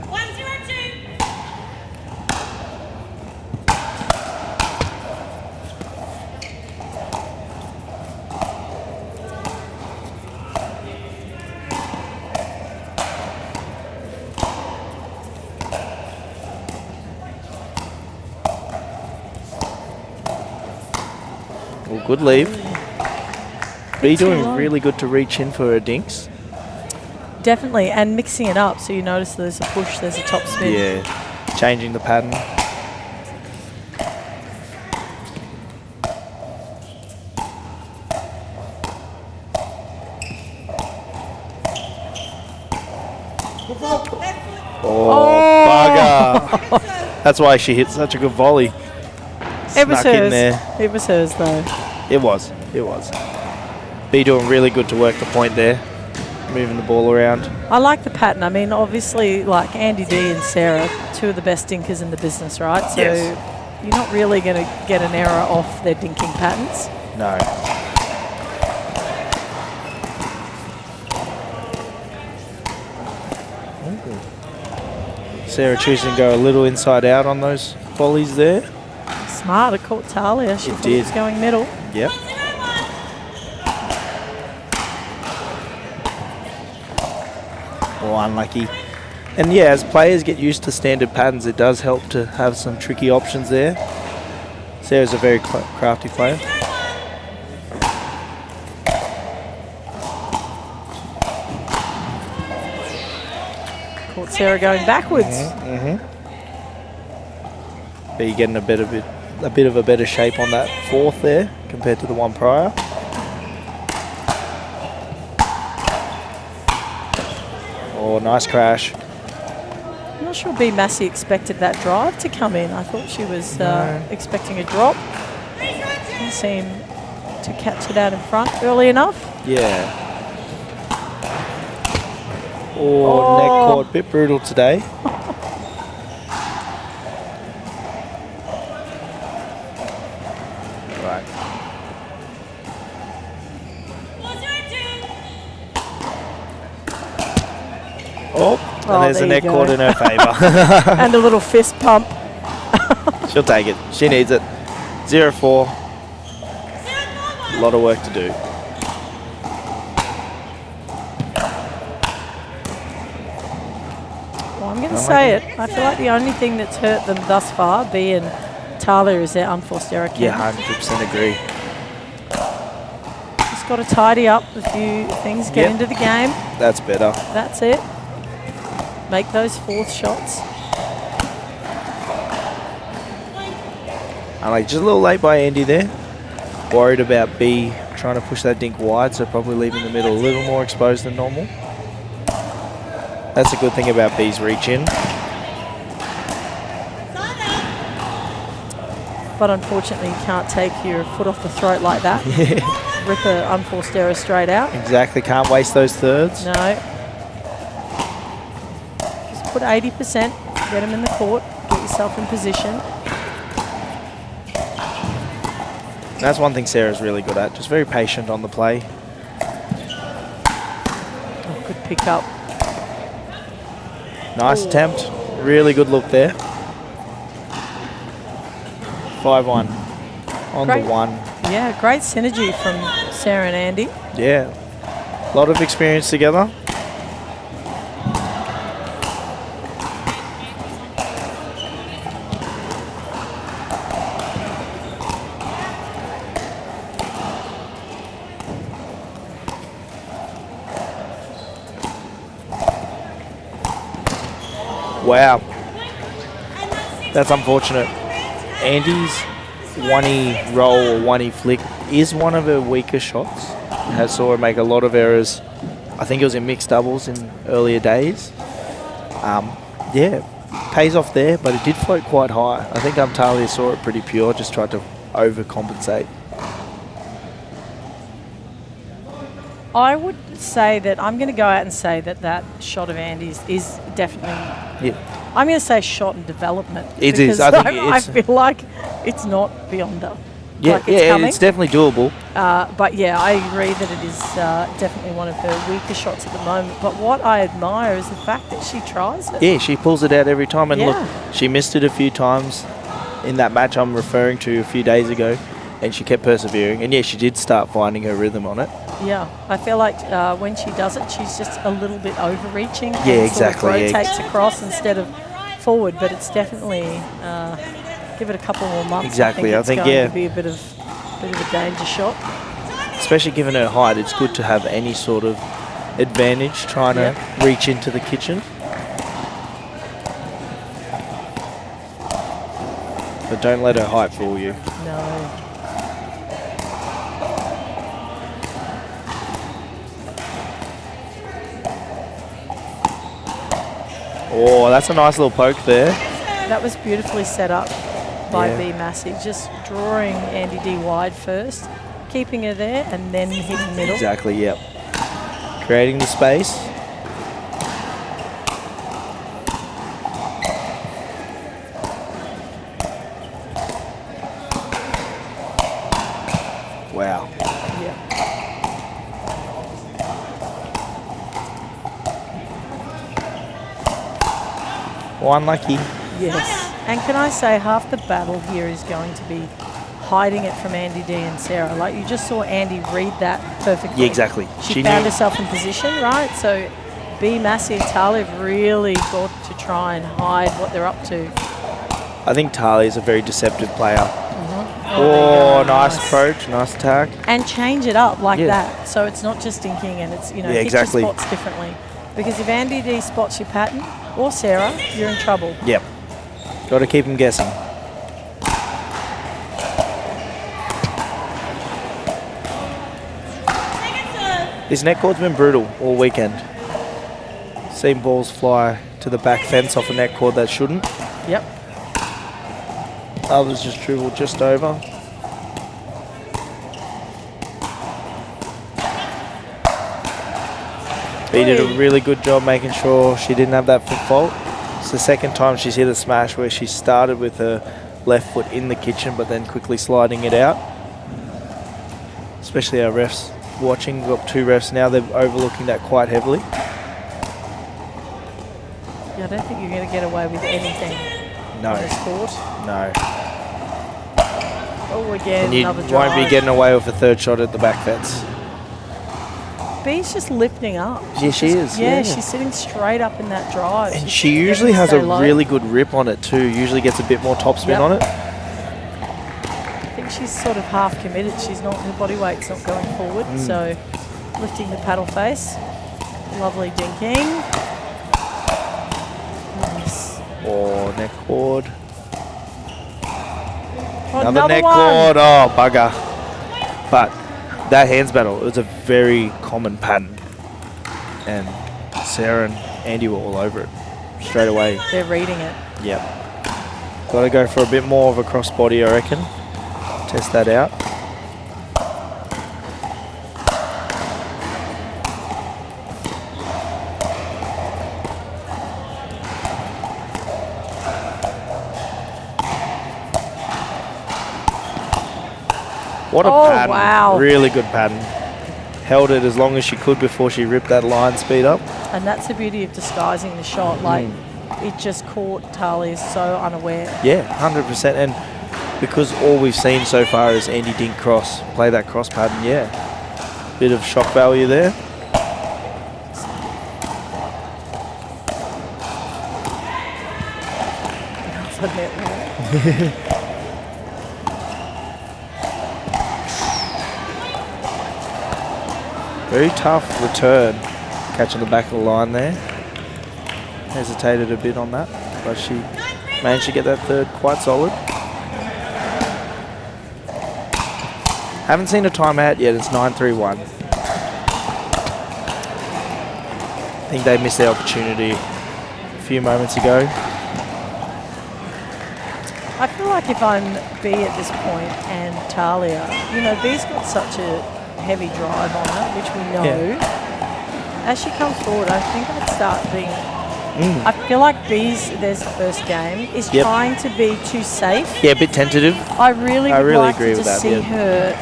S8: 102.
S6: Well, good leave. B
S7: too
S6: doing
S7: long.
S6: really good to reach in for her dinks.
S7: Definitely, and mixing it up. So you notice there's a push, there's a top spin.
S6: Yeah, changing the pattern. Oh, bugger. That's why she hit such a good volley.
S7: It was
S6: Snuck in
S7: hers.
S6: there.
S7: It was hers though.
S6: It was. B doing really good to work the point there, moving the ball around.
S7: I like the pattern. I mean, obviously, like Andy D and Sarah, two of the best dinkers in the business, right? So
S6: Yes.
S7: you're not really going to get an error off their dinking patterns.
S6: No. Sarah choosing to go a little inside out on those volleys there.
S7: Smart. It caught Talia. She
S6: It
S7: thought it was
S6: did.
S7: going middle.
S6: Yep. Oh, unlucky. And yeah, as players get used to standard patterns, it does help to have some tricky options there. Sarah's a very crafty player.
S7: Caught Sarah going backwards.
S6: B getting a bit of a better shape on that fourth there compared to the one prior. Oh, nice crash.
S7: I'm not sure B Massey expected that drive to come in. I thought she was expecting a drop. Didn't seem to catch it out in front early enough.
S6: Yeah. Oh, neck caught. Bit brutal today. Right.
S8: 102.
S6: Oh,
S7: Oh,
S6: and there's a
S7: there
S6: neck
S7: you
S6: caught
S7: go.
S6: in her favour.
S7: And a little fist pump.
S6: She'll take it. She needs it. 0-4. A lot of work to do.
S7: Well, I'm going to say it. I feel like the only thing that's hurt them thus far, B and Talia, is their unforced error count.
S6: Yeah, 100% agree.
S7: Just got to tidy up a few things, get
S6: Yep.
S7: into the game.
S6: That's better.
S7: That's it. Make those fourth shots.
S6: I'm like just a little late by Andy there. Worried about B trying to push that dink wide, so probably leaving the middle a little more exposed than normal. That's a good thing about B's reach in.
S7: But unfortunately, you can't take your foot off the throat like that. Rip an unforced error straight out.
S6: Exactly, can't waste those thirds.
S7: No. Just put 80%, get them in the court, get yourself in position.
S6: That's one thing Sarah's really good at, just very patient on the play.
S7: Oh, good pick up.
S6: Nice attempt. Really good look there. 5-1 on
S7: Great.
S6: the one.
S7: Yeah, great synergy from Sarah and Andy.
S6: Yeah. A lot of experience together. Wow. That's unfortunate. Andy's 1E roll or 1E flick is one of her weaker shots. I saw her make a lot of errors. I think it was in mixed doubles in earlier days. Yeah, pays off there, but it did float quite high. I think Talia saw it pretty pure, just tried to overcompensate.
S7: I would say that I'm going to go out and say that that shot of Andy's is definitely.
S6: Yeah,
S7: I'm going to say shot and development.
S6: It is. I think
S7: I
S6: it's-
S7: feel like it's not beyond her.
S6: yeah,
S7: Like it's coming.
S6: it's definitely doable.
S7: But yeah, I agree that it is definitely one of her weaker shots at the moment. But what I admire is the fact that she tries it.
S6: Yeah, she pulls it out every time. And
S7: Yeah.
S6: look, she missed it a few times in that match I'm referring to a few days ago, and she kept persevering. And yeah, she did start finding her rhythm on it.
S7: Yeah, I feel like when she does it, she's just a little bit overreaching.
S6: Yeah,
S7: and
S6: exactly,
S7: Sort of
S6: yeah.
S7: rotates across instead of forward, but it's definitely give it a couple more months.
S6: Exactly, I
S7: it's
S6: think,
S7: going
S6: yeah.
S7: to be a bit of a danger shot.
S6: Especially given her height, it's good to have any sort of advantage trying to reach into the kitchen. But don't let her height fool you.
S7: No.
S6: Oh, that's a nice little poke there.
S7: That was beautifully set up by
S6: Yeah.
S7: B Massey, just drawing Andy D wide first, keeping her there, and then hitting middle.
S6: Exactly, yep. Creating the space. Wow.
S7: Yeah.
S6: Well, unlucky.
S7: Yes. And can I say half the battle here is going to be hiding it from Andy D and Sarah. Like you just saw Andy read that perfectly.
S6: Yeah, exactly.
S7: She found herself in position, right? So B Massey and Talia have really got to try and hide what they're up to.
S6: I think Talia is a very deceptive player.
S7: There
S6: Oh,
S7: you go.
S6: nice approach, nice attack.
S7: And change it up like
S6: Yeah.
S7: that. So it's not just dinking and it's,
S6: Yeah,
S7: hit
S6: exactly.
S7: your spots differently. Because if Andy D spots your pattern, or Sarah, you're in trouble.
S6: Yep. Got to keep him guessing. This net court's been brutal all weekend. Seen balls fly to the back fence off a net cord that shouldn't.
S7: Yep.
S6: Others just dribbled just over. He did a really good job making sure she didn't have that foot fault. It's the second time she's hit a smash where she started with her left foot in the kitchen but then quickly sliding it out. Especially our refs watching. We've got two refs now. They're overlooking that quite heavily.
S7: Yeah, I don't think you're going to get away with anything
S6: No,
S7: on this court.
S6: no.
S7: Oh, again,
S6: And you
S7: another
S6: won't be
S7: drive.
S6: getting away with a third shot at the back fence.
S7: B's just lifting up.
S6: Yeah, she is.
S7: Yeah, she's sitting straight up in that drive.
S6: And
S7: She's
S6: she
S7: getting
S6: usually
S7: to
S6: has
S7: stay
S6: a
S7: low.
S6: really good rip on it too. Usually gets a bit more topspin
S7: Yep.
S6: on it.
S7: I think she's sort of half committed. She's not, her body weight's not going forward. So lifting the paddle face. Lovely dinking. Nice.
S6: Oh, neck cord.
S7: Oh,
S6: Another neck
S7: one.
S6: cord. Oh, bugger. But that hands battle, it was a very common pattern. And Sarah and Andy were all over it straight away.
S7: They're reading it.
S6: Yep. Got to go for a bit more of a crossbody, I reckon. Test that out. What a
S7: Oh,
S6: pattern.
S7: wow.
S6: Really good pattern. Held it as long as she could before she ripped that line speed up.
S7: And that's the beauty of disguising the shot. Like, it just caught Talia so unaware.
S6: Yeah, 100%. And because all we've seen so far is Andy didn't play that cross pattern, yeah. Bit of shock value there. Very tough return. Catching the back of the line there. Hesitated a bit on that, but she managed to get that third quite solid. Haven't seen a timeout yet. It's 9-3-1. I think they missed their opportunity a few moments ago.
S7: I feel like if I'm B at this point and Talia, you know, B's got such a heavy drive on her, which we know.
S6: Yeah.
S7: As she comes forward, I think I'd start being... I feel like B's, their first game, is trying to be too safe.
S6: Yeah, a bit tentative.
S7: I really would like
S6: agree
S7: to
S6: with
S7: just
S6: that,
S7: see her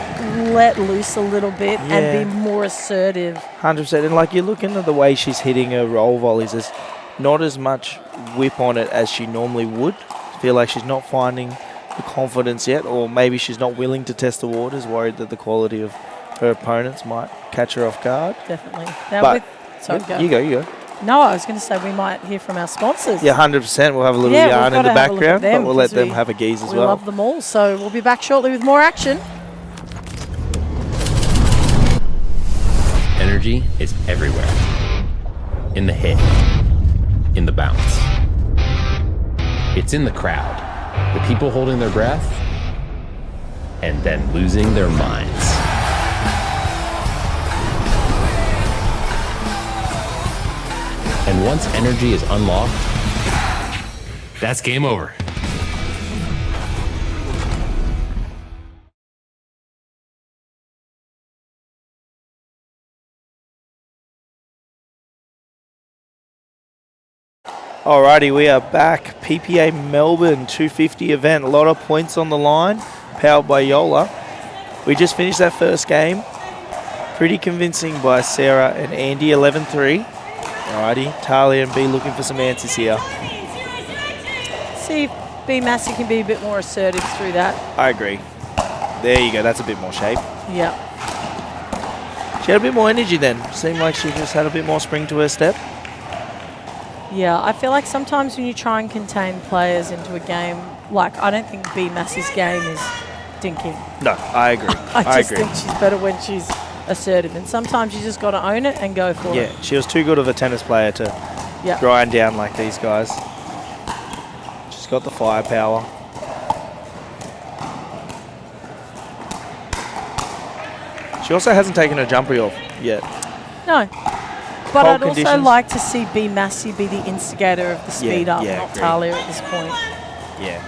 S7: let loose a little bit and be more assertive.
S6: 100%. And like you're looking at the way she's hitting her roll volleys, there's not as much whip on it as she normally would. I feel like she's not finding the confidence yet, or maybe she's not willing to test the waters, worried that the quality of her opponents might catch her off guard.
S7: Definitely. Now
S6: But
S7: sorry, go.
S6: you go.
S7: No, I was going to say we might hear from our sponsors.
S6: Yeah, 100%. We'll have a little
S7: Yeah,
S6: yarn
S7: we've
S6: in the
S7: gotta have a look at
S6: background,
S7: them
S6: but we'll let
S7: 'cause
S6: them
S7: we-
S6: have a geeze as
S7: We
S6: well.
S7: love them all. So we'll be back shortly with more action.
S5: Energy is everywhere. In the hit, in the bounce. It's in the crowd, the people holding their breath, and then losing their minds. And once energy is unlocked, that's game over.
S6: Alrighty, we are back. PPA Melbourne 250 event. A lot of points on the line, powered by JOOLA. We just finished that first game. Pretty convincing by Sarah and Andy, 11-3. Alrighty, Talia and B looking for some answers here.
S7: See if B Massey can be a bit more assertive through that.
S6: I agree. There you go, that's a bit more shape.
S7: Yeah.
S6: She had a bit more energy then. Seemed like she just had a bit more spring to her step.
S7: Yeah, I feel like sometimes when you try and contain players into a game, like I don't think B Massey's game is dinking.
S6: No, I agree.
S7: I just
S6: agree.
S7: think she's better when she's assertive, and sometimes you just got to own it and go for it.
S6: Yeah, she was too good of a tennis player to
S7: Yeah.
S6: grind down like these guys. She's got the firepower. She also hasn't taken her jumper off yet.
S7: No. But
S6: Cold
S7: I'd also
S6: conditions.
S7: like to see B Massey be the instigator of the speed up,
S6: yeah,
S7: not
S6: agreed.
S7: Talia at this point.
S6: Yeah.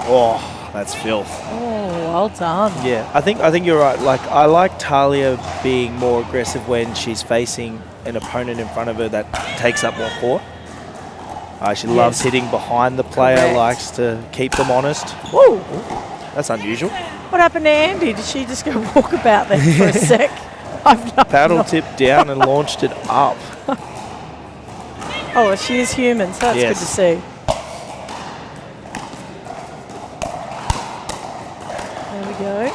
S6: Oh, that's filth.
S7: Oh, well done.
S6: Yeah, I think you're right. Like I like Talia being more aggressive when she's facing an opponent in front of her that takes up more court. She loves hitting behind the player,
S7: Correct.
S6: likes to keep them honest.
S7: Whoa.
S6: That's unusual.
S7: What happened to Andy? Did she just go walk about there for a sec? I've not
S6: Paddle tipped down and launched it up.
S7: Oh, well, she is human, so that's
S6: Yes.
S7: good to see. There we go.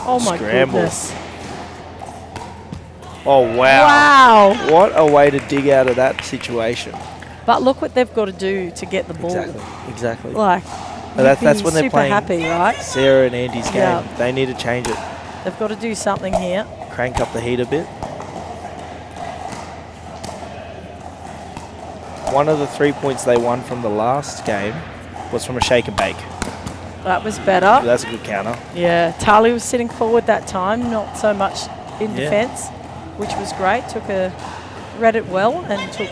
S7: Oh my
S6: Scramble.
S7: goodness.
S6: Oh, wow.
S7: Wow.
S6: What a way to dig out of that situation.
S7: But look what they've got to do to get the ball.
S6: Exactly.
S7: Like,
S6: But that's
S7: you'd be
S6: when they're
S7: super
S6: playing
S7: happy, right?
S6: Sarah and Andy's game.
S7: Yeah.
S6: They need to change it.
S7: They've got to do something here.
S6: Crank up the heat a bit. One of the 3 points they won from the last game was from a shake and bake.
S7: That was better.
S6: That's a good counter.
S7: Yeah, Talia was sitting forward that time, not so much in
S6: Yeah.
S7: defence. which was great. Read it well and took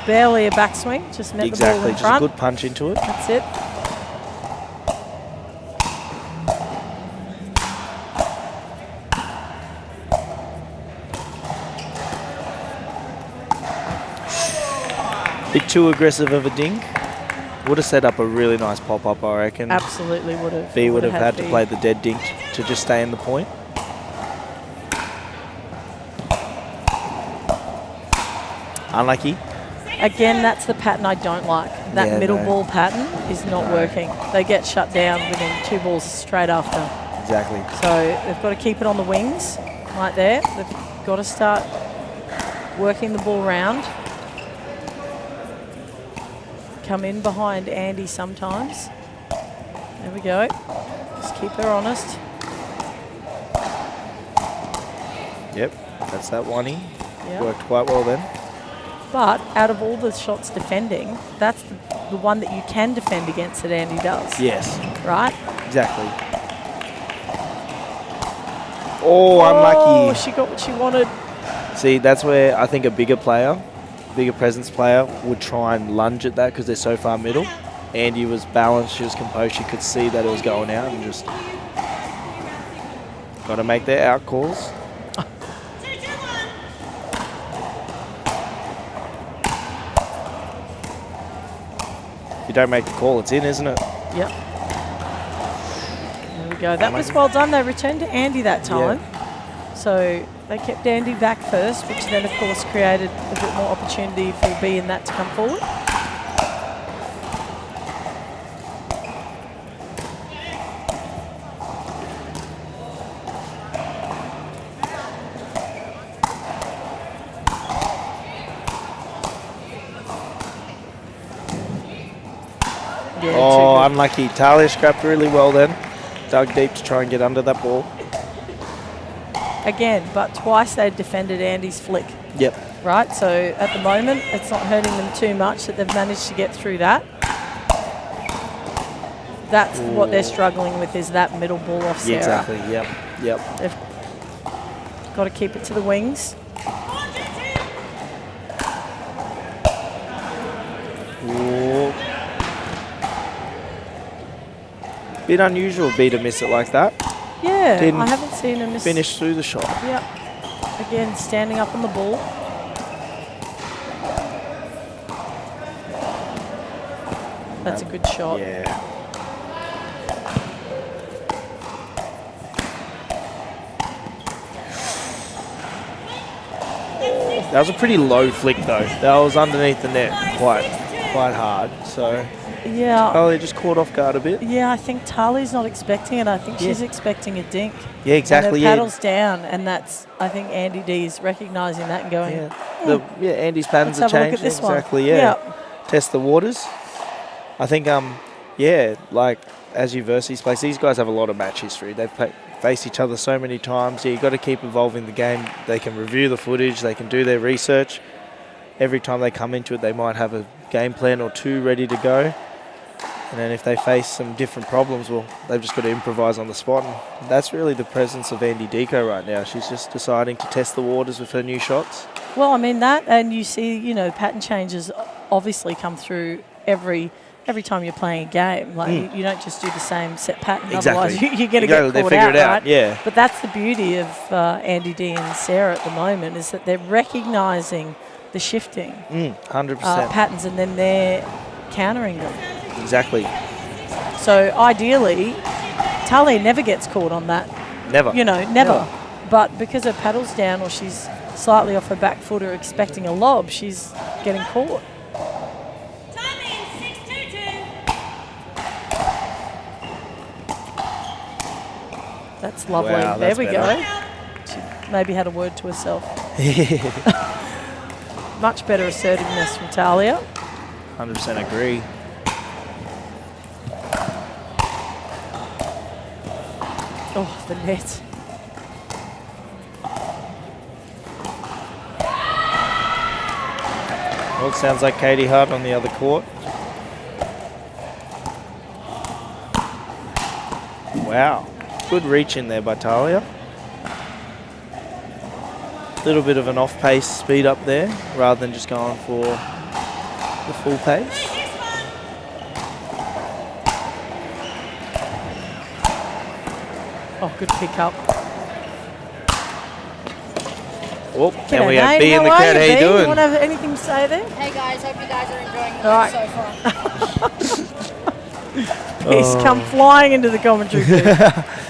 S7: barely a backswing. Just met the ball
S6: Exactly,
S7: in
S6: just
S7: front.
S6: a good punch into it.
S7: That's it.
S6: Bit too aggressive of a dink. Would have set up a really nice pop-up, I reckon.
S7: Absolutely would have.
S6: B would have had to
S7: B.
S6: play the dead dink to just stay in the point. Unlucky.
S7: Again, that's the pattern I don't like. That
S6: Yeah,
S7: middle
S6: no.
S7: ball pattern is not working. They get shut down within 2 balls straight after.
S6: Exactly.
S7: So they've got to keep it on the wings right there. They've got to start working the ball round. Come in behind Andy sometimes. There we go. Just keep her honest.
S6: Yep, that's that one-y.
S7: Yeah.
S6: Worked quite well then.
S7: But out of all the shots defending, that's the one that you can defend against that Andy does.
S6: Yes,
S7: Right?
S6: exactly. Oh,
S7: Oh,
S6: unlucky.
S7: she got what she wanted.
S6: See, that's where I think a bigger player, bigger presence player, would try and lunge at that because they're so far middle. Andy was balanced, she was composed, she could see that it was going out and just got to make their out calls.
S8: 2-2-1.
S6: If you don't make the call, it's in, isn't it?
S7: Yep. There we go. That was well done. They returned to Andy that time. So they kept Andy back first, which then, of course, created a bit more opportunity for B and that to come forward. Yeah,
S6: Oh,
S7: too good.
S6: unlucky. Talia scrapped really well then. Dug deep to try and get under that ball.
S7: Again, but twice they defended Andy's flick.
S6: Yep.
S7: Right, so at the moment, it's not hurting them too much that they've managed to get through that. That's what they're struggling with, is that middle ball off Sarah.
S6: Exactly. Yep. Yep.
S7: They've got to keep it to the wings.
S6: Ooh. Bit unusual B to miss it like that.
S7: Yeah,
S6: Didn't
S7: I haven't seen a miss.
S6: Finish through the shot.
S7: Yep. Again, standing up on the ball. That's a good shot.
S6: Yeah. That was a pretty low flick though. That was underneath the net quite hard. So
S7: Yeah.
S6: Talia just caught off guard a bit.
S7: Yeah, I think Tali's not expecting it. I think she's expecting a dink.
S6: Yeah, exactly.
S7: And
S6: Yeah.
S7: her paddle's down, and that's, I think Andy D is recognising that and going,
S6: Yeah. Andy's patterns
S7: let's
S6: are
S7: have a look
S6: changed.
S7: at this one.
S6: Exactly. Yeah. Test the waters. I think like as University's plays, these guys have a lot of match history. They've faced each other so many times. Yeah, you've got to keep evolving the game. They can review the footage. They can do their research. Every time they come into it, they might have a game plan or two ready to go. And then if they face some different problems, well, they've just got to improvise on the spot. And that's really the presence of Andy Deco right now. She's just deciding to test the waters with her new shots.
S7: Well, I mean that, and you see, pattern changes obviously come through every time you're playing a game. Like you don't just do the same set pattern.
S6: Exactly.
S7: Otherwise, you're going to
S6: Exactly.
S7: get
S6: They
S7: caught
S6: figure
S7: out,
S6: it out,
S7: right?
S6: yeah.
S7: But that's the beauty of Andy D and Sarah at the moment, is that they're recognising the shifting
S6: 100%.
S7: patterns, and then they're countering them.
S6: Exactly.
S7: So ideally, Talia never gets caught on that.
S6: Never.
S7: Never. But because her paddle's down or she's slightly off her back foot or expecting a lob, she's getting caught.
S8: Time in 6-2-2.
S7: That's lovely.
S6: Wow,
S7: there
S6: that's
S7: we
S6: better.
S7: go. She maybe had a word to herself. Much better assertiveness from Talia.
S6: 100% agree.
S7: Oh, the net.
S6: Well, it sounds like Katie Hart on the other court. Wow. Good reach in there by Talia. Little bit of an off-pace speed up there rather than just going for the full pace.
S7: Oh, good pick up.
S6: Oh, and
S7: G'day,
S6: we have
S7: mate.
S6: B in the
S7: How are
S6: crowd. How you
S7: B?
S6: doing?
S7: Want to have anything to say there?
S8: Hey guys, hope you guys are enjoying the
S7: All right.
S8: so far.
S7: He's come flying into the commentary booth.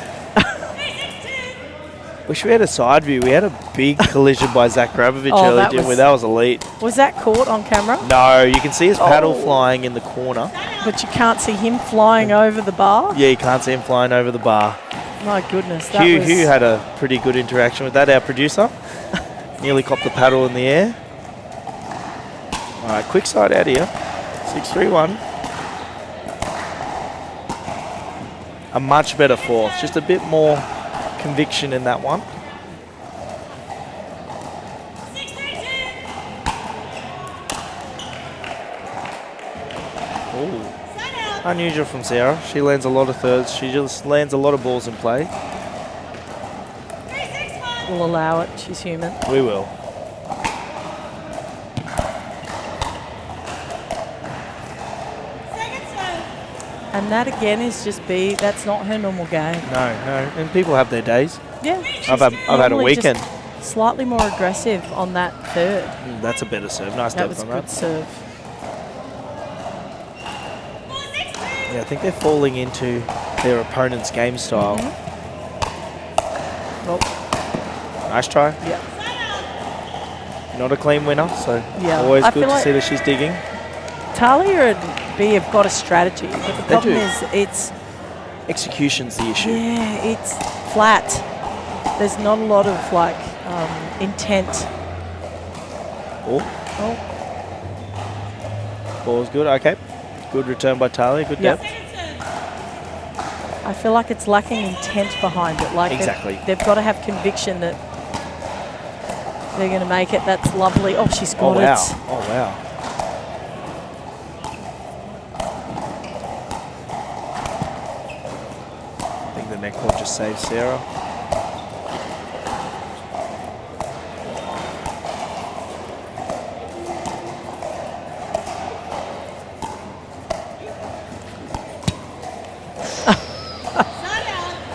S6: Wish we had a side view. We had a big collision by Zach Grabovich
S7: Oh,
S6: earlier,
S7: that
S6: didn't we?
S7: was-
S6: That was elite.
S7: Was that caught on camera?
S6: No, you can see his paddle
S7: Oh.
S6: flying in the corner.
S7: But you can't see him flying over the bar?
S6: Yeah, you can't see him flying over the bar.
S7: My goodness, that
S6: Hugh,
S7: was...
S6: Hugh had a pretty good interaction with that, our producer. Nearly copped the paddle in the air. All right, quick side out here. 6-3-1. A much better fourth. Just a bit more conviction in that one. Ooh. Unusual from Sarah. She lands a lot of thirds. She just lands a lot of balls in play.
S7: We'll allow it. She's human.
S6: We will.
S7: And that again is just B. That's not her normal game.
S6: No. And people have their days.
S7: Yeah.
S6: I've had a
S7: normally just
S6: weekend.
S7: Slightly more aggressive on that third.
S6: That's a better serve. Nice
S7: That
S6: depth
S7: was a
S6: on
S7: good
S6: that.
S7: serve.
S6: Yeah, I think they're falling into their opponent's game style.
S7: Well,
S6: Nice try.
S7: yeah.
S6: Not a clean winner, so
S7: Yeah,
S6: always
S7: I
S6: good
S7: feel
S6: to
S7: like-
S6: see that she's digging.
S7: Talia and B have got a strategy, but the problem
S6: do.
S7: is it's
S6: Execution's the issue.
S7: it's flat. There's not a lot of like intent.
S6: Oh,
S7: Oh,
S6: ball's good. Okay. Good return by Talia. Good
S7: Yep.
S6: depth.
S7: I feel like it's lacking intent behind it. Like
S6: Exactly.
S7: they've got to have conviction that they're going to make it. That's lovely. Oh, she's
S6: Oh,
S7: got
S6: wow.
S7: it.
S6: Oh, wow. I think the neck ball just saved Sarah.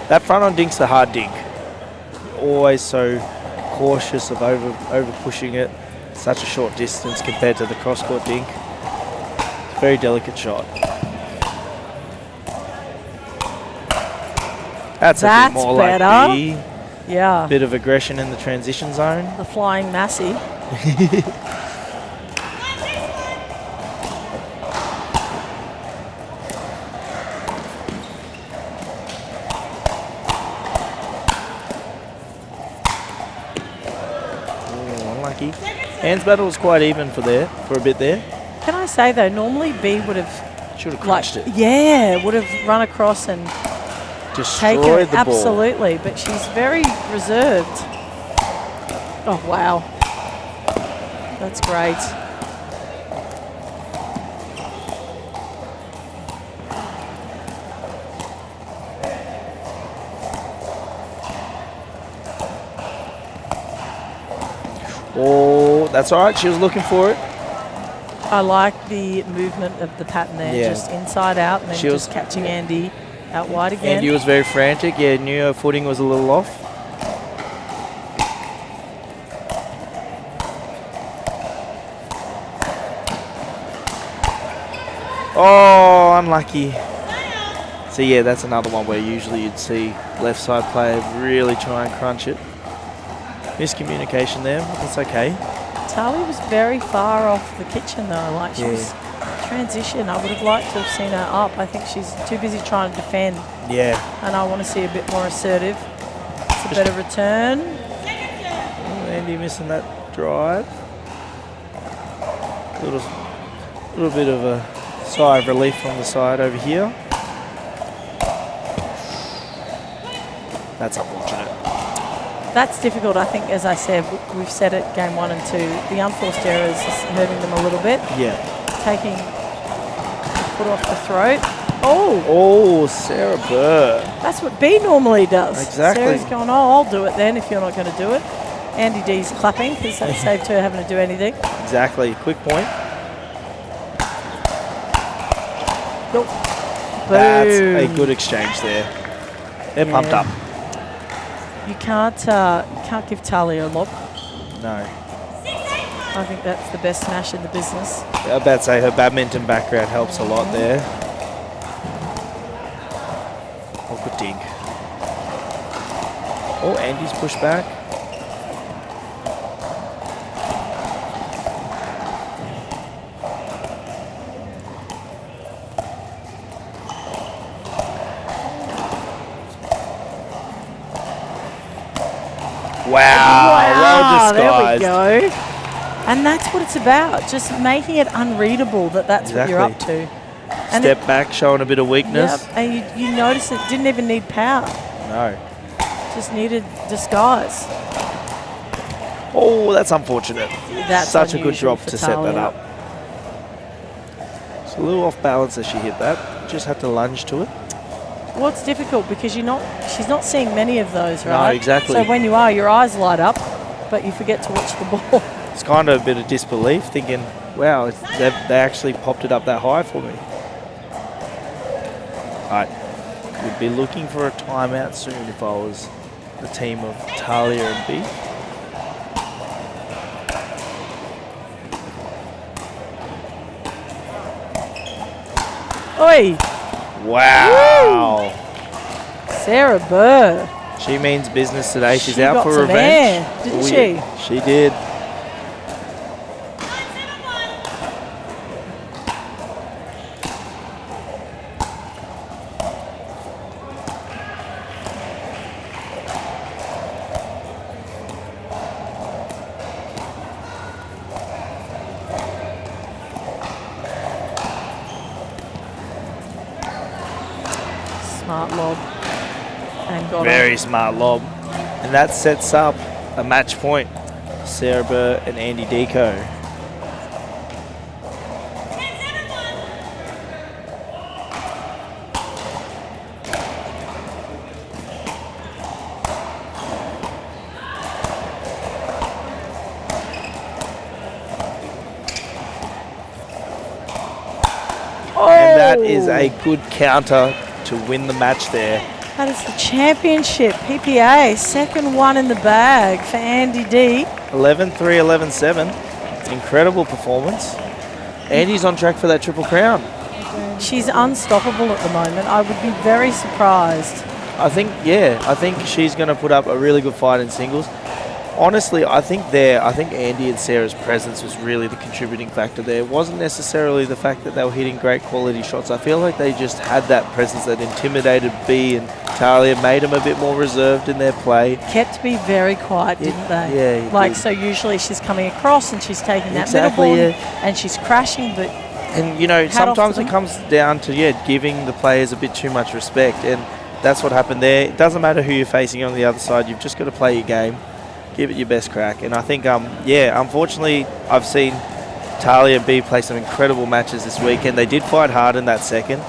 S6: That front on dink's the hard dink. Always so cautious of over pushing it. Such a short distance compared to the cross court dink. Very delicate shot. That's a
S7: That's
S6: bit more
S7: better.
S6: like B.
S7: Yeah.
S6: Bit of aggression in the transition zone.
S7: The flying Massey.
S6: Ooh, unlucky. Hands battle was quite even for a bit there.
S7: Can I say though, normally B would have
S6: Should have
S7: like
S6: crunched it.
S7: yeah, would have run across and taken
S6: Destroyed
S7: it
S6: the ball.
S7: absolutely, but she's very reserved. Oh wow, that's great.
S6: Oh, that's all right. She was looking for it.
S7: I like the movement of the pattern there,
S6: Yeah.
S7: just inside out and then
S6: She was-
S7: just catching Andy out wide again.
S6: Andy was very frantic. Yeah, knew her footing was a little off. Oh, unlucky. So yeah, that's another one where usually you'd see left side player really try and crunch it. Miscommunication there, but that's okay.
S7: Talia was very far off the kitchen though, like she
S6: Yeah.
S7: was transition. I would have liked to have seen her up. I think she's too busy trying to defend,
S6: Yeah.
S7: and I want to see a bit more assertive. It's a better return.
S6: Oh, Andy missing that drive. Little bit of a sigh of relief from the side over here. That's unfortunate.
S7: That's difficult. I think, as I said, we've said it game 1 and 2. The unforced errors is hurting them a little bit.
S6: Yeah.
S7: Taking the foot off the throat. Oh,
S6: Oh, Sarah Burr.
S7: that's what B normally does.
S6: Exactly.
S7: Sarah's going, oh, I'll do it then if you're not going to do it. Andy D's clapping because that saved her having to do anything.
S6: Exactly. Quick point.
S7: Nope.
S6: That's a
S7: Boom.
S6: good exchange there. They're pumped up.
S7: You can't give Talia a lob.
S6: No.
S7: I think that's the best smash in the business.
S6: I was about to say her badminton background helps a lot there. Oh, good dig. Oh, Andy's pushed back. Wow, well disguised.
S7: There we go. And that's what it's about, just making it unreadable that's what you're up to. And
S6: Step back, showing a bit of weakness.
S7: Yep, and you notice it didn't even need power,
S6: No.
S7: just needed disguise.
S6: Oh, that's unfortunate.
S7: That's
S6: Such a good
S7: unusual
S6: drop
S7: for
S6: to set that
S7: Talia.
S6: up. It's a little off balance as she hit that. Just had to lunge to it.
S7: Well, it's difficult because she's not seeing many of those, right?
S6: No, exactly.
S7: So when you are, your eyes light up, but you forget to watch the ball.
S6: It's kind of a bit of disbelief, thinking, wow, they actually popped it up that high for me. All right, would be looking for a timeout soon if I was the team of Talia and B.
S7: Oi,
S6: Wow.
S7: Sarah Burr.
S6: She means business today. She's
S7: She
S6: out
S7: got
S6: for
S7: some
S6: revenge.
S7: air, didn't
S6: Oh,
S7: she?
S6: yeah, she did.
S7: Smart lob. And got
S6: Very
S7: on.
S6: smart lob. And that sets up a match point. Sarah Burr and Andy Deco. And that is a good counter to win the match there.
S7: That is the championship PPA, second one in the bag for Andy D.
S6: 11-3, 11-7. Incredible performance. Andy's on track for that Triple Crown.
S7: She's unstoppable at the moment. I would be very surprised.
S6: I think she's going to put up a really good fight in singles. Honestly, I think Andy and Sarah's presence was really the contributing factor there. It wasn't necessarily the fact that they were hitting great quality shots. I feel like they just had that presence that intimidated B and Talia, made them a bit more reserved in their play.
S7: Kept me very quiet, didn't they?
S6: Yeah, it
S7: like,
S6: did.
S7: so usually she's coming across and she's taking that
S6: Exactly,
S7: middle ball
S6: yeah.
S7: and she's crashing, but
S6: And, you know,
S7: Hat off to
S6: sometimes it
S7: them.
S6: comes down to, giving the players a bit too much respect. And that's what happened there. It doesn't matter who you're facing on the other side. You've just got to play your game. Give it your best crack. And I think, unfortunately, I've seen Talia and B play some incredible matches this weekend. They did fight hard in that second,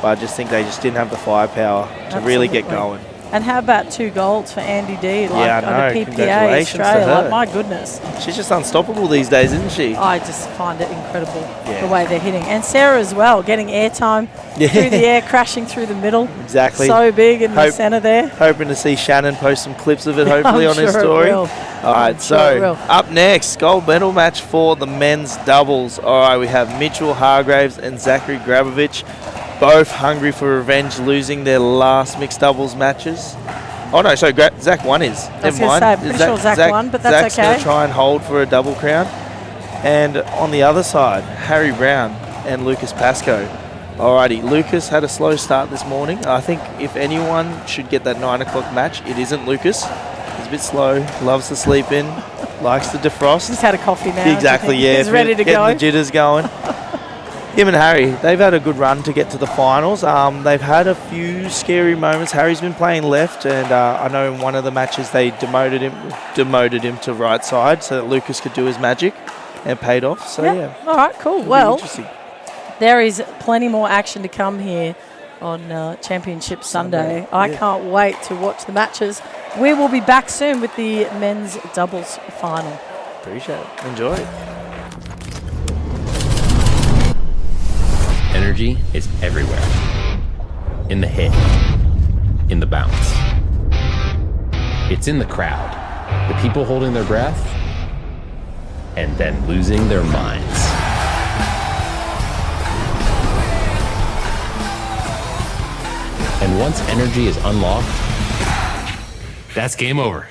S6: but I just think they just didn't have the firepower to really get
S7: Absolutely.
S6: going.
S7: And how about 2 golds for Andy D? Like
S6: Yeah, I
S7: on
S6: know.
S7: a PPA
S6: Congratulations to
S7: Australia.
S6: her.
S7: Like, my goodness.
S6: She's just unstoppable these days, isn't she?
S7: I just find it incredible
S6: Yeah.
S7: the way they're hitting. And Sarah as well, getting airtime through the air, crashing through the middle.
S6: Exactly.
S7: So big in the
S6: Hope-
S7: centre there.
S6: Hoping to see Shannon post some clips of it, hopefully,
S7: I'm
S6: on his
S7: sure it
S6: story.
S7: will.
S6: All right,
S7: sure it will.
S6: up next, gold medal match for the men's doubles. All right, we have Mitchell Hargraves and Zachary Grabovich, both hungry for revenge, losing their last mixed doubles matches. Oh no, so Zach won his.
S7: I was going to say, I'm pretty sure Zach won, but that's
S6: Zach's going
S7: okay.
S6: to try and hold for a double crown. And on the other side, Harry Brown and Lucas Pascoe. Alrighty, Lucas had a slow start this morning. I think if anyone should get that 9 o'clock match, it isn't Lucas. He's a bit slow, loves to sleep in, likes to defrost.
S7: He's had a coffee now.
S6: Exactly, yeah.
S7: He's ready to
S6: getting
S7: go.
S6: the jitters going. Him and Harry, they've had a good run to get to the finals. They've had a few scary moments. Harry's been playing left, and I know in one of the matches they demoted him to right side so that Lucas could do his magic, and paid off. So yeah.
S7: All right, cool.
S6: It'll be
S7: Well,
S6: interesting.
S7: there is plenty more action to come here on Championship Sunday. I can't wait to watch the matches. We will be back soon with the men's doubles final.
S6: Appreciate it. Enjoy it.
S5: Energy is everywhere. In the hit, in the bounce. It's in the crowd, the people holding their breath, and then losing their minds. And once energy is unlocked, that's game over.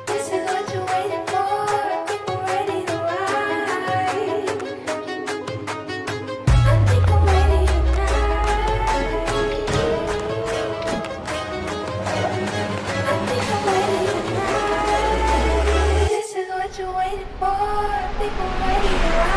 S4: This is what you're waiting for. People ready to ride. I think I'm ready tonight. I think I'm ready tonight. This is what you're waiting for. People ready to ride.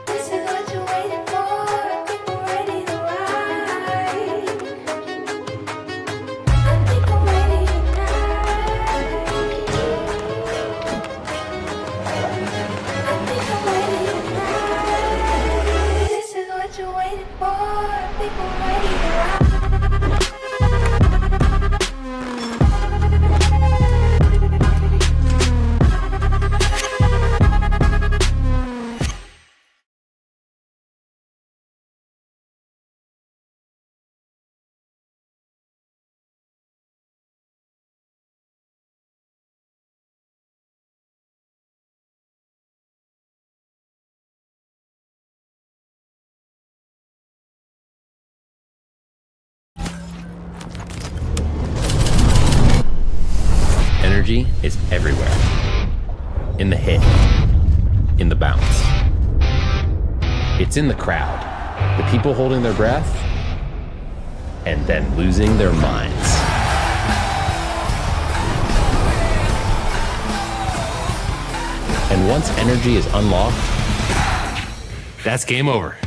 S4: This is what you're waiting for. People ready to ride. I think I'm ready tonight. I think I'm ready tonight. This is what you're waiting for. People ready to ride.
S5: energy is everywhere. In the hit, in the bounce. It's in the crowd, the people holding their breath, and then losing their minds. And once energy is unlocked, that's game over.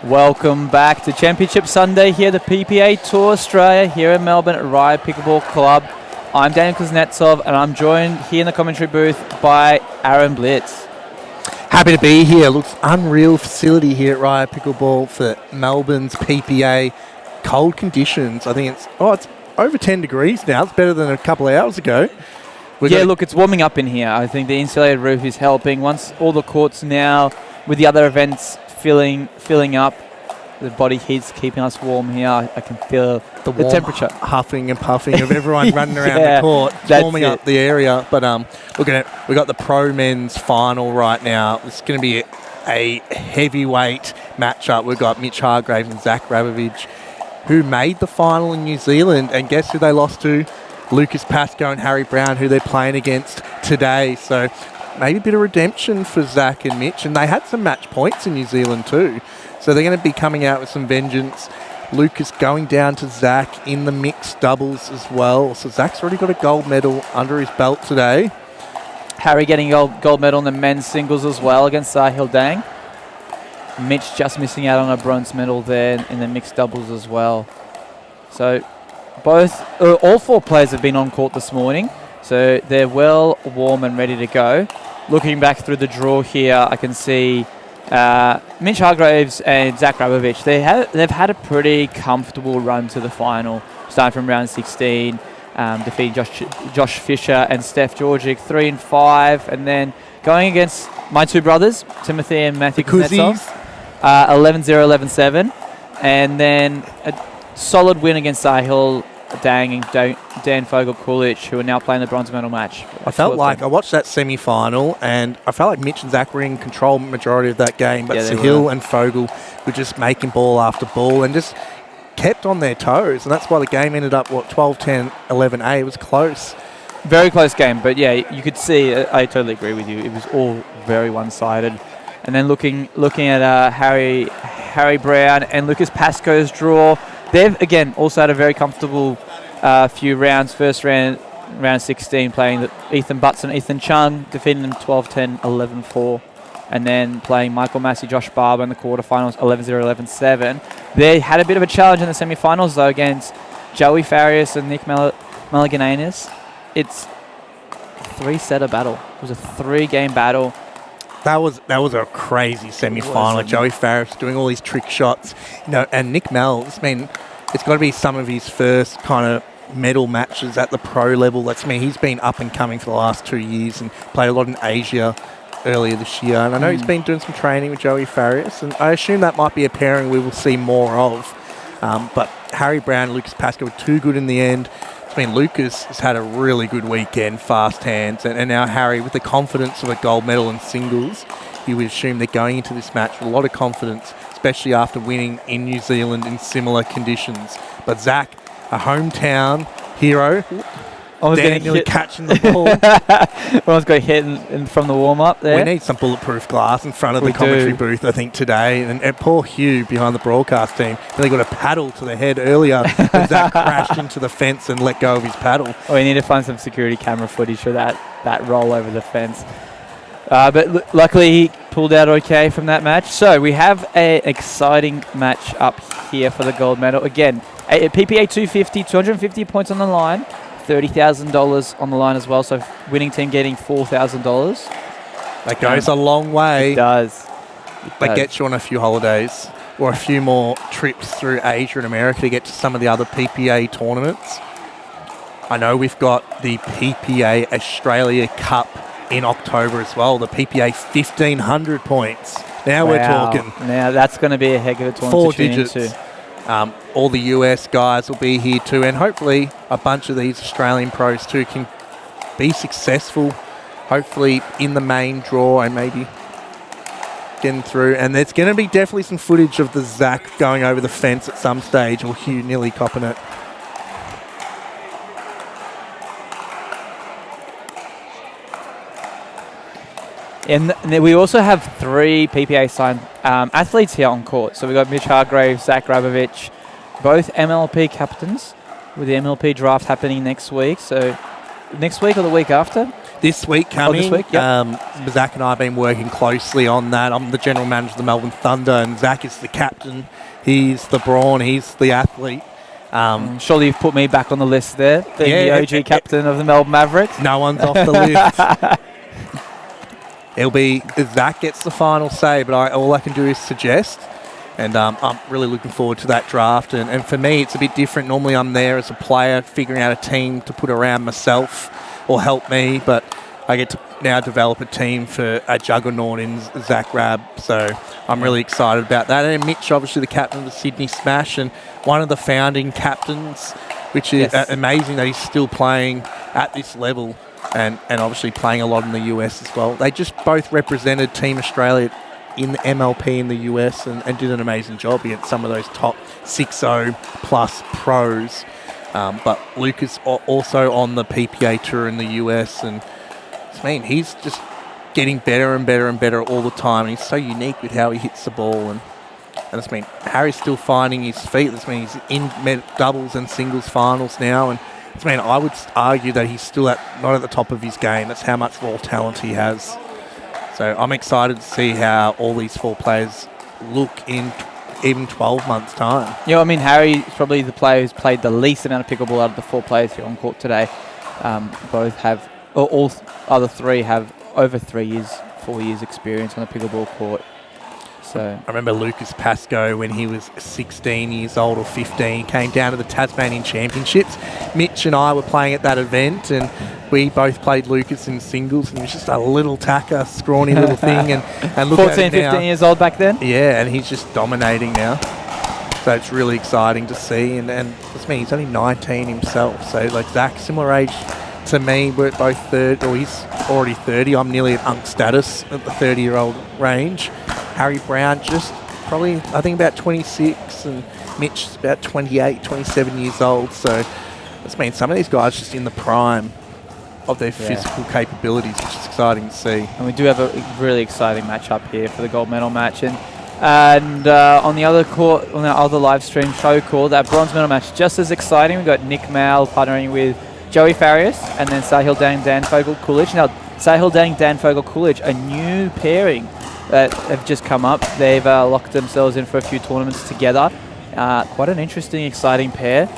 S1: Welcome back to Championship Sunday here, the PPA Tour Australia here in Melbourne at Rye Pickleball Club. I'm Daniel Kuznetsov and I'm joined here in the commentary booth by Aaron Blitz.
S2: Happy to be here. Looks unreal facility here at Rye Pickleball for Melbourne's PPA. Cold conditions. I think it's over 10 degrees now. It's better than a couple of hours ago.
S1: Look, it's warming up in here. I think the insulated roof is helping. Once all the courts now with the other events filling up, the body heat's keeping us warm here. I can feel the temperature.
S2: Huffing and puffing of everyone running around the court, warming up the area. But look at it. We've got the pro men's final right now. It's going to be a heavyweight matchup. We've got Mitch Hargraves and Zach Rabovich, who made the final in New Zealand. And guess who they lost to? Lucas Pascoe and Harry Brown, who they're playing against today. So maybe a bit of redemption for Zach and Mitch. And they had some match points in New Zealand too. So they're going to be coming out with some vengeance. Lucas going down to Zach in the mixed doubles as well. So Zach's already got a gold medal under his belt today.
S1: Harry getting a gold medal in the men's singles as well against Sahil Dang. Mitch just missing out on a bronze medal there in the mixed doubles as well. So all four players have been on court this morning. So they're well, warm and ready to go. Looking back through the draw here, I can see Mitch Hargraves and Zach Rabovich. They've had a pretty comfortable run to the final, starting from round 16, defeating Josh Fisher and Steph Georgic 3 and 5, and then going against my two brothers, Timothy and Matthew Kuznetsov, 11-0, 11-7, and then a solid win against Sahil Dang and Dan Fogel-Coolidge, who are now playing the bronze medal match.
S2: I watched that semi-final and I felt like Mitch and Zach were in control majority of that game, but Sahil and Fogel were just making ball after ball and just kept on their toes, and that's why the game ended up, 12-10, 11-8. It was close.
S1: Very close game, but yeah, you could see, I totally agree with you, it was all very one-sided. And then looking at Harry Brown and Lucas Pascoe's draw, they've, again, also had a very comfortable few rounds. First round 16, playing Ethan Butts and Ethan Chung, defeating them 12-10, 11-4. And then playing Michael Massey, Josh Barber in the quarterfinals, 11-0, 11-7. They had a bit of a challenge in the semi-finals, though, against Joey Farias and Nick Malagananis. It's a 3-setter battle. It was a 3-game battle.
S2: That was a crazy semi-final. Joey Farias doing all these trick shots, and Nick Mel's. It's got to be some of his first kind of medal matches at the pro level. He's been up and coming for the last 2 years and played a lot in Asia. earlier this year, and I know he's been doing some training with Joey Farias, and I assume that might be a pairing we will see more of. But Harry Brown and Lucas Pascoe were too good in the end. I mean, Lucas has had a really good weekend, fast hands, and now Harry, with the confidence of a gold medal in singles, you would assume they're going into this match with a lot of confidence, especially after winning in New Zealand in similar conditions. But Zach, a hometown hero, nearly catching the ball.
S1: Everyone's got hit from the warm-up there.
S2: We need some bulletproof glass in front of the commentary booth, I think, today. And poor Hugh behind the broadcast team, they got a paddle to the head earlier, but Zach crashed into the fence and let go of his paddle.
S1: Oh, we need to find some security camera footage for that roll over the fence. But luckily he pulled out okay from that match. So we have an exciting match up here for the gold medal. Again, a PPA250, 250 points on the line, $30,000 on the line as well. So winning team getting $4,000.
S2: That goes a long way.
S1: It does.
S2: That gets you on a few holidays or a few more trips through Asia and America to get to some of the other PPA tournaments. I know we've got the PPA Australia Cup in October as well, the PPA 1,500 points. Now we're talking.
S1: Now that's going to be a heck of a tournament
S2: 4
S1: to tune
S2: digits.
S1: into.
S2: All the US guys will be here too, and hopefully a bunch of these Australian pros too can be successful, hopefully in the main draw and maybe getting through. And there's going to be definitely some footage of the Zach going over the fence at some stage, or Hugh nearly copping it.
S1: And we also have 3 PPA signed athletes here on court. So we've got Mitch Hargraves, Zach Grabovich, both MLP captains, with the MLP draft happening next week. So next week or the week after?
S2: This week coming.
S1: This week, yep.
S2: Zach and I have been working closely on that. I'm the general manager of the Melbourne Thunder, and Zach is the captain. He's the brawn. He's the athlete.
S1: Surely you've put me back on the list there, being the OG captain of the Melbourne Mavericks.
S2: No one's off the list. It'll be Zach gets the final say, but all I can do is suggest. And I'm really looking forward to that draft. And for me, it's a bit different. Normally I'm there as a player, figuring out a team to put around myself or help me. But I get to now develop a team for a juggernaut in Zach Rab. So I'm really excited about that. And Mitch, obviously the captain of the Sydney Smash and one of the founding captains, which is amazing that he's still playing at this level. And obviously playing a lot in the US as well. They just both represented Team Australia in the MLP in the US and did an amazing job against some of those top 6-0 plus pros. But Lucas also on the PPA tour in the US, and I mean, he's just getting better and better and better all the time. And he's so unique with how he hits the ball. And I mean, Harry's still finding his feet. I mean, he's in doubles and singles finals now. And I would argue that he's still not at the top of his game. That's how much raw talent he has. So I'm excited to see how all these 4 players look in even 12 months' time.
S1: Yeah, I mean, Harry is probably the player who's played the least amount of pickleball out of the 4 players here on court today. Both have, or all other 3 have over 4 years experience on the pickleball court. So
S2: I remember Lucas Pascoe when he was 16 years old or 15, came down to the Tasmanian Championships. Mitch and I were playing at that event, and we both played Lucas in singles, and he was just a little tacker, scrawny little thing. And look
S1: 14,
S2: at him now.
S1: 15 years old back then?
S2: Yeah, and he's just dominating now. So it's really exciting to see. And that's me, he's only 19 himself. So like Zach, similar age to me, we're both 30, or he's already 30. I'm nearly at unk status at the 30-year-old range. Harry Brown just probably, I think, about 26, and Mitch about 28, 27 years old. So that's means some of these guys just in the prime of their physical capabilities, which is exciting to see.
S1: And we do have a really exciting match up here for the gold medal match. And on the other court, on our other live stream show called, that bronze medal match, just as exciting. We've got Nick Mal partnering with Joey Farias and then Sahil Dang, Dan Fogel-Coolidge. Now, Sahil Dang, Dan Fogel-Coolidge, a new pairing that have just come up. They've locked themselves in for a few tournaments together. Quite an interesting, exciting pair.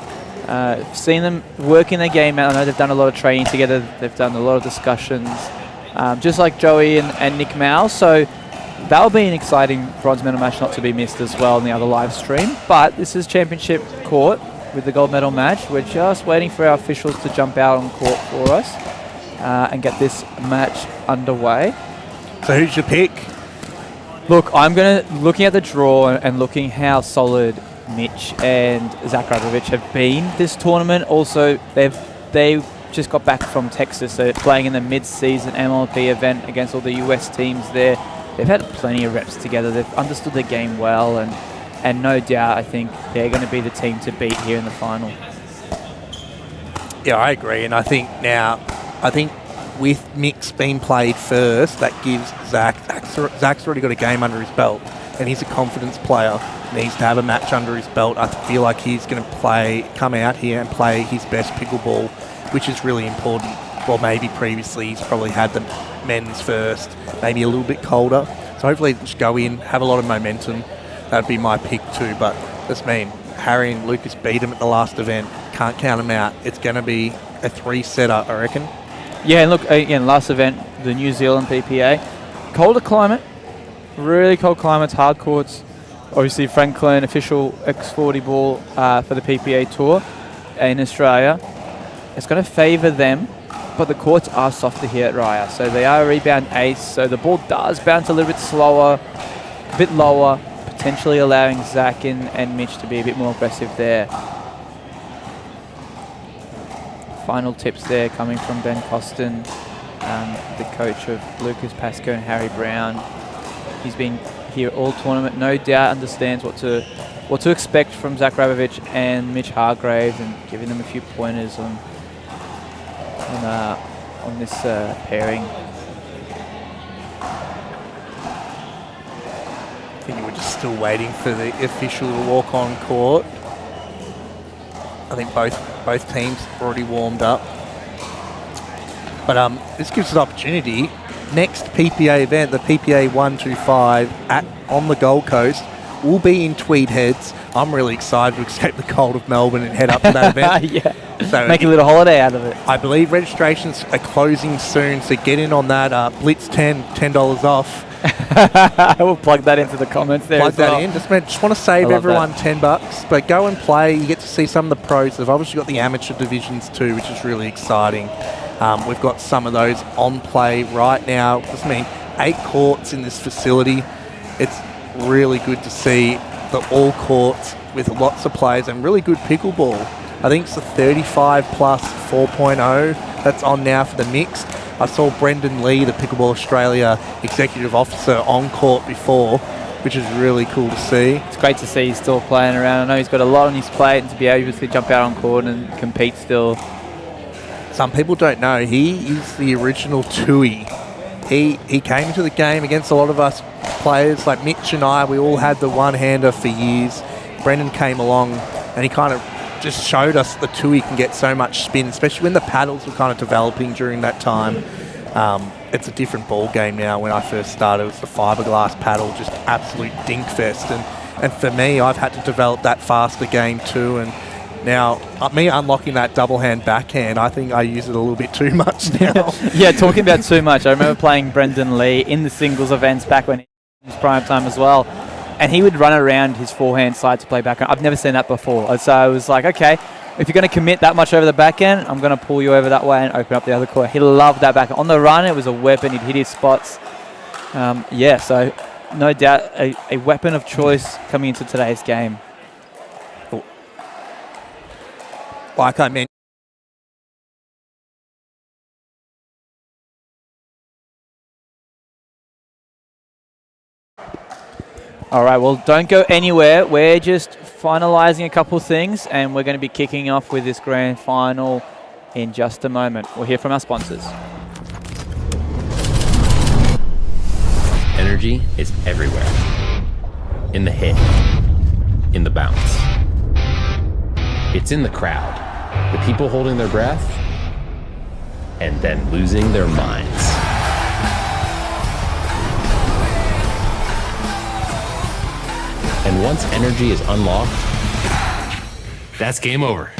S1: Seen them working their game out. I know they've done a lot of training together. They've done a lot of discussions, just like Joey and Nick Mal. So that'll be an exciting bronze medal match not to be missed as well in the other live stream. But this is championship court with the gold medal match. We're just waiting for our officials to jump out on court for us and get this match underway.
S2: So who's your pick?
S1: Look, looking at the draw and looking how solid Mitch and Zach Radovich have been this tournament. Also, they just got back from Texas, so playing in the mid-season MLP event against all the US teams there. They've had plenty of reps together. They've understood the game well, and no doubt, I think they're going to be the team to beat here in the final.
S2: Yeah, I agree, and I think with Mix being played first, that gives Zach's already got a game under his belt, and he's a confidence player. Needs to have a match under his belt. I feel like he's going to come out here and play his best pickleball, which is really important. Well, maybe previously he's probably had the men's first, maybe a little bit colder. So hopefully just go in, have a lot of momentum. That'd be my pick too, but that's mean. Harry and Lucas beat him at the last event. Can't count him out. It's going to be a 3-setter, I reckon.
S1: Yeah, and look, again, last event, the New Zealand PPA. Colder climate, really cold climates, hard courts. Obviously, Franklin, official X40 ball for the PPA Tour in Australia. It's going to favour them, but the courts are softer here at Raya. So they are a rebound ace, so the ball does bounce a little bit slower, a bit lower, potentially allowing Zach and Mitch to be a bit more aggressive there. Final tips there coming from Ben Costin, the coach of Lucas Pascoe and Harry Brown. He's been here all tournament, no doubt understands what to expect from Zach Rabovich and Mitch Hargraves, and giving them a few pointers on this pairing.
S2: I think we're just still waiting for the official to walk on court. I think both teams already warmed up. But this gives us opportunity. Next PPA event, the PPA250 on the Gold Coast, will be in Tweed Heads. I'm really excited to escape the cold of Melbourne and head up to that event.
S1: Yeah,
S2: so
S1: make a little holiday out of it.
S2: I believe registrations are closing soon, so get in on that. Blitz $10 off.
S1: We'll plug that into the comments there.
S2: Plug
S1: as well.
S2: that in. Just want to save everyone $10, but go and play. You get to see some of the pros. They've obviously got the amateur divisions too, which is really exciting. We've got some of those on play right now. I mean, 8 courts in this facility. It's really good to see the all courts with lots of players and really good pickleball. I think it's the 35 plus 4.0 that's on now for the mixed. I saw Brendan Lee, the Pickleball Australia Executive Officer, on court before, which is really cool to see.
S1: It's great to see he's still playing around. I know he's got a lot on his plate, and to be able to jump out on court and compete still.
S2: Some people don't know, he is the original Tui. He came into the game against a lot of us players, like Mitch and I. We all had the one-hander for years. Brendan came along and he kind of just showed us the Tui can get so much spin, especially when the paddles were kind of developing during that time. It's a different ball game now. When I first started, it was the fiberglass paddle, just absolute dinkfest. And for me, I've had to develop that faster game too. And now, me unlocking that double hand backhand, I think I use it a little bit too much now.
S1: Yeah, talking about too much. I remember playing Brendan Lee in the singles events back when he was prime time as well. And he would run around his forehand side to play backhand. I've never seen that before. So I was like, okay, if you're going to commit that much over the backhand, I'm going to pull you over that way and open up the other court. He loved that backhand. On the run, it was a weapon. He'd hit his spots. Yeah, so no doubt a weapon of choice coming into today's game.
S2: Like I mentioned,
S1: All right, well, don't go anywhere. We're just finalising a couple things, and we're going to be kicking off with this grand final in just a moment. We'll hear from our sponsors.
S5: Energy is everywhere. In the hit, in the bounce. It's in the crowd. The people holding their breath and then losing their minds. And once energy is unlocked, that's game over.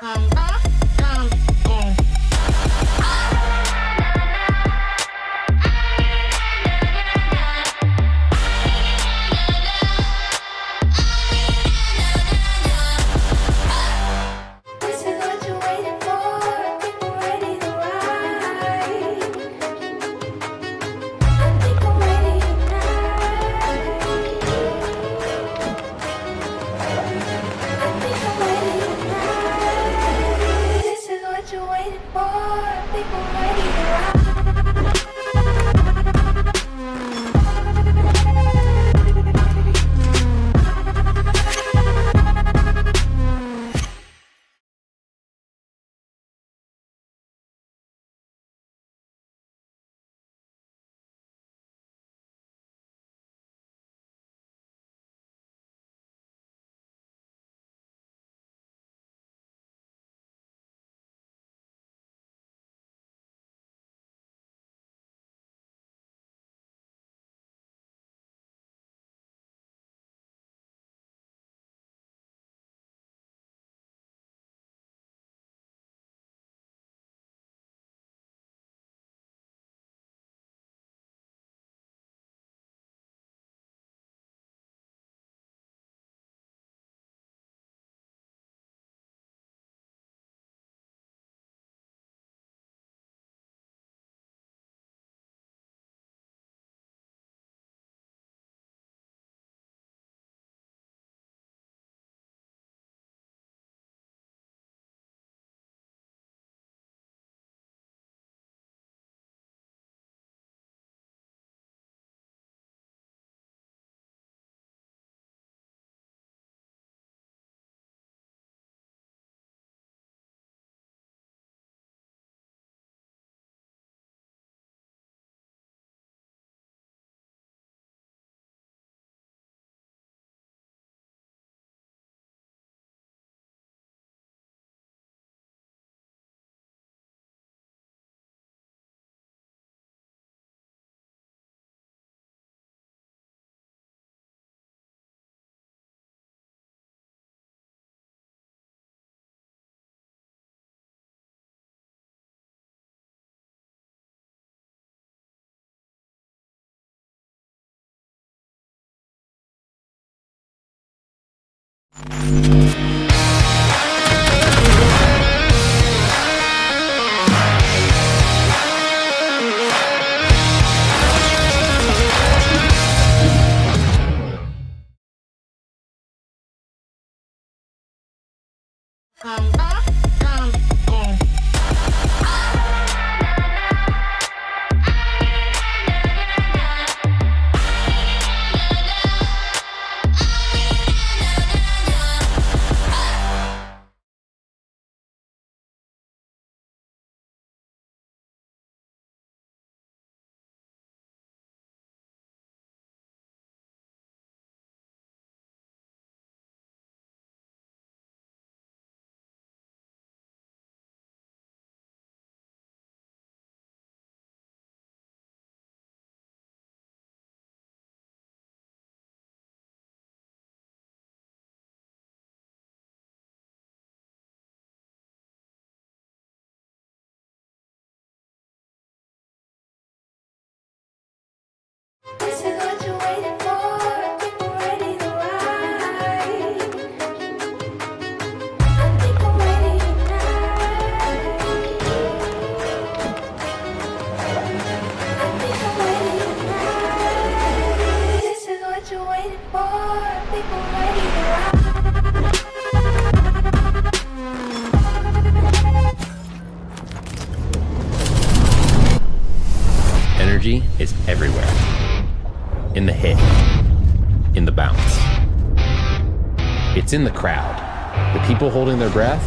S4: This is what you're waiting for. People ready to ride. I think I'm ready tonight. I think I'm ready tonight. This is what you're waiting for. People ready to ride. This is what you're waiting for. People ready to ride. I think I'm ready tonight. I think I'm ready tonight. This is what you're waiting for. People ready to ride.
S5: Energy is everywhere. In the hit, in the bounce. It's in the crowd, the people holding their breath,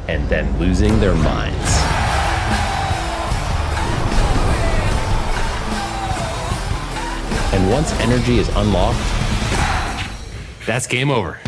S5: and then losing their minds. And once energy is unlocked, that's game over.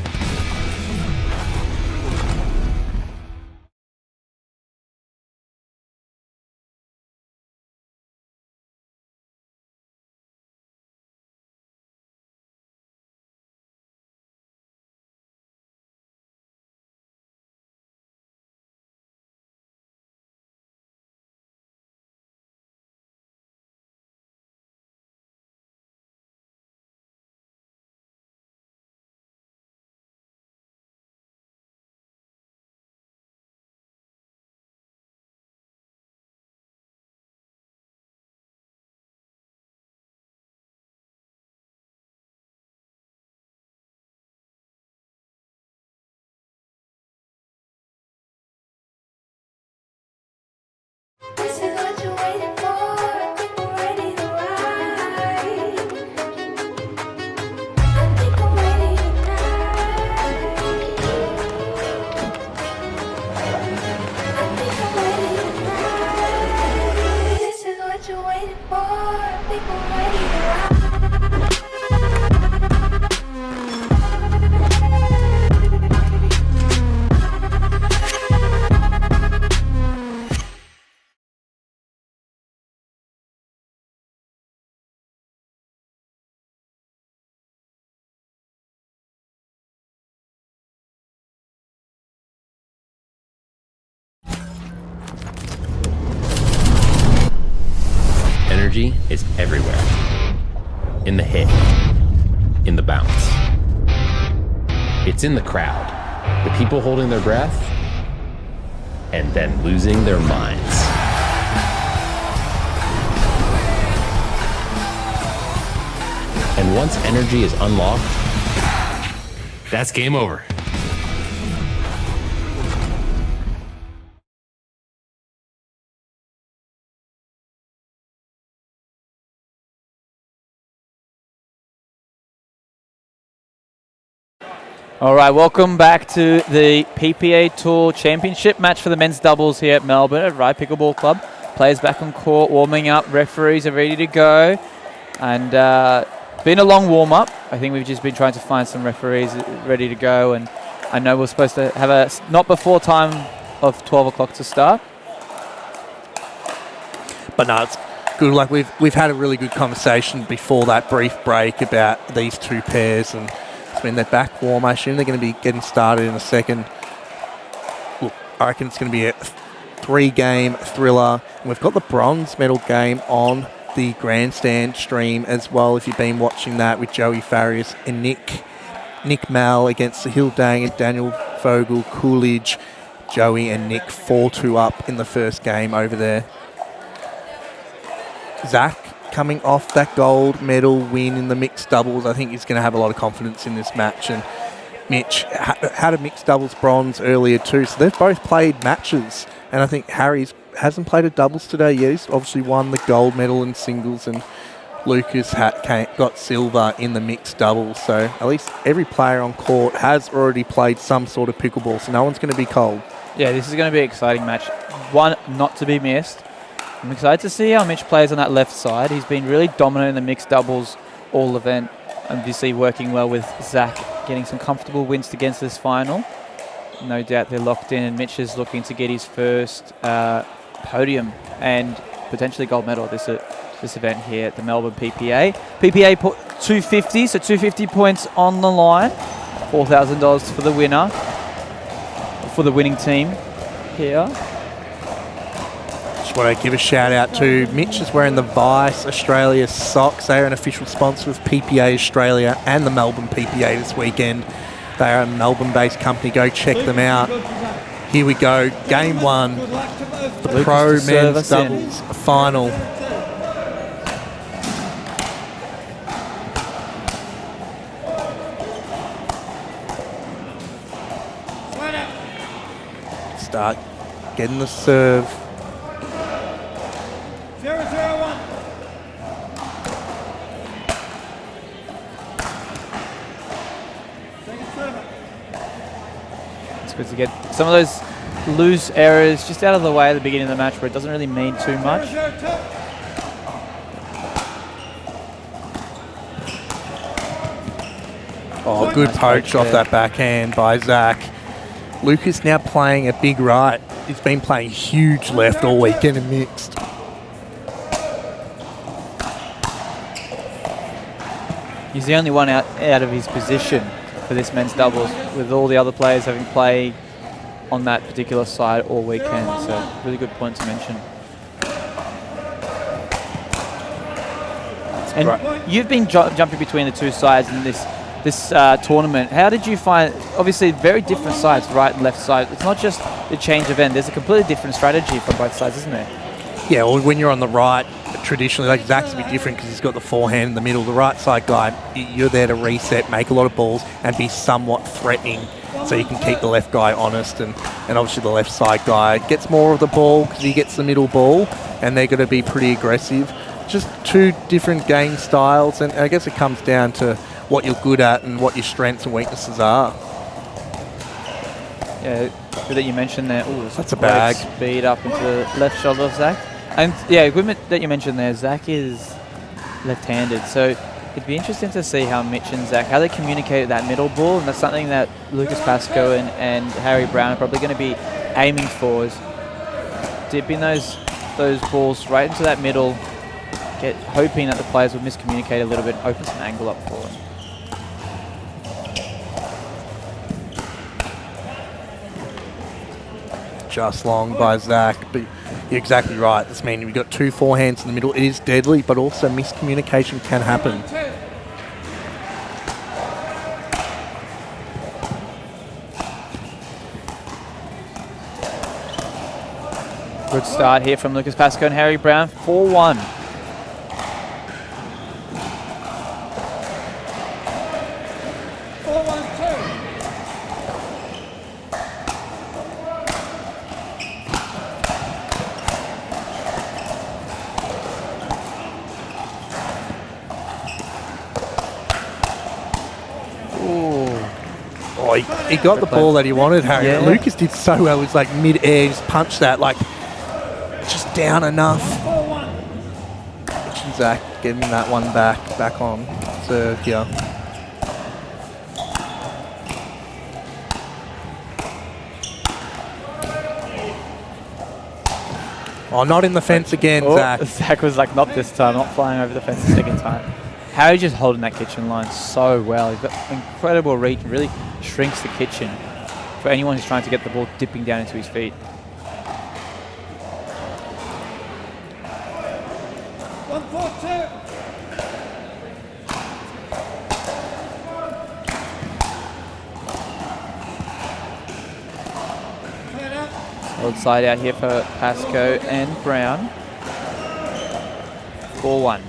S4: waiting for. People ready to ride. I think I'm ready tonight. I think I'm ready tonight. This is what you're waiting for. People ready to ride.
S5: Energy is everywhere. In the hit, in the bounce. It's in the crowd, the people holding their breath, and then losing their minds. And once energy is unlocked, that's game over.
S1: All right, welcome back to the PPA Tour Championship match for the men's doubles here at Melbourne at Rye Pickleball Club. Players back on court, warming up. Referees are ready to go. And been a long warm-up. I think we've just been trying to find some referees ready to go. And I know we're supposed to have a not before time of 12 o'clock to start.
S2: But no, it's good. Like we've had a really good conversation before that brief break about these two pairs, and it's been their back warm. I assume they're going to be getting started in a second. Look, I reckon it's going to be a 3-game thriller. And we've got the bronze medal game on the grandstand stream as well, if you've been watching that, with Joey Farias and Nick Mal against Sahil Dang and Daniel Vogel Coolidge. Joey and Nick 4-2 up in the first game over there. Zach, coming off that gold medal win in the mixed doubles, I think he's going to have a lot of confidence in this match. And Mitch had a mixed doubles bronze earlier too, so they've both played matches. And I think Harry's hasn't played a doubles today yet. He's obviously won the gold medal in singles, and Lucas got silver in the mixed doubles. So at least every player on court has already played some sort of pickleball, so no one's going to be cold.
S1: Yeah, this is going to be an exciting match. One not to be missed. I'm excited to see how Mitch plays on that left side. He's been really dominant in the mixed doubles all event. Obviously working well with Zach, getting some comfortable wins to get to this final. No doubt they're locked in, and Mitch is looking to get his first podium and potentially gold medal this event here at the Melbourne PPA. PPA 250, so 250 points on the line. $4,000 for the winner, for the winning team here.
S2: Just want to give a shout out to Mitch is wearing the Vice Australia socks. They are an official sponsor of PPA Australia and the Melbourne PPA this weekend. They are a Melbourne-based company. Go check them out. Here we go. Game 1. The Pro Men's Doubles Final. Start getting the serve.
S3: 0-0-1.
S1: It's good to get some of those loose errors just out of the way at the beginning of the match where it doesn't really mean too much.
S3: 0-0-2.
S2: Oh, good poach off that backhand by Zach. Lucas now playing a big right. He's been playing huge left all weekend and mixed.
S1: He's the only one out of his position for this men's doubles, with all the other players having played on that particular side all weekend. So really good point to mention. And you've been jumping between the two sides in this tournament. How did you find, obviously very different sides, right and left side. It's not just the change of end. There's a completely different strategy for both sides, isn't there?
S2: Yeah, well, when you're on the right, traditionally, like Zach's a bit different because he's got the forehand in the middle. The right side guy, you're there to reset, make a lot of balls, and be somewhat threatening so you can keep the left guy honest, and obviously the left side guy gets more of the ball because he gets the middle ball, and they're going to be pretty aggressive. Just two different game styles, and I guess it comes down to what you're good at and what your strengths and weaknesses are.
S1: Yeah, good that you mentioned there. Ooh,
S2: That's a bag.
S1: Speed up into the left shoulder of Zach. And yeah, good that you mentioned there, Zach is left-handed, so it'd be interesting to see how Mitch and Zach, how they communicate that middle ball, and that's something that Lucas Pascoe and Harry Brown are probably going to be aiming for, is dipping those balls right into that middle, hoping that the players will miscommunicate a little bit, open some angle up for them.
S2: Just long by Zach, but you're exactly right. This means we've got two forehands in the middle. It is deadly, but also miscommunication can happen.
S1: Good start here from Lucas Pascoe and Harry Brown, 4-1.
S2: He got the ball that he wanted, Harry.
S1: Yeah.
S2: Lucas did so well. It was like mid-air, just punched that, like, just down enough. Zach getting that one back on serve here. Oh, not in the fence again, Zach.
S1: Zach was like, not this time, not flying over the fence the second time. Harry's just holding that kitchen line so well. He's got incredible reach, really shrinks the kitchen for anyone who's trying to get the ball dipping down into his feet. Solid side out here for Pascoe and Brown. 4-1.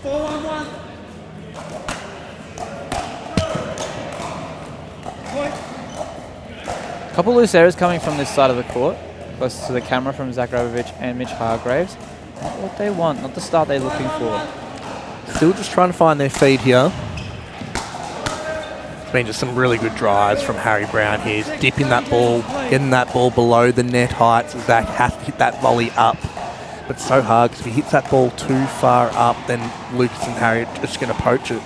S1: Couple loose errors coming from this side of the court. Close to the camera from Zach Rabovich and Mitch Hargraves. Not what they want, not the start they're looking for.
S2: Still just trying to find their feet here. It's been just some really good drives from Harry Brown here. He's dipping that ball, getting that ball below the net height, so Zach has to hit that volley up. But it's so hard because if he hits that ball too far up, then Lucas and Harry are just going to poach it.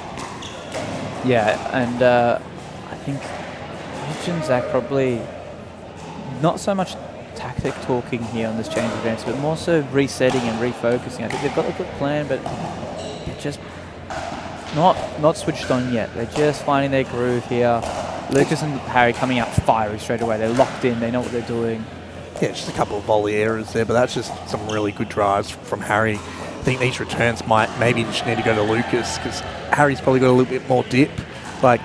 S1: Yeah, and I think Mitch and Zach probably not so much tactic talking here on this change of events, but more so resetting and refocusing. I think they've got a good plan, but they're just not switched on yet. They're just finding their groove here. Lucas and Harry coming out fiery straight away. They're locked in. They know what they're doing.
S2: Yeah, just a couple of volley errors there, but that's just some really good drives from Harry. I think these returns maybe just need to go to Lucas because Harry's probably got a little bit more dip. Like,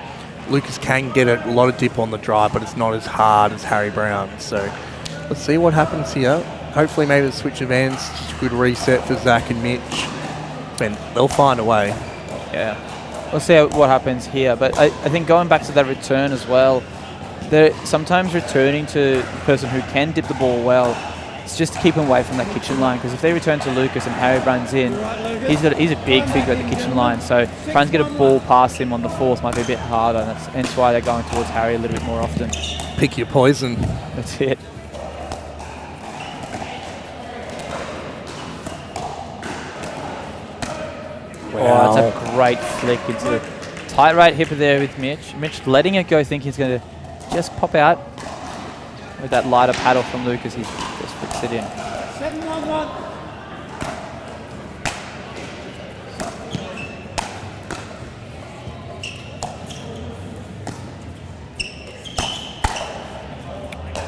S2: Lucas can get a lot of dip on the drive, but it's not as hard as Harry Brown. So let's see what happens here. Hopefully maybe the switch of ends, just a good reset for Zach and Mitch. And they'll find a way.
S1: Yeah, we'll see what happens here. But I think going back to that return as well, they're sometimes returning to the person who can dip the ball well. It's just to keep him away from that kitchen line, because if they return to Lucas and Harry runs in, he's a big figure at the kitchen line, so trying to get a ball past him on the force might be a bit harder, and that's hence why they're going towards Harry a little bit more often.
S2: Pick your poison.
S1: That's it. Wow. Oh, that's a great flick into the tight right hip there with Mitch. Mitch letting it go, think he's going to just pop out with that lighter paddle from Lucas. He just flicks it in.
S3: 7-1-1.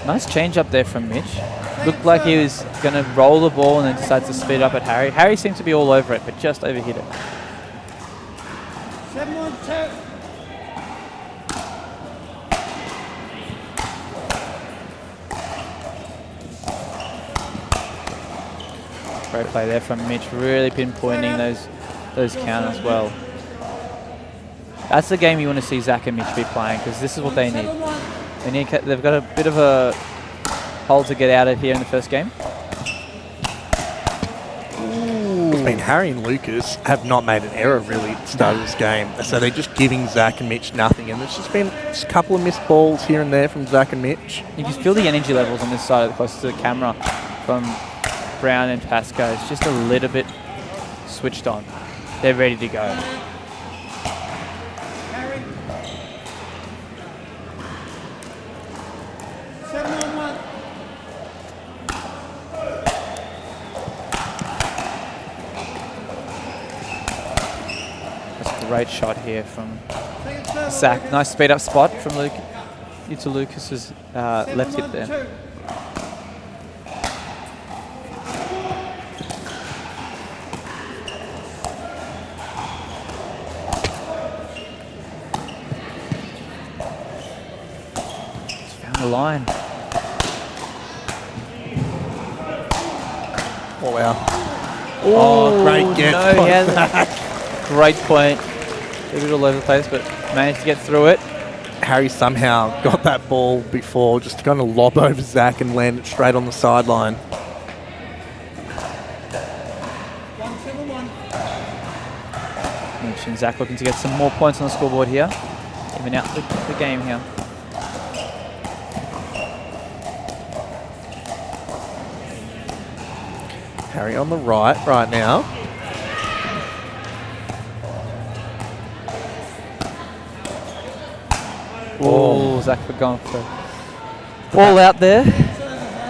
S1: Nice change up there from Mitch. Looked like he was going to roll the ball and then decides to speed up at Harry. Harry seemed to be all over it, but just overhit it.
S3: 7-1-2.
S1: Great play there from Mitch, really pinpointing those counters well. That's the game you want to see Zach and Mitch be playing, because this is what they need. They've got a bit of a hole to get out of here in the first game.
S2: I mean, Harry and Lucas have not made an error really at the start of this game. So they're just giving Zach and Mitch nothing. And there's just been a couple of missed balls here and there from Zach and Mitch.
S1: You can feel the energy levels on this side close to the camera from Brown and Pasco. It's just a little bit switched on. They're ready to go.
S3: Harry. 7-on-1.
S1: That's a great shot here from Zach. Nice speed up spot from Luke into Lucas's left hip there. The line.
S2: Oh, wow. Oh, great get.
S1: No, great point. A bit all over the place, but managed to get through it.
S2: Harry somehow got that ball before, just going to lob over Zach and land it straight on the sideline.
S3: 1-7-1.
S1: Mitch and Zach looking to get some more points on the scoreboard here. Even out the game here.
S2: Harry on the right now.
S1: Oh, Zach for going for all out there.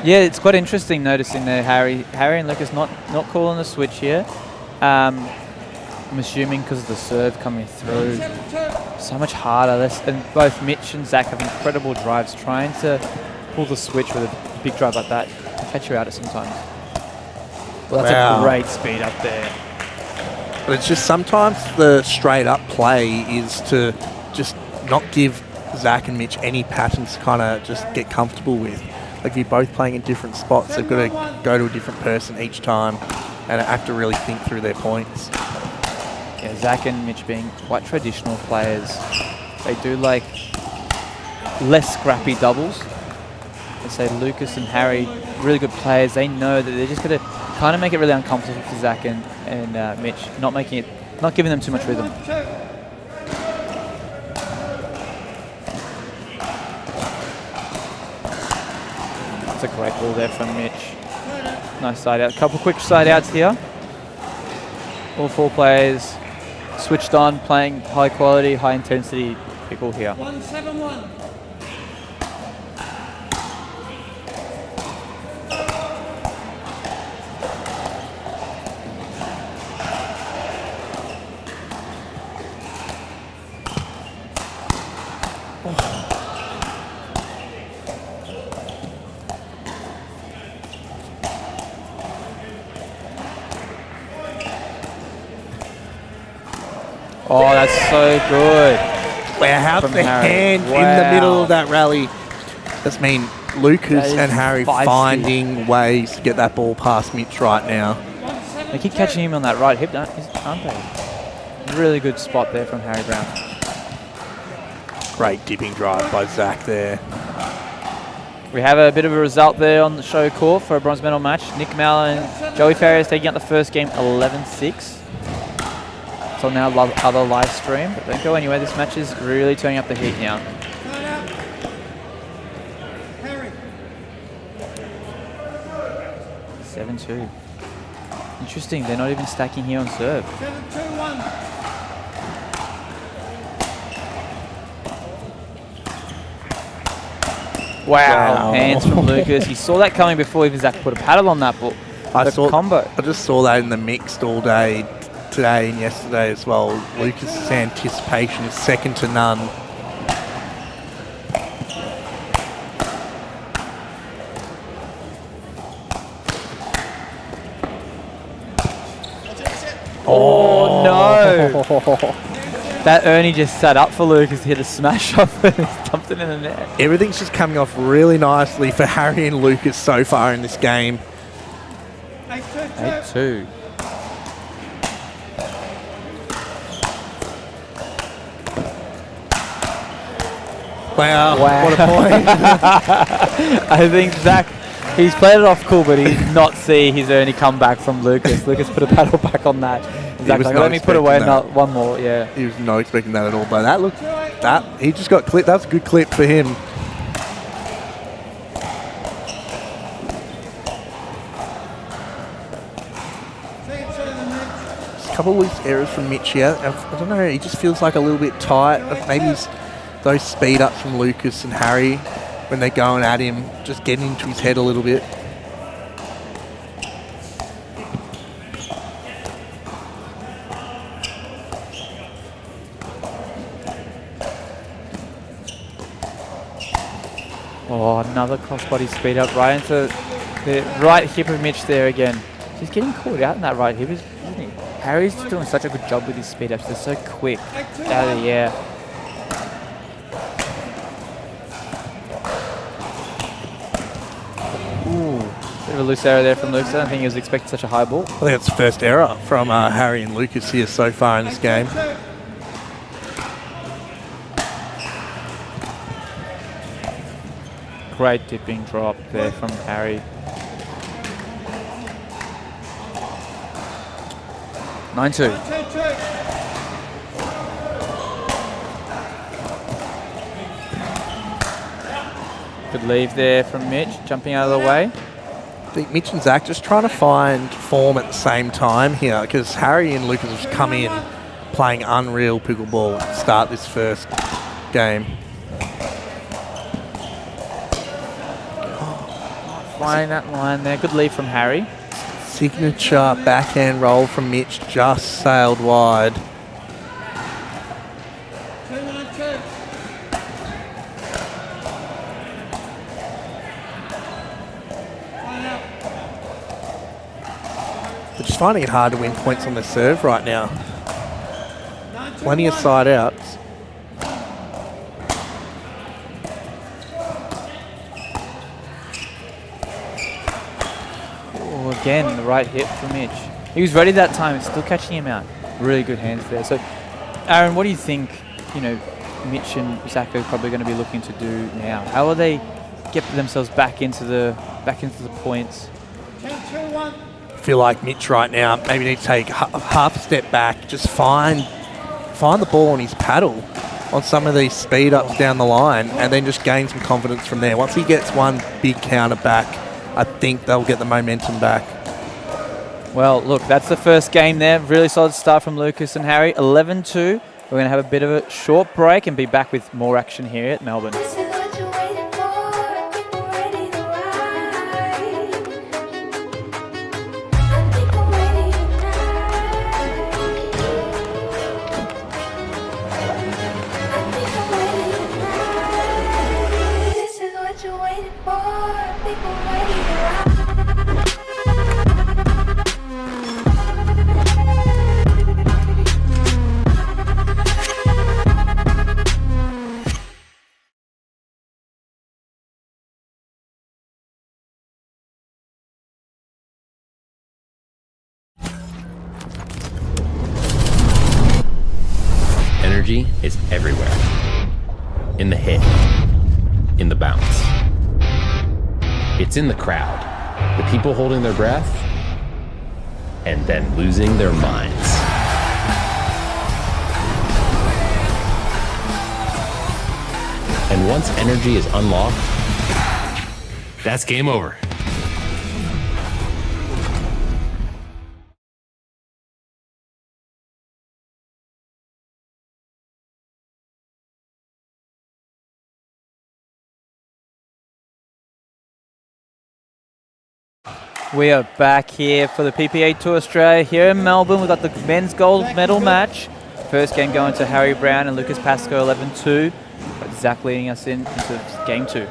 S1: Yeah, it's quite interesting noticing there Harry and Lucas not calling the switch here. I'm assuming because of the serve coming through. So much harder. And both Mitch and Zach have incredible drives trying to pull the switch with a big drive like that. Catch you out at sometimes. Well, that's a great speed up there.
S2: But it's just sometimes the straight up play is to just not give Zach and Mitch any patterns to kind of just get comfortable with. Like if you're both playing in different spots, they've got to go to a different person each time and have to really think through their points.
S1: Yeah, Zach and Mitch being quite traditional players. They do like less scrappy doubles. I'd say Lucas and Harry, really good players. They know that they're just going to kind of make it really uncomfortable for Zach and Mitch, not giving them too much rhythm. That's a great ball there from Mitch. Nice side out. A couple quick side outs here. All four players switched on, playing high quality, high intensity pickle here.
S3: 1-7-1.
S1: Oh, that's so good.
S2: Wow, how's
S1: From
S2: the
S1: Harry.
S2: hand in the middle of that rally? That's mean Lucas and Harry
S1: feisty.
S2: finding ways to get that ball past Mitch right now.
S1: They keep catching him on that right hip, aren't they? Really good spot there from Harry Brown.
S2: Great dipping drive by Zach there.
S1: We have a bit of a result there on the show court for a bronze medal match. Nick Mallon and Joey Ferrier taking out the first game 11-6. It's on our other live stream, but don't go anywhere. This match is really turning up the heat now.
S3: Harry.
S1: 7-2. Interesting, they're not even stacking here on serve.
S3: 7-2-1.
S1: Wow. Hands from Lucas. He saw that coming before even Zach put a paddle on that ball.
S2: I
S1: Combo.
S2: just saw that in the mixed all day today and yesterday as well. Lucas's anticipation is second to none.
S1: Oh, no. That Ernie just sat up for Lucas to hit a smash off and dumped it in the net.
S2: Everything's just coming off really nicely for Harry and Lucas so far in this game.
S1: 8-2.
S2: Wow,
S1: Wow.
S2: what a point.
S1: I think Zach, he's played it off cool, but he did not see his only comeback from Lucas. Lucas put a paddle back on that. Zach's
S2: was
S1: like,
S2: not
S1: let me put away
S2: expecting that.
S1: one more, yeah.
S2: He was not expecting that at all, but he just got clipped. That's a good clip for him. Just a couple of loose errors from Mitch here. I don't know, he just feels like a little bit tight. Maybe those speed ups from Lucas and Harry when they're going at him, just getting into his head a little bit.
S1: Oh, another crossbody speed up right into the right hip of Mitch there again. He's getting caught out in that right hip, isn't he? Harry's doing such a good job with his speed ups. They're so quick out of the air. Ooh, bit of a loose error there from Lucas. I don't think he was expecting such a high ball.
S2: I think that's the first error from Harry and Lucas here so far in this game.
S1: Great dipping drop there from Harry. 9-2. Good leave there from Mitch, jumping out of the way.
S2: I think Mitch and Zach just trying to find form at the same time here because Harry and Lucas have come in playing unreal pickleball to start this first game.
S1: Flying that line there. Good lead from Harry.
S2: Signature backhand roll from Mitch just sailed wide. They're just finding it hard to win points on the serve right now. Plenty of side outs.
S1: Again, the right hip for Mitch. He was ready that time, still catching him out. Really good hands there. So, Aaron, what do you think, Mitch and Zach are probably going to be looking to do now? How will they get themselves back into the points?
S2: I feel like Mitch right now maybe needs to take half a step back, just find the ball on his paddle on some of these speed ups down the line, and then just gain some confidence from there. Once he gets one big counter back, I think they'll get the momentum back.
S1: Well, look, that's the first game there. Really solid start from Lucas and Harry. 11-2. We're going to have a bit of a short break and be back with more action here at Melbourne.
S4: This is what you're waiting for. People ready to ride. I think I'm ready tonight. I think I'm ready tonight. This is what you're waiting for. People ready to ride.
S5: Energy is everywhere. In the hit, in the bounce. It's in the crowd, the people holding their breath, and then losing their minds. And once energy is unlocked, that's game over.
S1: We are back here for the PPA2 Australia here in Melbourne. We've got the men's gold medal match. First game going to Harry Brown and Lucas Pascoe, 11-2. Got Zach leading us into game 2.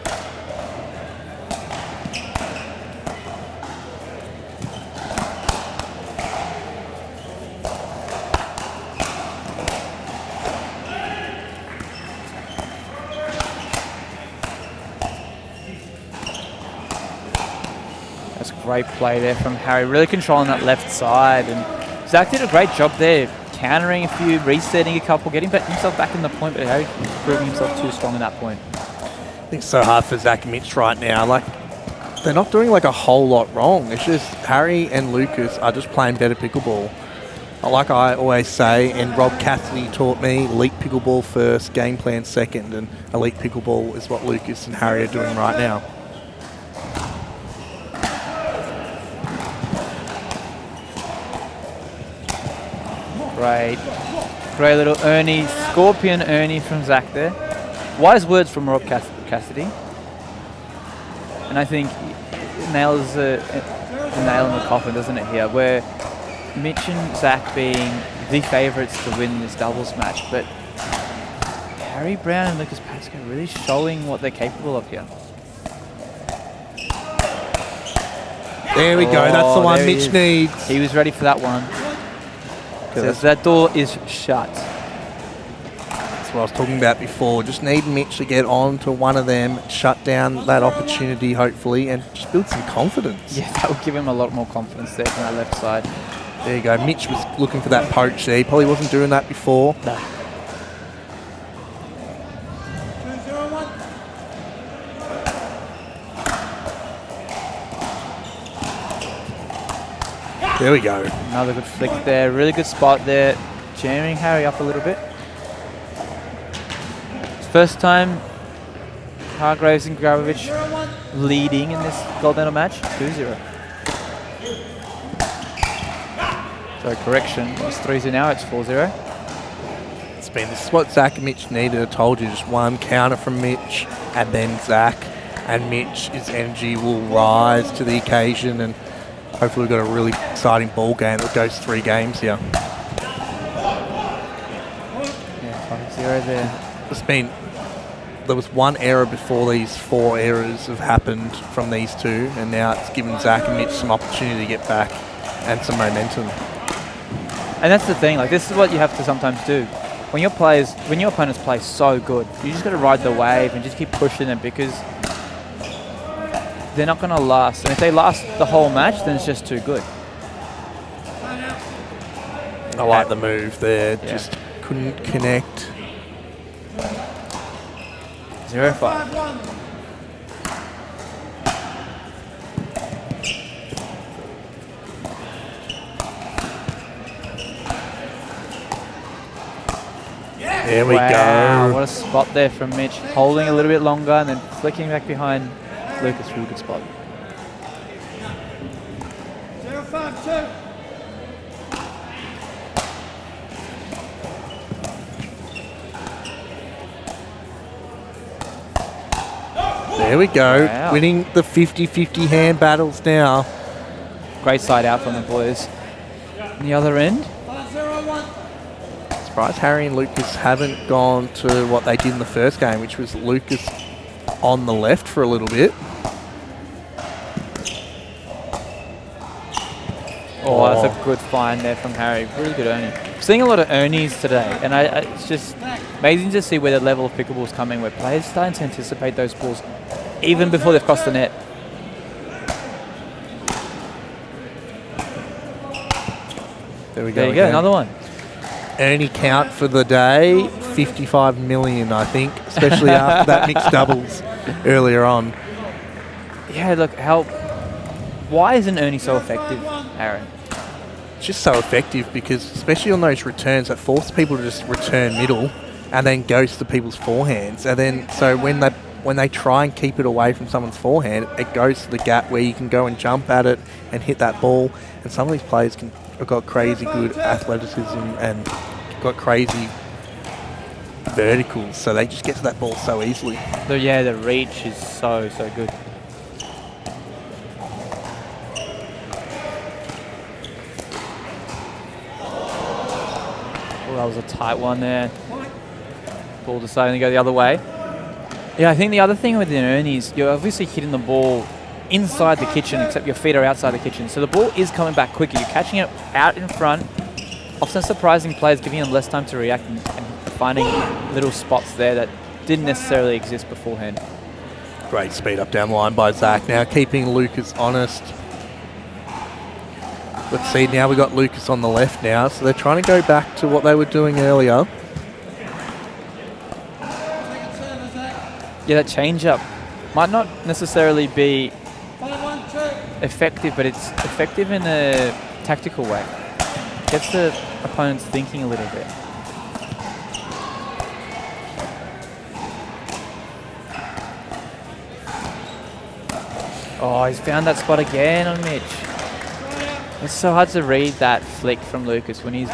S1: Great play there from Harry, really controlling that left side, and Zach did a great job there countering a few, resetting a couple, getting himself back in the point, but Harry proving himself too strong in that point.
S2: I think it's so hard for Zach and Mitch right now. Like, they're not doing like a whole lot wrong. It's just Harry and Lucas are just playing better pickleball. Like I always say, and Rob Cassidy taught me, elite pickleball first, game plan second, and elite pickleball is what Lucas and Harry are doing right now.
S1: Great little Ernie, Scorpion Ernie from Zach there. Wise words from Rob Cassidy. And I think it nails the nail in the coffin, doesn't it, here, where Mitch and Zach being the favourites to win this doubles match, but Harry Brown and Lucas Pascoe really showing what they're capable of here.
S2: There we go. That's the one Mitch needs.
S1: He was ready for that one. Says that door is shut.
S2: That's what I was talking about before. Just need Mitch to get on to one of them, shut down that opportunity, hopefully, and just build some confidence.
S1: Yeah, that would give him a lot more confidence there from that left side.
S2: There you go. Mitch was looking for that poach there. He probably wasn't doing that before.
S1: No.
S2: There we go.
S1: Another good flick there. Really good spot there. Jamming Harry up a little bit. First time Hargraves and Grabovich leading in this gold medal match. 2-0. So correction, it's 3-0 now, it's 4-0.
S2: This is what Zach and Mitch needed. I told you, just one counter from Mitch and then Zach. And Mitch's energy will rise to the occasion, and hopefully we've got a really exciting ball game that goes 3 games here.
S1: Yeah, 5-0 there.
S2: There was one error before these 4 errors have happened from these 2, and now it's given Zach and Mitch some opportunity to get back and some momentum.
S1: And that's the thing, like this is what you have to sometimes do. When your opponents play so good, you just got to ride the wave and just keep pushing them, because they're not going to last. And if they last the whole match, then it's just too good.
S2: I like the move there,
S1: Yeah.
S2: just couldn't connect.
S1: 0-5.
S2: There we
S1: Wow,
S2: go.
S1: what a spot there from Mitch. Holding a little bit longer and then flicking back behind Lucas. Really good spot.
S3: 0-5-2.
S2: There we go.
S1: Wow.
S2: Winning the 50-50 hand battles now.
S1: Great side out from the boys. On the other end,
S3: 5-0-1.
S2: Surprised Harry and Lucas haven't gone to what they did in the first game, which was Lucas on the left for a little bit.
S1: oh, that's a good find there from Harry. Really good Ernie. Seeing a lot of Ernies today, and it's just amazing to see where the level of pickleball is coming, where players are starting to anticipate those balls even before they've crossed the net.
S2: There we go.
S1: There you go, another one.
S2: Ernie count for the day, 55 million, I think, especially after that mixed doubles earlier on.
S1: Yeah, look, why isn't Ernie so effective, Aaron?
S2: It's just so effective because, especially on those returns, that forces people to just return middle and then goes to people's forehands. And then, so when they try and keep it away from someone's forehand, it goes to the gap where you can go and jump at it and hit that ball. And some of these players have got crazy good athleticism and got crazy verticals, so they just get to that ball so easily.
S1: The reach is so good. Oh, that was a tight one there. Ball deciding to go the other way. Yeah, I think the other thing with the Ernies, you're obviously hitting the ball inside the kitchen, except your feet are outside the kitchen. So the ball is coming back quicker. You're catching it out in front, often surprising players, giving them less time to react and finding little spots there that didn't necessarily exist beforehand.
S2: Great speed up down the line by Zach. Now keeping Lucas honest. Let's see, now we've got Lucas on the left now, so they're trying to go back to what they were doing earlier.
S1: Yeah, that change-up might not necessarily be effective, but it's effective in a tactical way. Gets the opponents thinking a little bit. Oh, he's found that spot again on Mitch. It's so hard to read that flick from Lucas when he's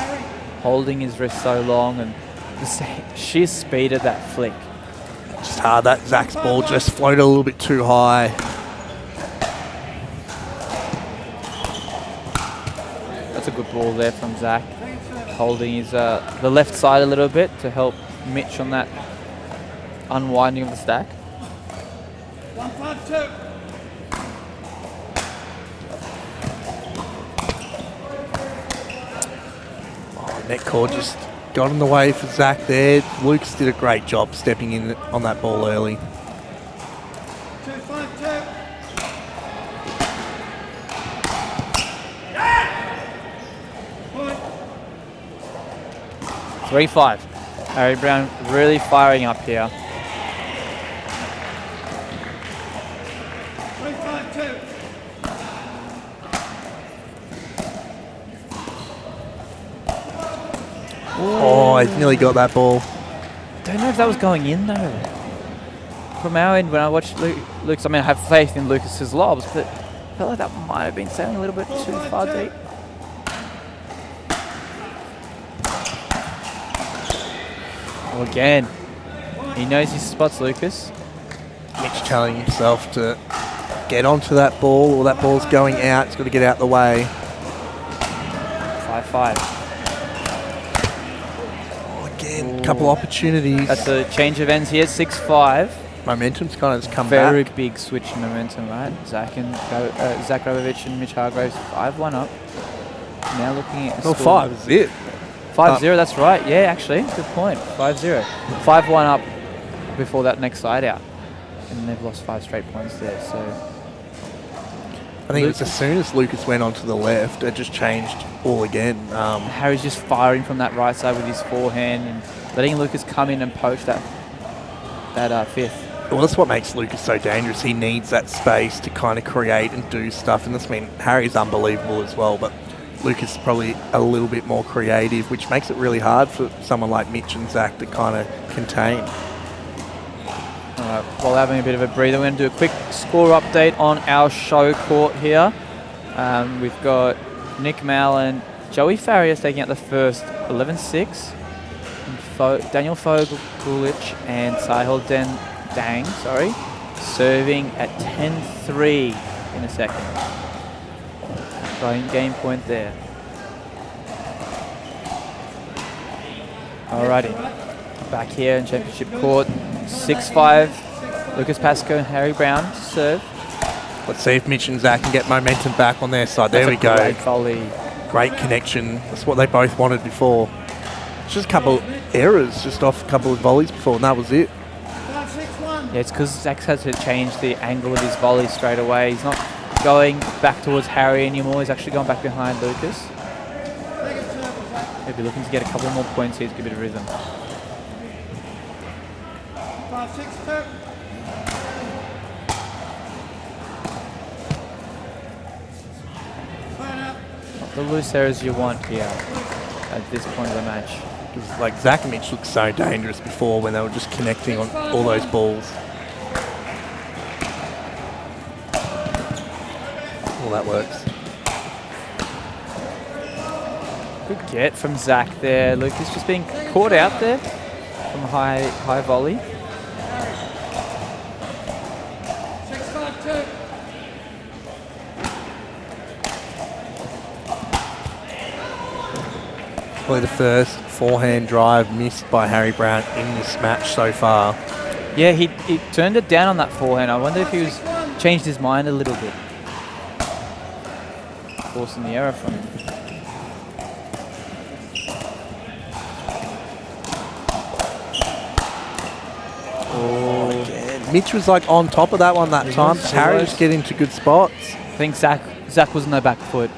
S1: holding his wrist so long, and the sheer speed of that flick.
S2: Just hard, that Zach's ball just floated a little bit too high.
S1: That's a good ball there from Zach. Holding his the left side a little bit to help Mitch on that unwinding of the stack.
S3: 152.
S2: Net cord just got in the way for Zach there. Lucas did a great job stepping in on that ball early.
S3: 252.
S1: 3-5. Harry Brown really firing up here.
S3: 352.
S2: Oh, he nearly got that ball.
S1: Don't know if that was going in though. From our end, when I watched Lucas, I mean, I have faith in Lucas's lobs, but I felt like that might have been sailing a little bit too far deep. Well, again, he knows his spots, Lucas.
S2: Mitch telling himself to get onto that ball, or that ball's going out. He's got to get out the way.
S1: 5-5.
S2: Again, couple opportunities.
S1: That's a change of ends here, 6-5.
S2: Momentum's kind of just come
S1: Very
S2: back.
S1: big switch in momentum, right? Zach Rabovich and Mitch Hargraves 5-1 up. Now looking at the
S2: Oh,
S1: score.
S2: 5 is it.
S1: 5-0, that's right. Yeah, actually, good point. 5-0. 5-1 up before that next side out. And they've lost 5 straight points there, so...
S2: I think it was as soon as Lucas went onto the left, it just changed all again.
S1: Harry's just firing from that right side with his forehand and letting Lucas come in and poach that fifth.
S2: Well, that's what makes Lucas so dangerous. He needs that space to kind of create and do stuff. And this, I mean, Harry's unbelievable as well, but Lucas is probably a little bit more creative, which makes it really hard for someone like Mitch and Zach to kind of contain.
S1: All right, while having a bit of a breather, we're going to do a quick score update on our show court here. We've got Nick Mal and Joey Farias taking out the first 11-6. Daniel Fogulich and Sahil Dang, serving at 10-3 in a second. Right, game point there. Alrighty, back here in championship court, 6-5. Lucas Pascoe and Harry Brown to serve.
S2: Let's see if Mitch and Zach can get momentum back on their side. There we go.
S1: Great volley.
S2: Great connection. That's what they both wanted before. It's just a couple errors, just off a couple of volleys before, and that was it.
S3: 561.
S1: Yeah, it's because Zach had to change the angle of his volley straight away. He's not going back towards Harry anymore. He's actually going back behind Lucas. He'll be looking to get a couple more points here to give it a rhythm.
S3: 562.
S1: Not the loose errors you want here at this point of the match.
S2: Because like Zach and Mitch looked so dangerous before when they were just connecting on all those balls. Well, that works.
S1: Good get from Zach there. Lucas just being caught out there from a high volley.
S3: 652.
S2: Probably the first forehand drive missed by Harry Brown in this match so far.
S1: Yeah, he turned it down on that forehand. I wonder if he was changed his mind a little bit. Forcing the error from him.
S2: Mitch was like on top of that one that time.
S1: He
S2: Harry
S1: was.
S2: just get into good spots.
S1: I think Zach was on the back foot.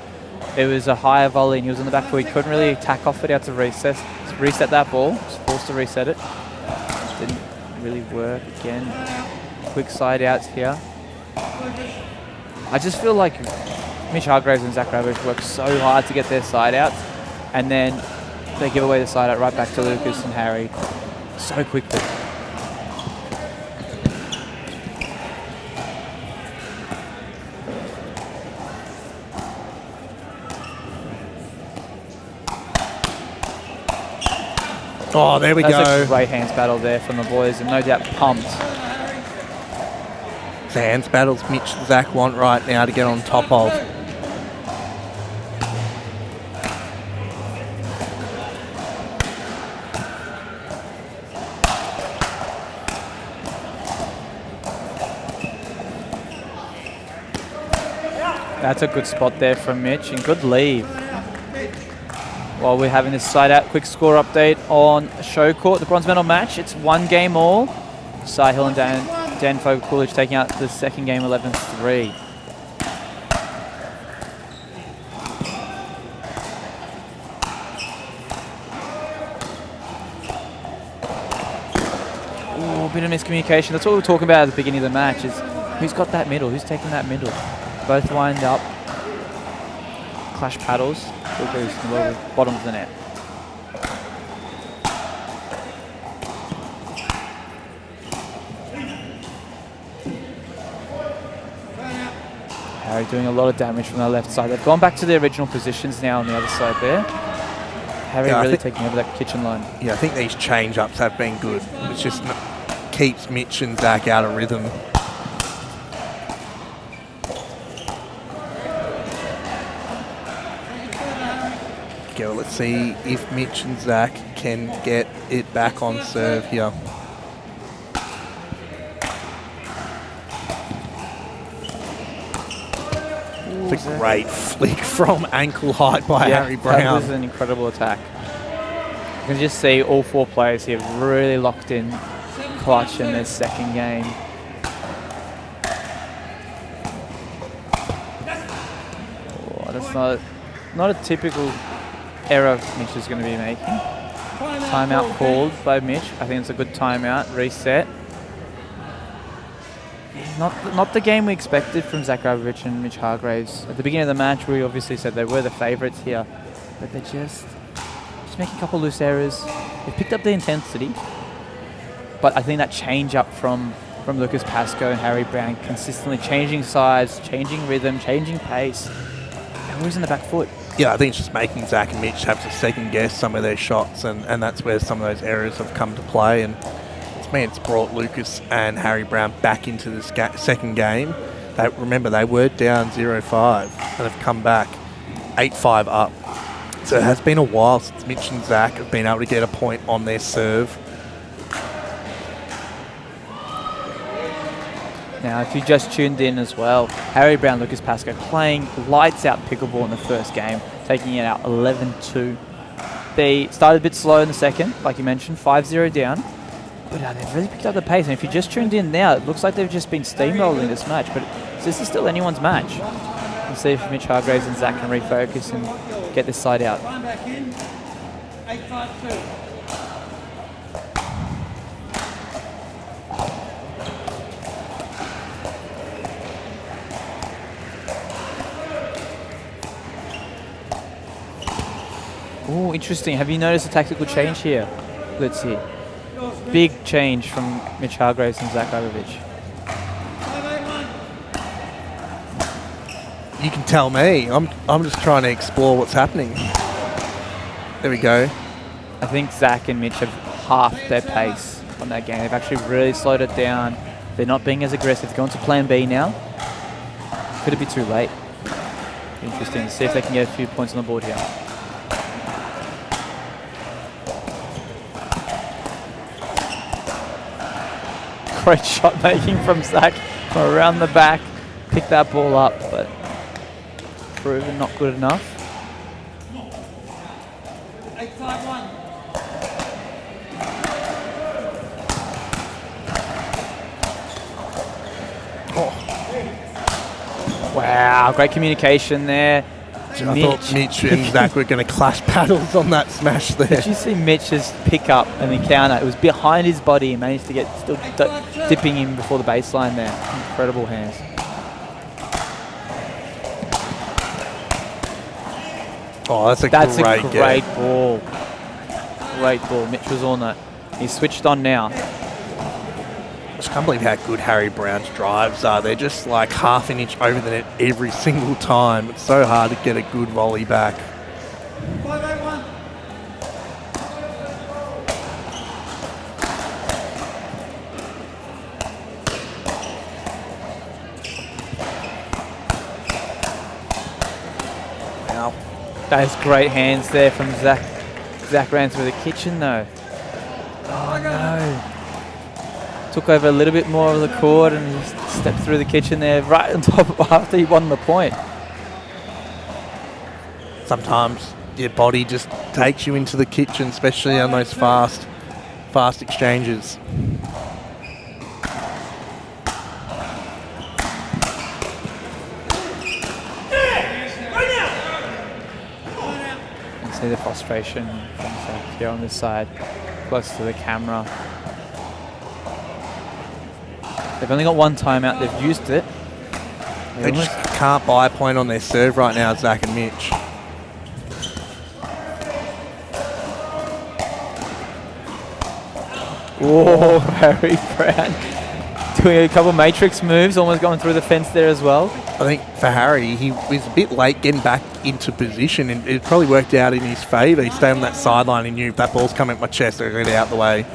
S1: It was a higher volley and he was on the back foot. He couldn't really attack off it out to reset that ball. Was forced to reset it. Didn't really work again. Quick side outs here. I just feel like Mitch Hargraves and Zach Ravage work so hard to get their side outs, and then they give away the side out right back to Lucas and Harry so quickly.
S2: Oh, there we
S1: That's
S2: go.
S1: a great hands battle there from the boys, and no doubt pumped.
S2: The hands battles Mitch and Zach want right now to get on top of.
S1: That's a good spot there from Mitch, and good lead. While we're having this side out, quick score update on show court, the bronze medal match. It's 1 game all. Sai Hill and Dan Fogle-Coolidge taking out the second game 11-3. Ooh, a bit of miscommunication. That's what we were talking about at the beginning of the match, is who's got that middle, who's taking that middle. Both wind up, clash paddles, goes to the bottom of the net. Harry doing a lot of damage from the left side. They've gone back to their original positions now on the other side there. Harry really taking over that kitchen line.
S2: Yeah, I think these change-ups have been good. It just keeps Mitch and Zach out of rhythm. Okay, well, let's see if Mitch and Zach can get it back on serve here. It's a great flick from ankle height by Harry Brown.
S1: That was an incredible attack. You can just see all 4 players here really locked in, clutch in their second game. Oh, that's not a typical error Mitch is going to be making. Timeout called by Mitch. I think it's a good timeout. Reset. Not the game we expected from Zach Ravage and Mitch Hargraves. At the beginning of the match, we obviously said they were the favourites here, but they're just making a couple loose errors. They've picked up the intensity, but I think that change up from Lucas Pascoe and Harry Brown, consistently changing sides, changing rhythm, changing pace, they're always in the back foot.
S2: Yeah, I think it's just making Zach and Mitch have to second guess some of their shots, and that's where some of those errors have come to play. And it's brought Lucas and Harry Brown back into this second game. Remember, they were down 0-5 and have come back 8-5 up. So it has been a while since Mitch and Zach have been able to get a point on their serve.
S1: Now, if you just tuned in as well, Harry Brown, Lucas Pascoe playing lights out pickleball in the first game, taking it out 11-2. They started a bit slow in the second, like you mentioned, 5-0 down. But they've really picked up the pace, and if you just tuned in now, it looks like they've just been steamrolling this match, but this is still anyone's match. Let's see if Mitch Hargraves and Zach can refocus and get this side out.
S3: Back in. 8-5-2.
S1: Oh, interesting. Have you noticed a tactical change here? Let's see. Big change from Mitch Hargraves and Zach Ravage.
S2: You can tell me. I'm just trying to explore what's happening. There we go.
S1: I think Zach and Mitch have halved their pace on that game. They've actually really slowed it down. They're not being as aggressive. They're going to plan B now. Could it be too late? Interesting to see if they can get a few points on the board here. Great shot making from Zach from around the back. Pick that ball up, but proven not good enough.
S3: 8-5-1.
S1: Wow, great communication there.
S2: I thought Mitch and Zach were going to clash paddles on that smash there.
S1: Did you see Mitch's pick up and the counter? It was behind his body and managed to get still dipping him before the baseline there. Incredible hands.
S2: Oh, that's a
S1: great
S2: game.
S1: ball. Great ball. Mitch was on it. He's switched on now.
S2: I just can't believe how good Harry Brown's drives are. They're just like half an inch over the net every single time. It's so hard to get a good volley back. Wow.
S1: Those great hands there from Zach. Zach ran through the kitchen though. Oh no. Took over a little bit more of the court and just stepped through the kitchen there right on top after he won the point.
S2: Sometimes your body just takes you into the kitchen, especially on those fast exchanges.
S1: See the frustration from Zach here on this side, close to the camera. They've only got one timeout, they've used it.
S2: They just can't buy a point on their serve right now, Zach and Mitch.
S1: Whoa, Harry Brown doing a couple matrix moves, almost going through the fence there as well.
S2: I think for Harry, he was a bit late getting back into position, and it probably worked out in his favour. He stayed on that sideline. He knew if that ball's coming at my chest, I'll get it out the way.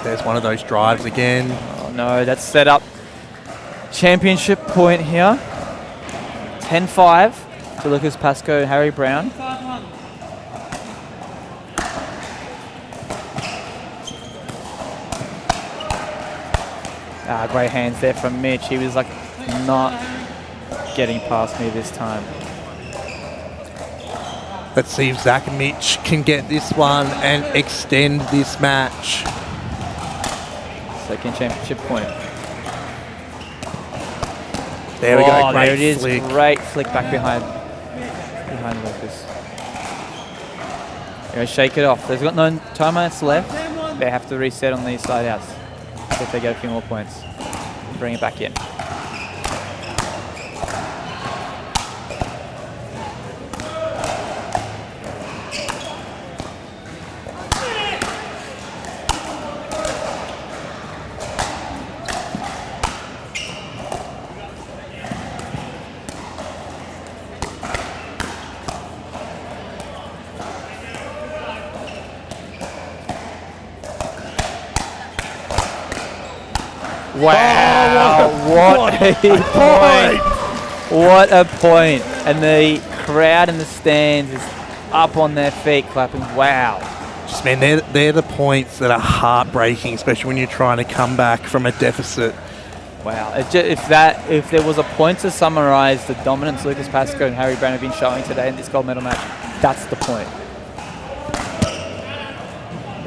S2: There's one of those drives again.
S1: Oh no, that's set up. Championship point here. 10-5 to Lucas Pascoe and Harry Brown. Great hands there from Mitch. He was like not getting past me this time.
S2: Let's see if Zach and Mitch can get this one and extend this match.
S1: Second championship point.
S2: There we go.
S1: There it is.
S2: Flick.
S1: Great flick back behind Lucas. They're going to shake it off. They've got no timeouts left. They have to reset on these side outs if they get a few more points. Bring it back in. Wow, what a point. What a point. And the crowd in the stands is up on their feet clapping. Wow.
S2: Just, man, they're the points that are heartbreaking, especially when you're trying to come back from a deficit.
S1: Wow. If there was a point to summarise the dominance Lucas Pascoe and Harry Brown have been showing today in this gold medal match, that's the point.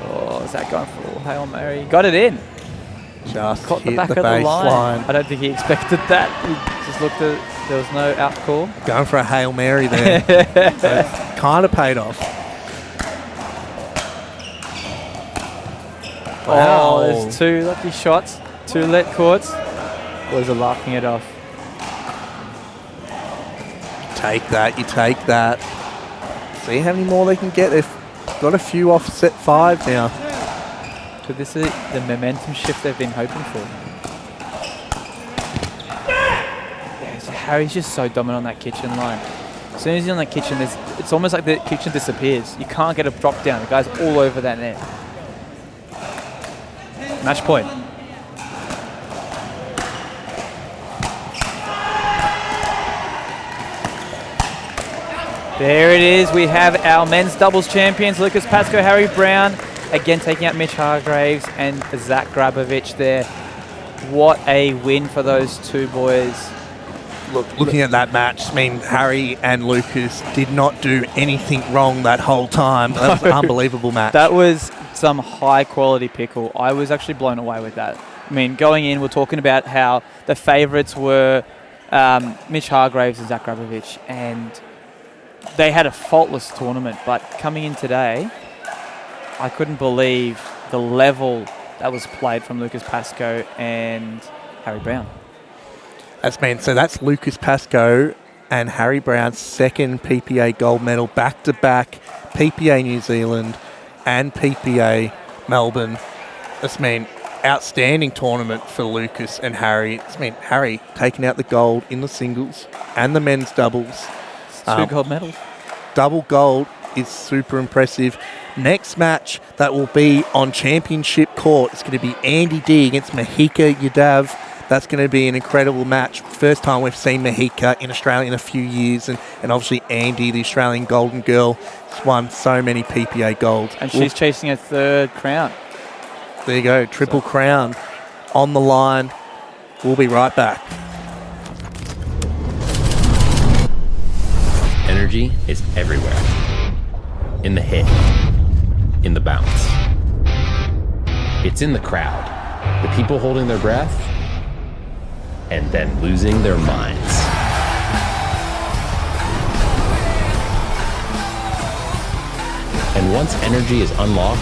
S1: Oh, is that going for Hail Mary? Got it in.
S2: Just
S1: Caught the
S2: hit
S1: back
S2: the
S1: of the line.
S2: baseline.
S1: I don't think he expected that. He just looked at, there was no out call.
S2: Going for a Hail Mary there. So it's kind of paid off. Wow.
S1: Oh, there's two lucky shots, two let courts. Boys are laughing it off.
S2: Take that, you take that. See how many more they can get. They've got a few off set 5 now.
S1: So this is the momentum shift they've been hoping for. Yeah, so Harry's just so dominant on that kitchen line. As soon as he's on that kitchen, it's almost like the kitchen disappears. You can't get a drop down. The guy's all over that net. Match point. There it is. We have our men's doubles champions, Lucas Pascoe, Harry Brown, again taking out Mitch Hargraves and Zach Grabovich there. What a win for those two boys.
S2: Look, looking at that match, I mean, Harry and Lucas did not do anything wrong that whole time. That was an unbelievable match.
S1: That was some high quality pickle. I was actually blown away with that. I mean, going in, we're talking about how the favourites were Mitch Hargraves and Zach Grabovich, and they had a faultless tournament. But coming in today, I couldn't believe the level that was played from Lucas Pascoe and Harry Brown.
S2: So that's Lucas Pascoe and Harry Brown's second PPA gold medal, back-to-back PPA New Zealand and PPA Melbourne. Outstanding tournament for Lucas and Harry. Harry taking out the gold in the singles and the men's doubles.
S1: Two gold medals.
S2: Double gold is super impressive. Next match that will be on championship court, it's going to be Andy D against Mahika Yadav. That's going to be an incredible match. First time we've seen Mahika in Australia in a few years, and obviously Andy, the Australian Golden Girl, has won so many PPA golds.
S1: And she's chasing her third crown.
S2: There you go, triple crown on the line. We'll be right back.
S5: Energy is everywhere. In the hit, in the bounce. It's in the crowd, the people holding their breath, and then losing their minds. And once energy is unlocked,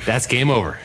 S5: that's game over.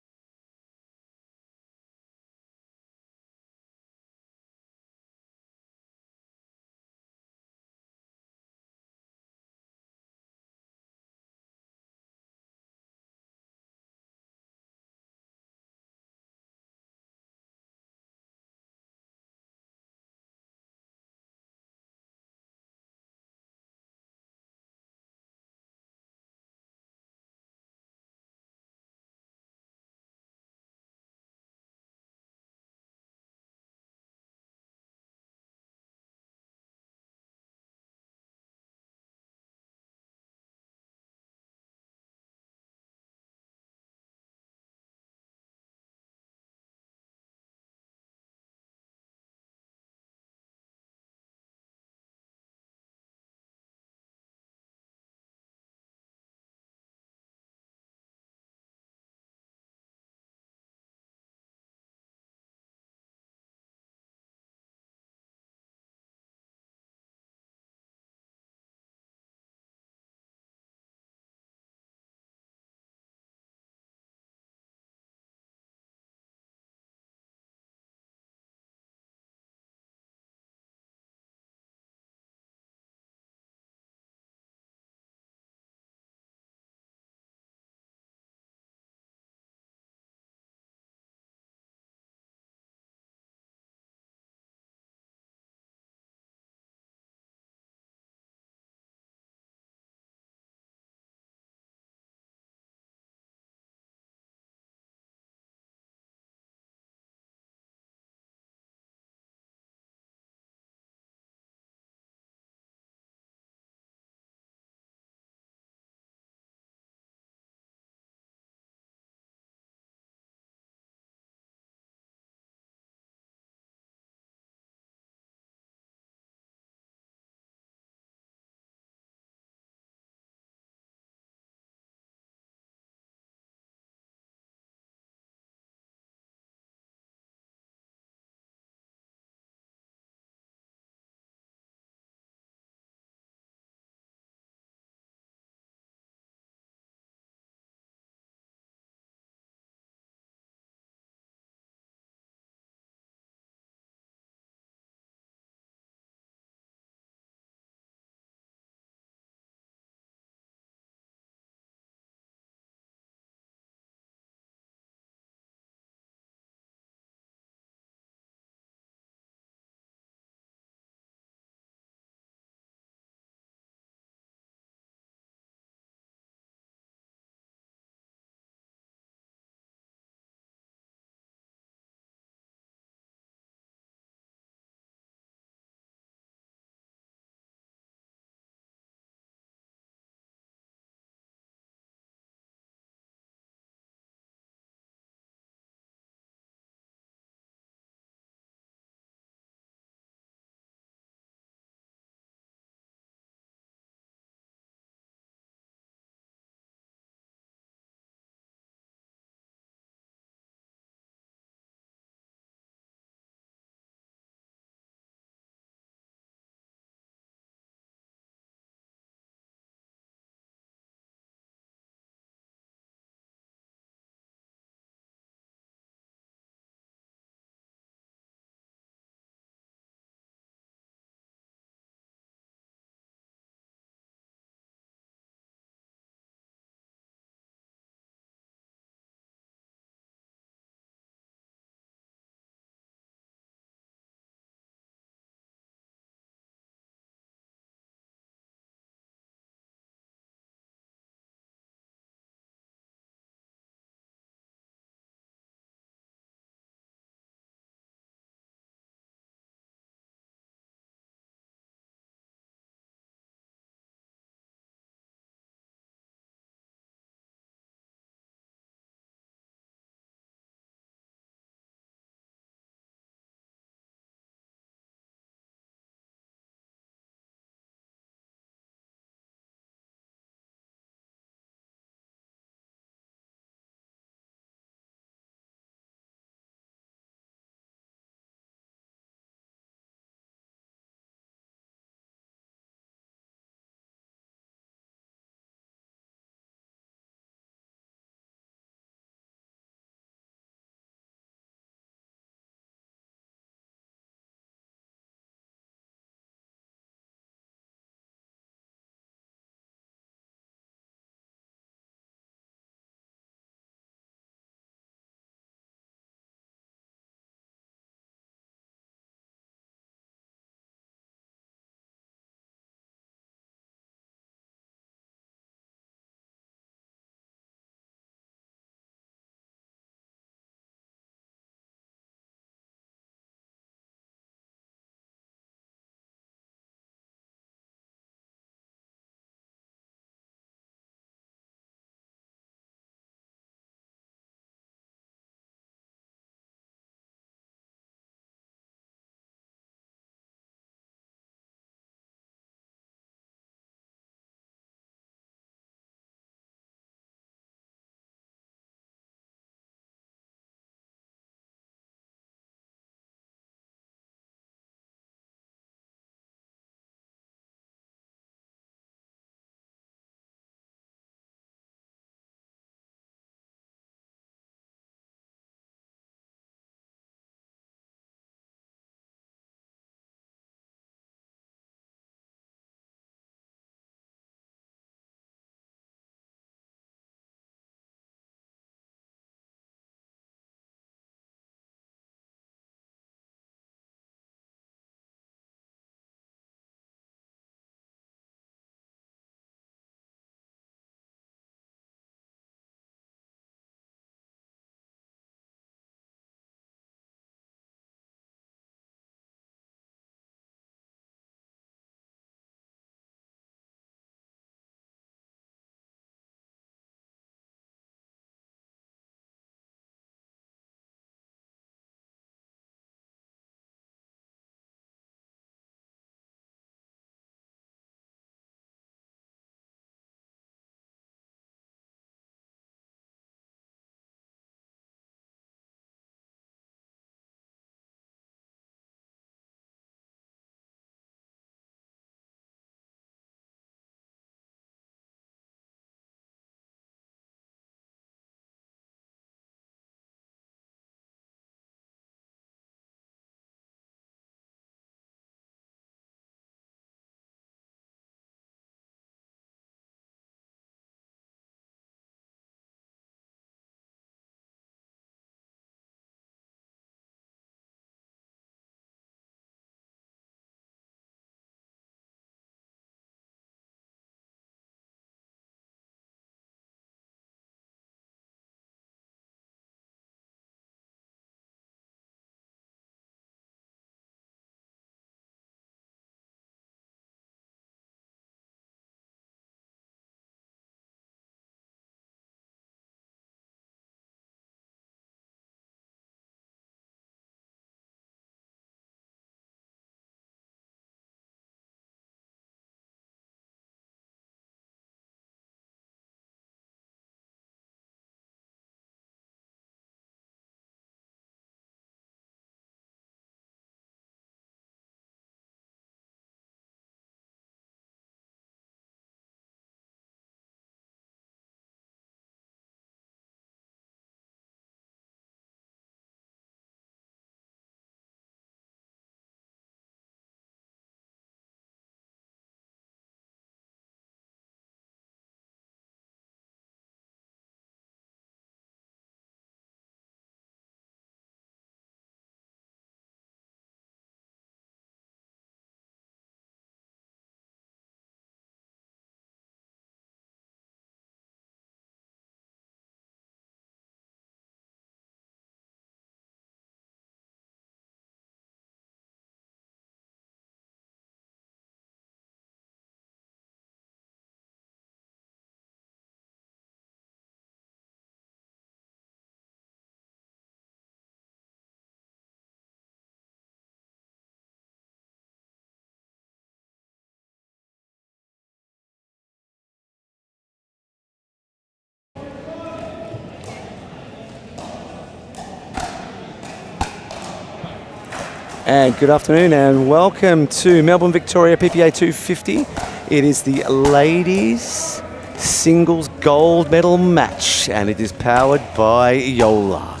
S9: And good afternoon and welcome to Melbourne Victoria PPA250. It is the ladies singles gold medal match and it is powered by JOOLA.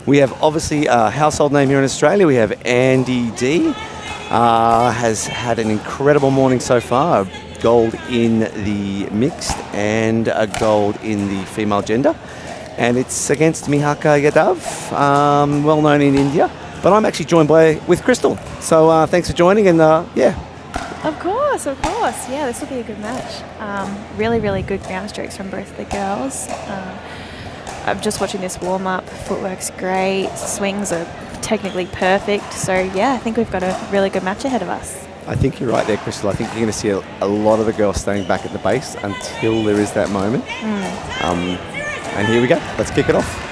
S9: We have obviously a household name here in Australia. We have Andy D. Has had an incredible morning so far. Gold in the mixed and a gold in the female gender. And it's against Mihaka Yadav, well known in India. But I'm actually joined with Crystal. So thanks for joining and yeah.
S10: Of course. Yeah, this will be a good match. Really, really good ground strokes from both the girls. I'm just watching this warm-up. Footwork's great. Swings are technically perfect. So, yeah, I think we've got a really good match ahead of us.
S9: I think you're right there, Crystal. I think you're going to see a lot of the girls staying back at the base until there is that moment. And here we go. Let's kick it off.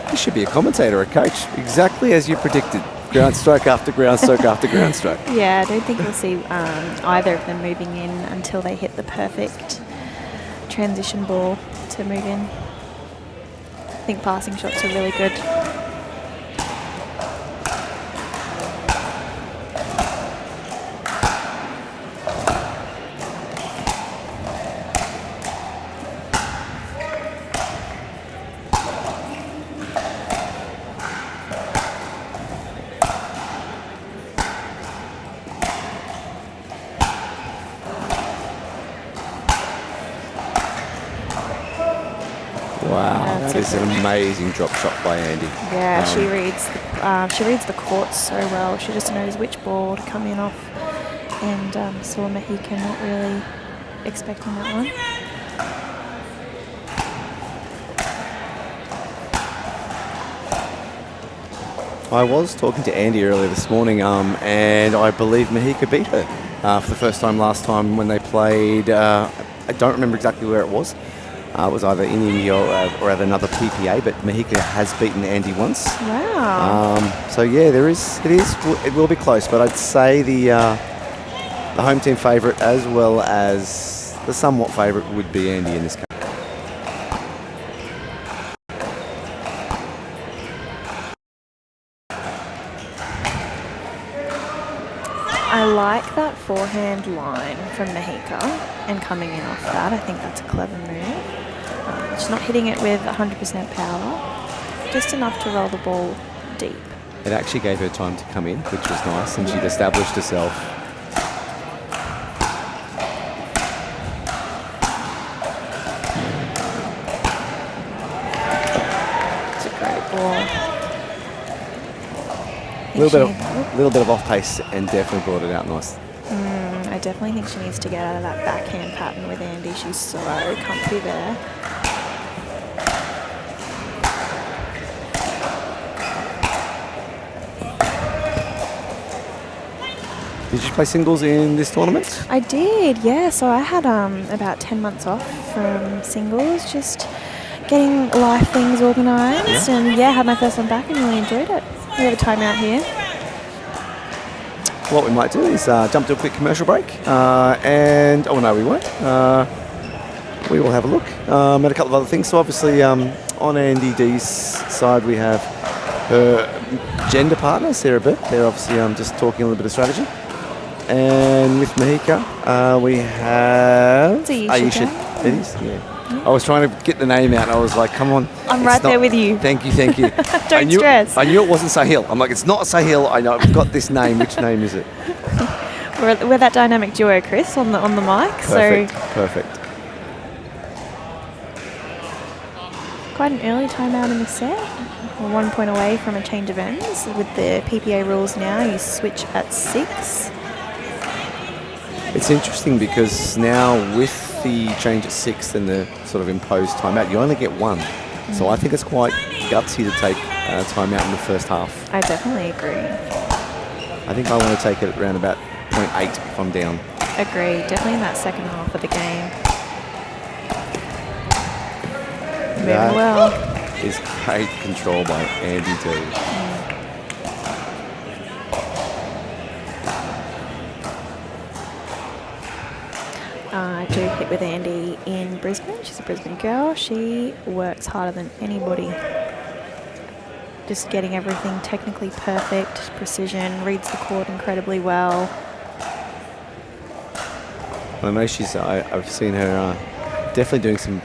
S9: You should be a commentator, a coach, exactly as you predicted. Ground stroke after ground stroke after ground stroke.
S10: Yeah, I don't think we'll see either of them moving in until they hit the perfect transition ball to move in. I think passing shots are really good.
S9: Wow, that is an amazing drop shot by Andy.
S10: Yeah, she reads the courts so well. She just knows which ball to come in off, and saw Mahika not really expecting that one.
S9: I was talking to Andy earlier this morning, and I believe Mahika beat her for the first time last time when they played. I don't remember exactly where it was. It was either in India or at another PPA, but Mahika has beaten Andy once.
S10: Wow.
S9: So yeah, it will be close, but I'd say the home team favourite as well as the somewhat favourite would be Andy in this case.
S10: I like that forehand line from Mahika and coming in off that. I think that's a clever move. She's not hitting it with 100% power, just enough to roll the ball deep.
S9: It actually gave her time to come in, which was nice, and she'd established herself.
S10: It's a great ball.
S9: A little bit of off pace and definitely brought it out nice.
S10: I definitely think she needs to get out of that backhand pattern with Andy. She's so comfy there.
S9: Did you play singles in this tournament?
S10: I did, yeah. So I had about 10 months off from singles, just getting life things organised, and yeah, had my first one back and really enjoyed it. We have a timeout here.
S9: What we might do is jump to a quick commercial break, and oh no, we won't. We will have a look at a couple of other things. So obviously, on Andy D's side, we have her gender partner, Sarah Burt. They're obviously just talking a little bit of strategy. And with Mahika, we have Aisha. It is, yeah. I was trying to get the name out, and I was like, come on.
S10: I'm right there with you.
S9: Thank you.
S10: Don't stress.
S9: I knew it wasn't Sahil. I'm like, it's not Sahil. I know, I've got this name. Which name is it?
S10: We're that dynamic duo, Chris, on the mic.
S9: Perfect.
S10: Quite an early timeout in the set. We're 1 point away from a change of ends. With the PPA rules now, you switch at 6.
S9: It's interesting because now with the change at 6 and the sort of imposed timeout, you only get 1. So I think it's quite gutsy to take timeout in the first half.
S10: I definitely agree.
S9: I think I want to take it at around about 0.8 if I'm down.
S10: Agree. Definitely in that second half of the game. Moving well.
S9: Is great control by Andy D.
S10: great with Andy in Brisbane. She's a Brisbane girl. She works harder than anybody. Just getting everything technically perfect, precision, reads the court incredibly well.
S9: I know I've seen her definitely doing some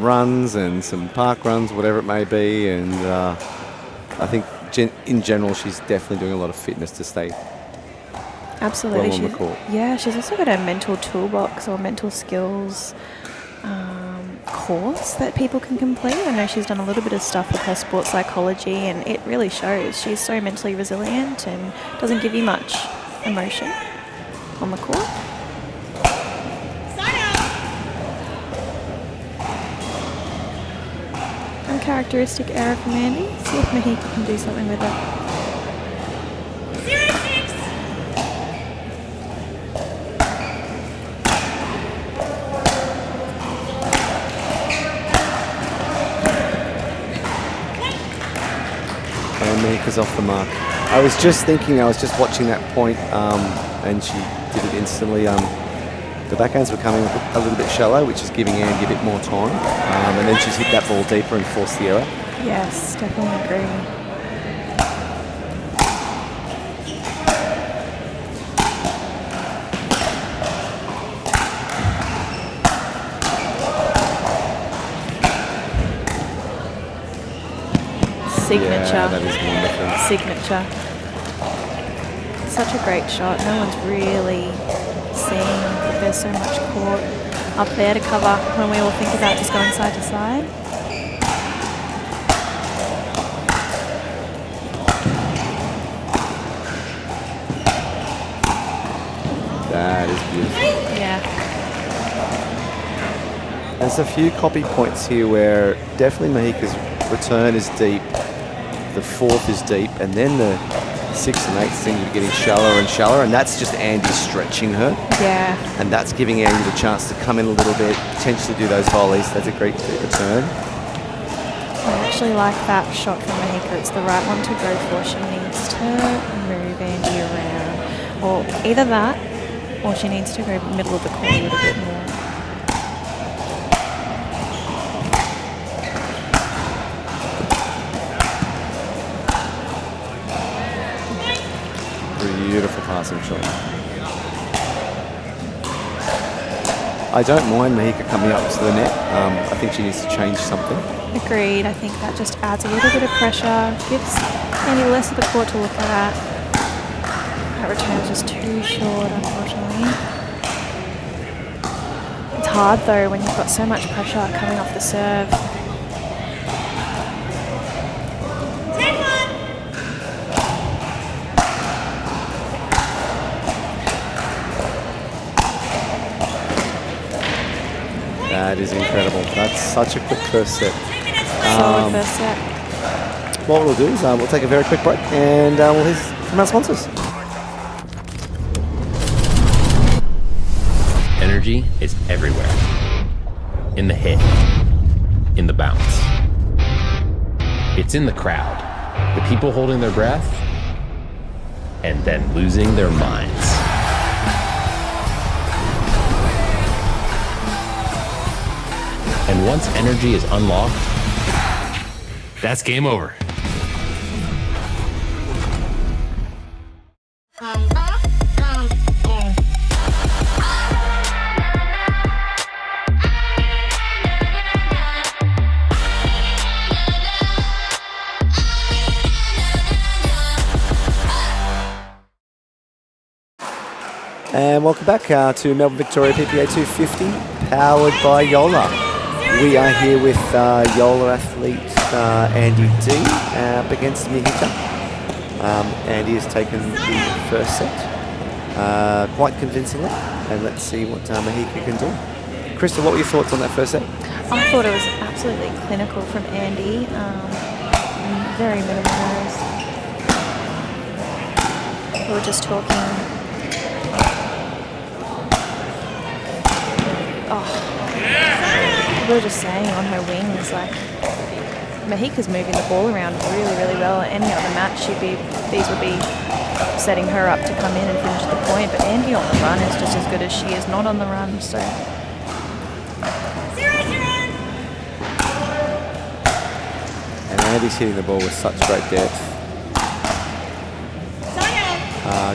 S9: runs and some park runs, whatever it may be, and I think in general she's definitely doing a lot of fitness to stay
S10: Absolutely.
S9: well on the court.
S10: Yeah, she's also got a mental toolbox or mental skills course that people can complete. I know she's done a little bit of stuff with her sports psychology, and it really shows. She's so mentally resilient and doesn't give you much emotion on the court. Uncharacteristic error from Andy. See if Mahika can do something with it.
S9: And Mahika's off the mark. I was just watching that point, and she did it instantly. The backhands were coming a little bit shallow, which is giving Andy a bit more time. And then she's hit that ball deeper and forced the error.
S10: Yes, definitely agree. Signature.
S9: Yeah, that is wonderful.
S10: Signature. Such a great shot. No one's really seeing that there's so much court up there to cover when we all think about just going side to side.
S9: That is beautiful.
S10: Yeah.
S9: There's a few copy points here where definitely Mahika's return is deep, the fourth is deep, and then the sixth and eighth seem to be getting shallower and shallower, and that's just Andy stretching her.
S10: Yeah.
S9: And that's giving Andy the chance to come in a little bit, potentially do those volleys. That's a great return.
S10: I actually like that shot from Mahika. It's the right one to go for. She needs to move Andy around. Or either that, or she needs to go middle of the court a little bit more.
S9: Beautiful passing shot. I don't mind Mahika coming up to the net. I think she needs to change something.
S10: Agreed. I think that just adds a little bit of pressure, gives Andy less of the court to look at. That return's just too short, unfortunately. It's hard though when you've got so much pressure coming off the serve.
S9: That is incredible. That's such a quick first set.
S10: Solid first set.
S9: What we'll do is we'll take a very quick break, and we'll hear from our sponsors.
S5: Energy is everywhere. In the hit, in the bounce. It's in the crowd, the people holding their breath, and then losing their minds. And once energy is unlocked, that's game over.
S9: And welcome back to Melbourne Victoria PPA250, powered by JOOLA. We are here with JOOLA athlete Andy D up against Mahika. Andy has taken the first set quite convincingly, and let's see what Mahika can do. Krista, what were your thoughts on that first set?
S10: I thought it was absolutely clinical from Andy. Very minimal errors. We were just talking. We were just saying on her wings, like Mahika's moving the ball around really, really well. Any other match, these would be setting her up to come in and finish the point. But Andy on the run is just as good as she is not on the run. So
S9: Andy's hitting the ball with such great depth.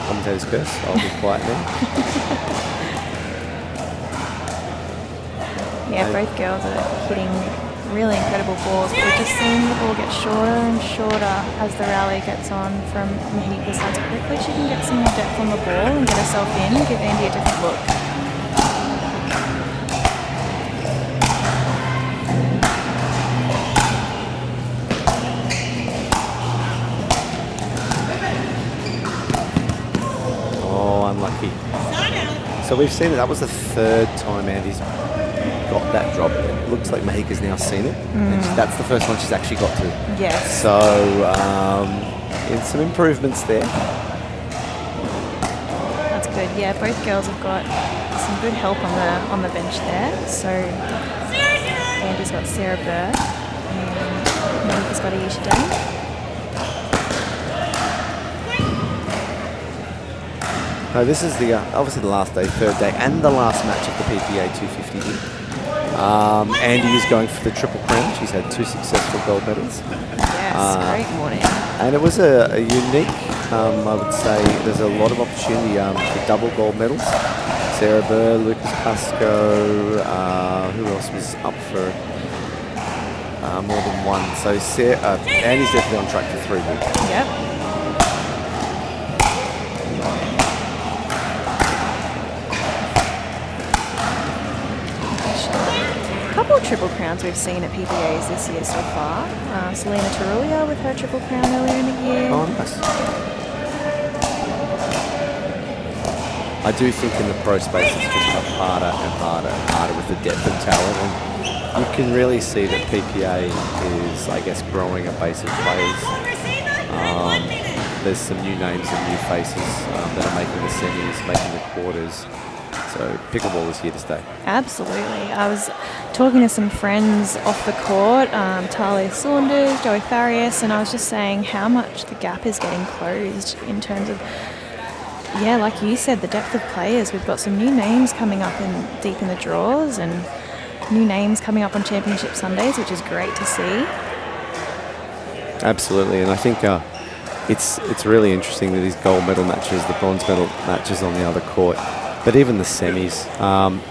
S9: Commentator's curse. I'll be quiet now.
S10: Yeah, both girls are hitting really incredible balls. But we're just seeing the ball get shorter and shorter as the rally gets on from Mahika. So hopefully she can get some more depth on the ball and get herself in, give Andy a different look.
S9: Unlucky. So we've seen it. That was the third time Andy's got that drop. It looks like Mahika's now seen it. And that's the first one she's actually got to.
S10: Yes.
S9: So in some improvements there.
S10: That's good. Yeah, both girls have got some good help on the bench there. So Andy's got Sarah Burr and Mahika's got Ayesha Day.
S9: No, this is the obviously the last day, third day, and the last match of the PPA 250 here. Andy is going for the Triple Crown. She's had 2 successful gold medals.
S10: Yes, great morning.
S9: And it was a unique, I would say, there's a lot of opportunity for double gold medals. Sarah Burr, Lucas Pascoe, who else was up for more than one? So Andy's definitely on track for 3 now.
S10: Yep. Couple of triple crowns we've seen at PPAs this year so far. Selena Tarulia with her triple crown earlier in the year.
S9: Oh, nice. I do think in the pro space it's just got harder and harder and harder with the depth of talent. And you can really see that PPA is, I guess, growing a base of players. There's some new names and new faces that are making the semis, making the quarters. So pickleball is here to stay.
S10: Absolutely. I was talking to some friends off the court, Talia Saunders, Joey Farias, and I was just saying how much the gap is getting closed in terms of, yeah, like you said, the depth of players. We've got some new names coming up deep in the draws and new names coming up on Championship Sundays, which is great to see.
S9: Absolutely, and I think it's really interesting that these gold medal matches, the bronze medal matches on the other court, but even the semis,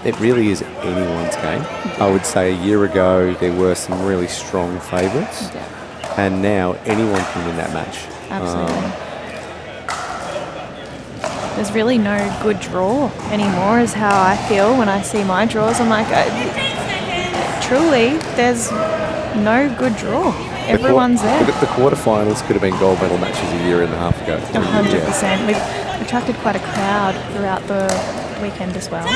S9: it really is anyone's game. I would say a year ago there were some really strong favourites, and now anyone can win that match.
S10: Absolutely. There's really no good draw anymore is how I feel when I see my draws. I'm like, truly, there's no good draw. Everyone's there.
S9: The quarterfinals could have been gold medal matches a year and a half ago.
S10: 100%. We've attracted quite a crowd throughout the weekend as well.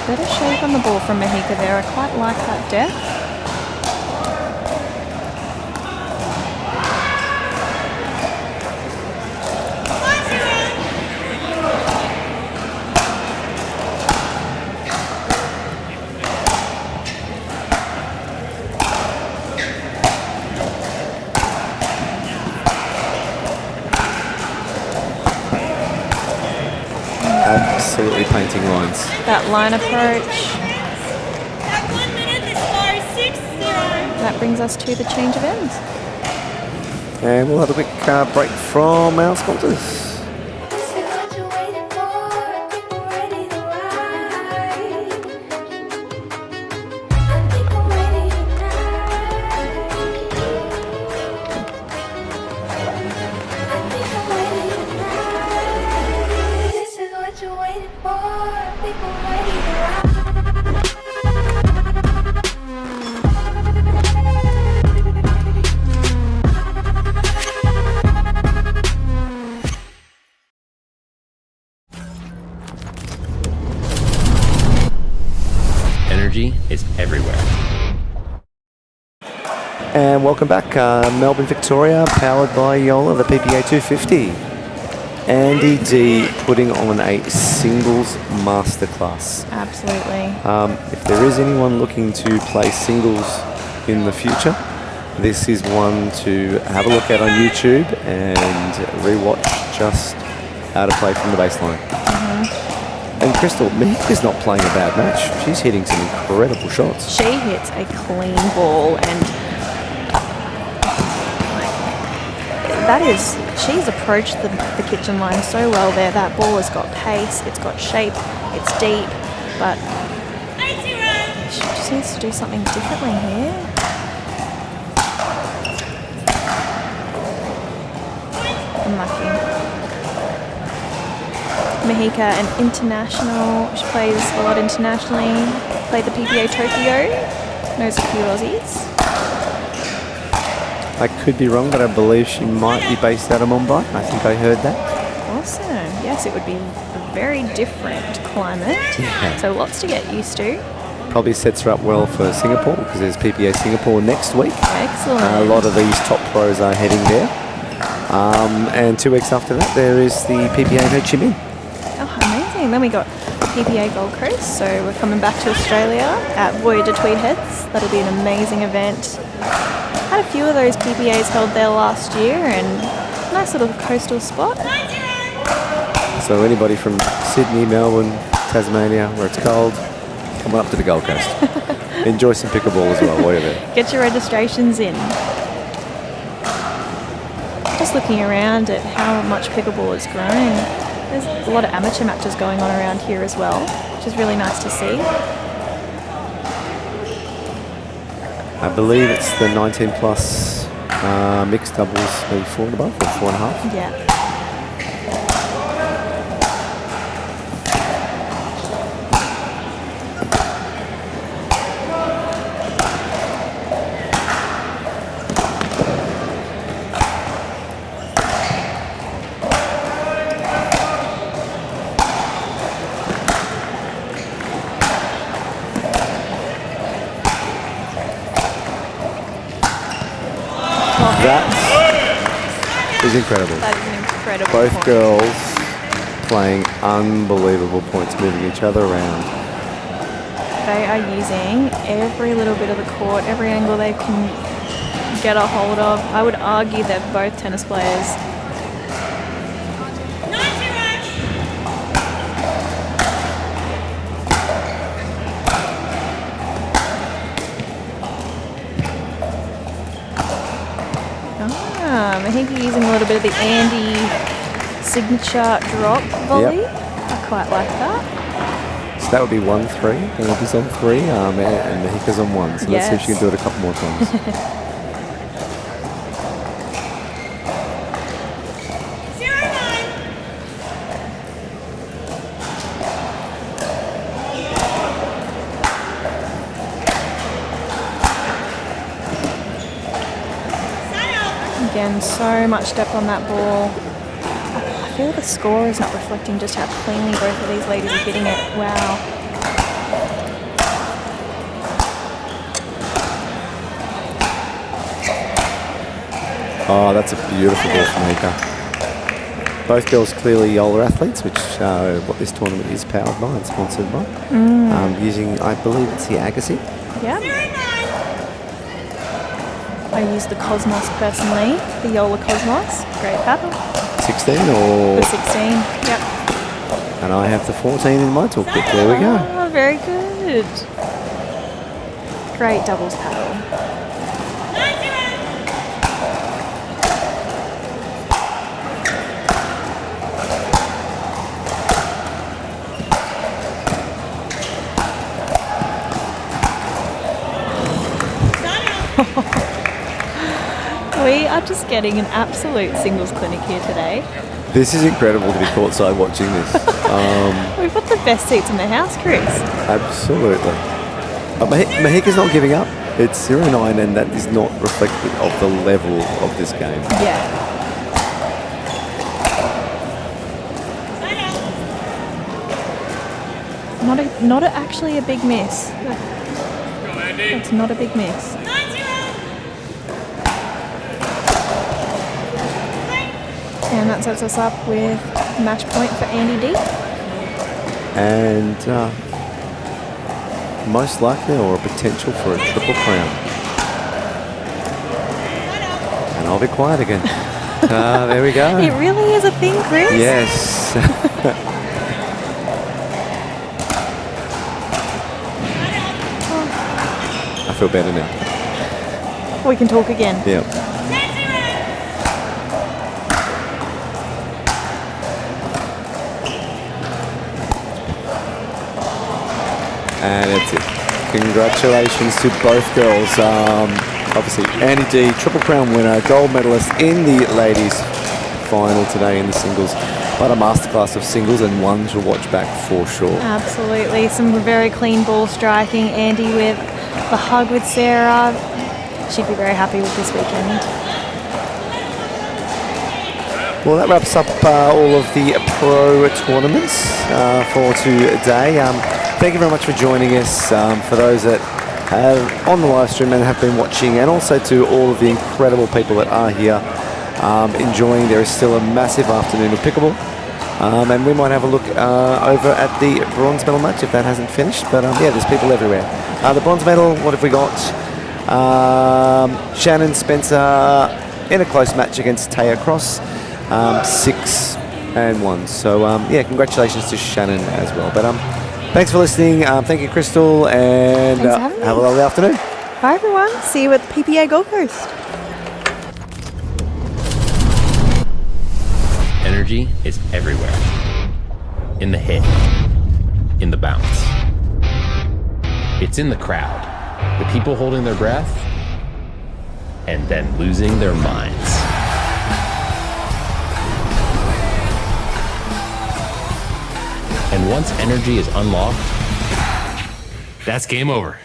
S10: Better shape on the ball from Mahika there. I quite like that depth.
S9: Absolutely painting lines.
S10: That line approach. That brings us to the change of ends.
S9: And we'll have a quick break from our sponsors.
S4: This is what you're waiting for. People ready to ride. I think I'm ready tonight. I think I'm ready tonight. This is what you're waiting for. People ready to ride.
S5: Energy is everywhere.
S9: And welcome back, Melbourne, Victoria, powered by JOOLA, the PPA 250. Andy D putting on a singles masterclass.
S10: Absolutely.
S9: If there is anyone looking to play singles in the future, this is one to have a look at on YouTube and rewatch just how to play from the baseline. And Crystal, Mihika's not playing a bad match. She's hitting some incredible shots.
S10: She hits a clean ball, and she's approached the kitchen line so well there. That ball has got pace, it's got shape, it's deep, but she just needs to do something differently here. Unlucky. Mihika, an international. She plays a lot internationally. Played the PPA Tokyo. Knows a few Aussies.
S9: I could be wrong, but I believe she might be based out of Mumbai. I think I heard that.
S10: Awesome. Yes, it would be a very different climate.
S9: Yeah.
S10: So lots to get used to.
S9: Probably sets her up well for Singapore because there's PPA Singapore next week.
S10: Excellent.
S9: A lot of these top pros are heading there. And 2 weeks after that, there is the PPA Ho Chi Minh.
S10: Oh, amazing. Then we got PPA Gold Coast. So we're coming back to Australia at Voyager Tweed Heads. That'll be an amazing event. Had a few of those PPAs held there last year, and nice little coastal spot.
S9: So anybody from Sydney, Melbourne, Tasmania, where it's cold, come up to the Gold Coast. Enjoy some pickleball as well while you're there.
S10: Get your registrations in. Just looking around at how much pickleball has grown. There's a lot of amateur matches going on around here as well, which is really nice to see.
S9: I believe it's the 19 plus mixed doubles, maybe 4 and above, or 4.5.
S10: Yeah.
S9: That is incredible.
S10: That is an incredible
S9: Both
S10: point.
S9: girls playing unbelievable points, moving each other around.
S10: They are using every little bit of the court, every angle they can get a hold of. I would argue they're both tennis players. Mahika using a little bit of the Andy signature drop volley.
S9: Yep.
S10: I quite like that.
S9: So that would be 1-3. Andy's on 3, and Mahika's on 1. So let's see if she can do it a couple more times.
S10: Again, so much depth on that ball. I feel the score is not reflecting just how cleanly both of these ladies are hitting it. Wow.
S9: Oh, that's a beautiful ball from Mahika. Both girls clearly JOOLA athletes, which what this tournament is powered by and sponsored by. Using, I believe it's the Agassi.
S10: Yeah. I use the Cosmos personally, the JOOLA Cosmos. Great paddle.
S9: 16 or...
S10: The 16, yep.
S9: And I have the 14 in my toolkit. There we go.
S10: Oh, very good. Great doubles paddle. We are just getting an absolute singles clinic here today.
S9: This is incredible to be courtside watching this.
S10: We've got the best seats in the house, Chris.
S9: Absolutely. But Mahika's not giving up. It's 0-9, and that is not reflective of the level of this game.
S10: Yeah. Not actually a big miss. It's not a big miss. And that sets us up with match point for Andy D.
S9: And most likely, or a potential for a triple crown. And I'll be quiet again. There we go.
S10: It really is a thing, Chris.
S9: Yes. feel better now?
S10: We can talk again.
S9: Yeah. And that's it. Congratulations to both girls. Obviously, Andy D, Triple Crown winner, gold medalist in the ladies' final today in the singles. But a masterclass of singles and one to watch back for sure.
S10: Absolutely. Some very clean ball striking. Andy with the hug with Sarah. She'd be very happy with this weekend.
S9: Well, that wraps up all of the pro tournaments for today. Thank you very much for joining us. For those that have on the live stream and have been watching, and also to all of the incredible people that are here enjoying. There is still a massive afternoon of pickleball. And we might have a look over at the bronze medal match if that hasn't finished. But yeah, there's people everywhere. The bronze medal, what have we got? Shannon Spencer in a close match against Taya Cross, 6-1. So yeah, congratulations to Shannon as well. But thanks for listening. Thank you, Crystal, and
S10: Thanks for having me.
S9: have a lovely afternoon.
S10: Bye, everyone. See you at the PPA Gold Coast.
S5: Energy is everywhere. In the hit, in the bounce. It's in the crowd, the people holding their breath, and then losing their minds. And once energy is unlocked, that's game over.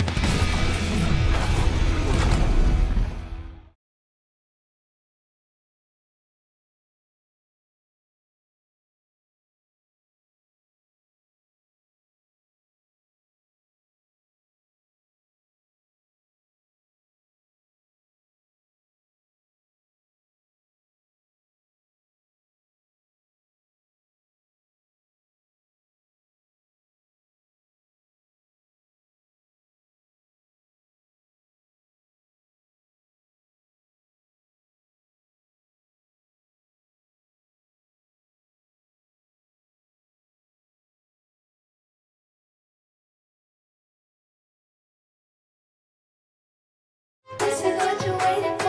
S4: This is what you're waiting for.